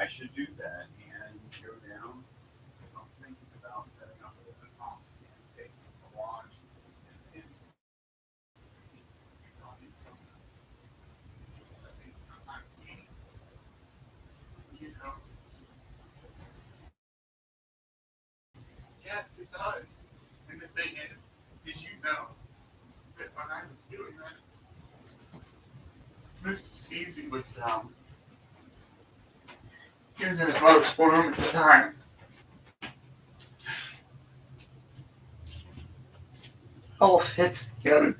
should do that and go down. I'm thinking about setting up a pump and taking a wash and you know, yes, it does. And the thing is, did you know that when I was doing that, Mrs. Easy was he was in his mother's womb at the time. All fits together.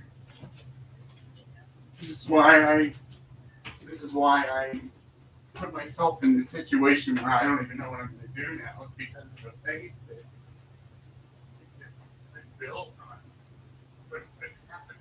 This is why I put myself in this situation where I don't even know what I'm going to do now. It's because of the faith that it's been built on. But it's been happening.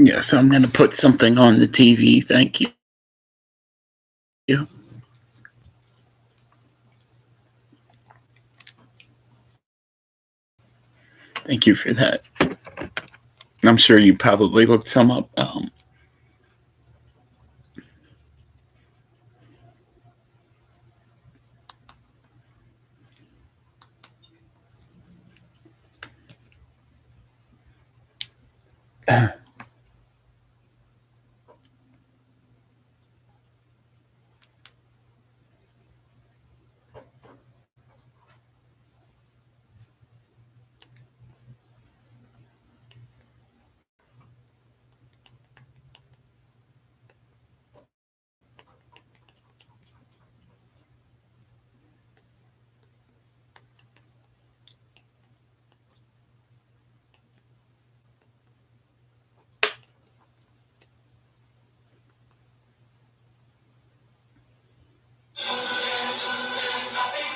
Yes, I'm going to put something on the TV. Thank you. Thank you for that. I'm sure you probably looked some up.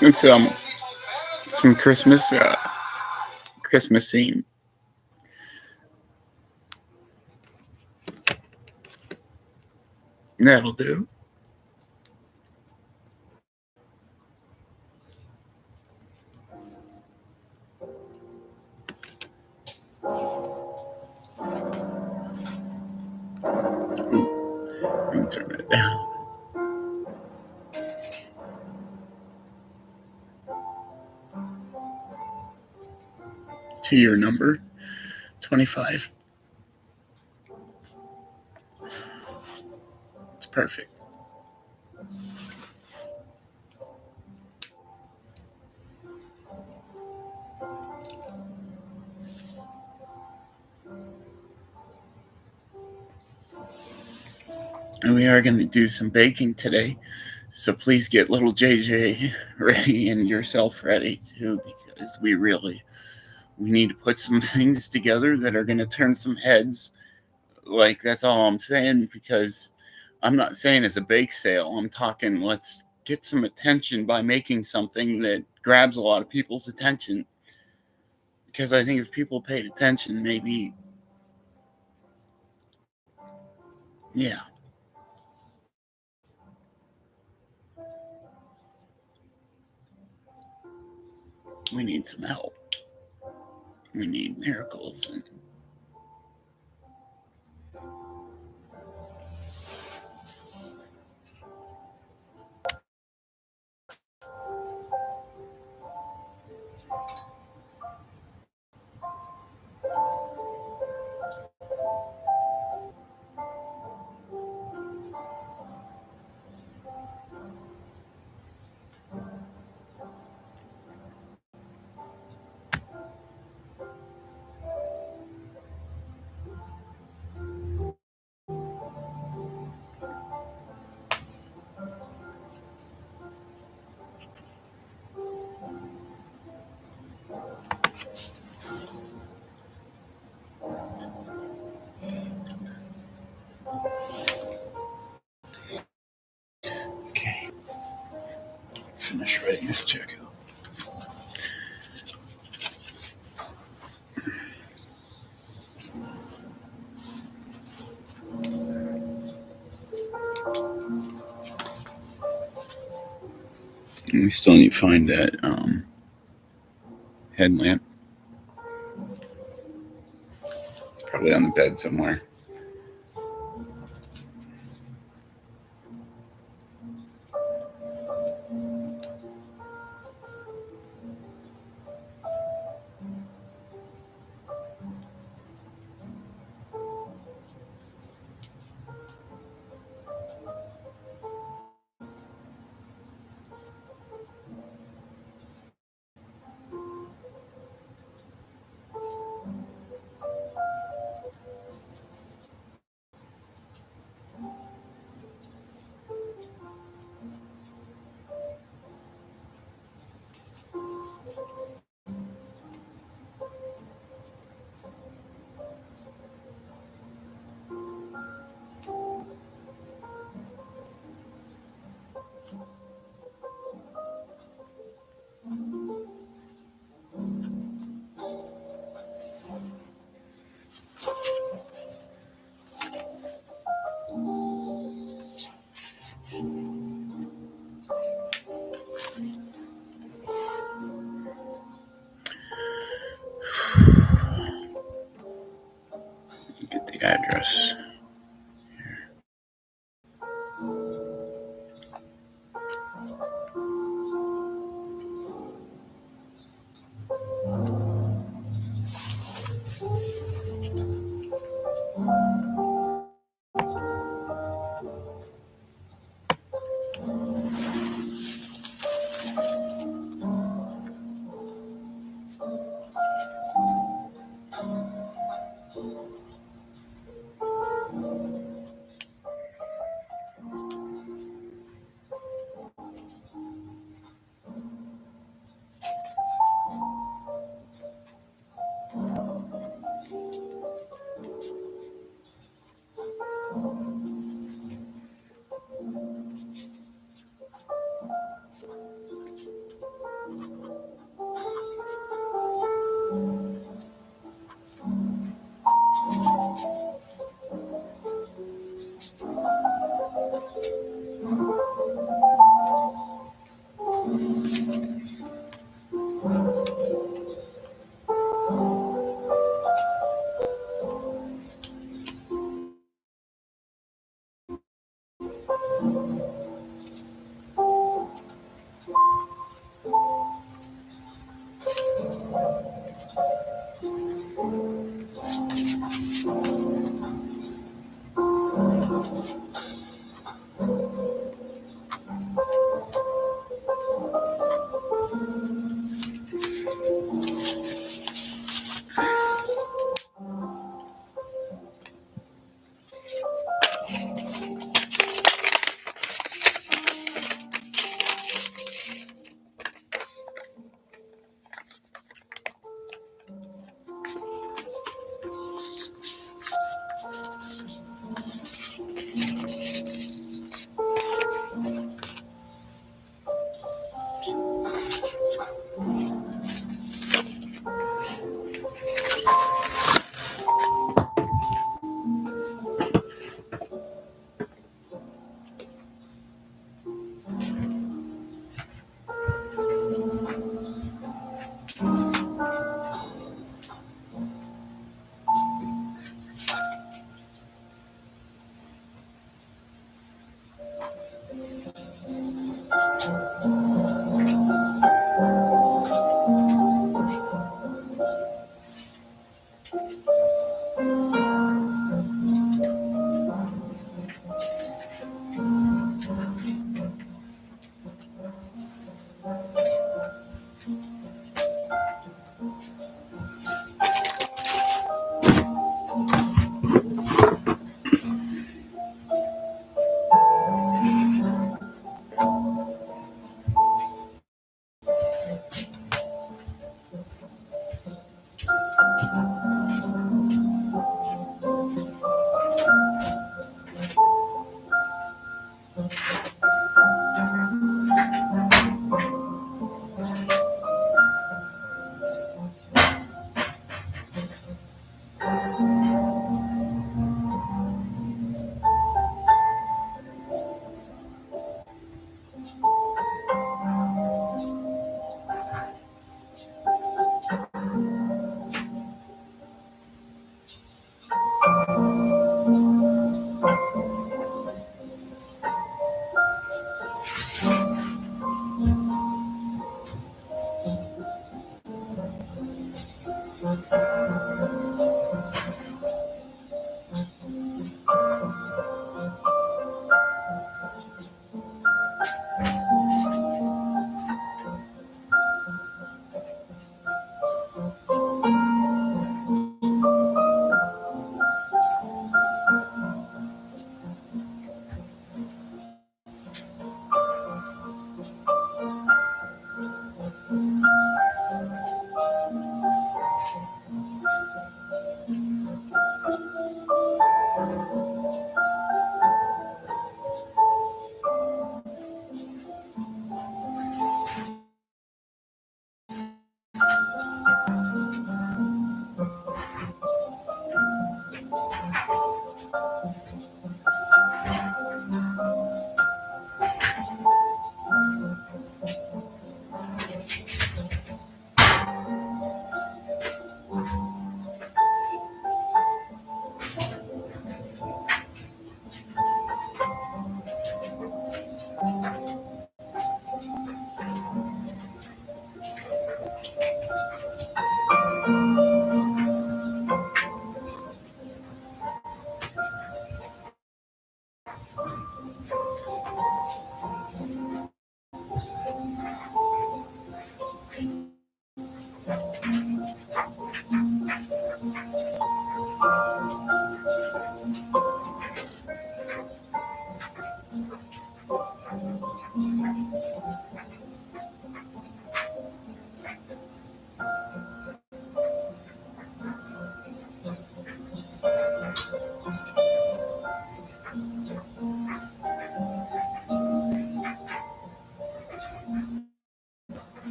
It's some Christmas theme. That'll do. Let me turn that down. To your number 25. It's perfect. And we are going to do some baking today. So please get little JJ ready and yourself ready too, because we need to put some things together that are going to turn some heads. Like, that's all I'm saying, because I'm not saying it's a bake sale. I'm talking, let's get some attention by making something that grabs a lot of people's attention. Because I think if people paid attention, maybe, yeah. We need some help. We need miracles. And okay, finish writing this check out. And we still need to find that headlamp. It's probably on the bed somewhere. address.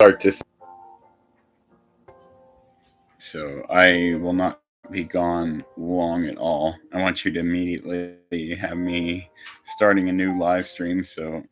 Start this. So I will not be gone long at all. I want you to immediately have me starting a new live stream. So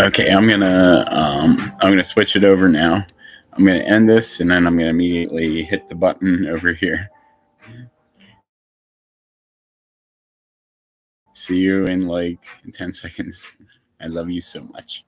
okay, I'm gonna switch it over now. I'm gonna end this, and then I'm gonna immediately hit the button over here. See you in like 10 seconds. I love you so much.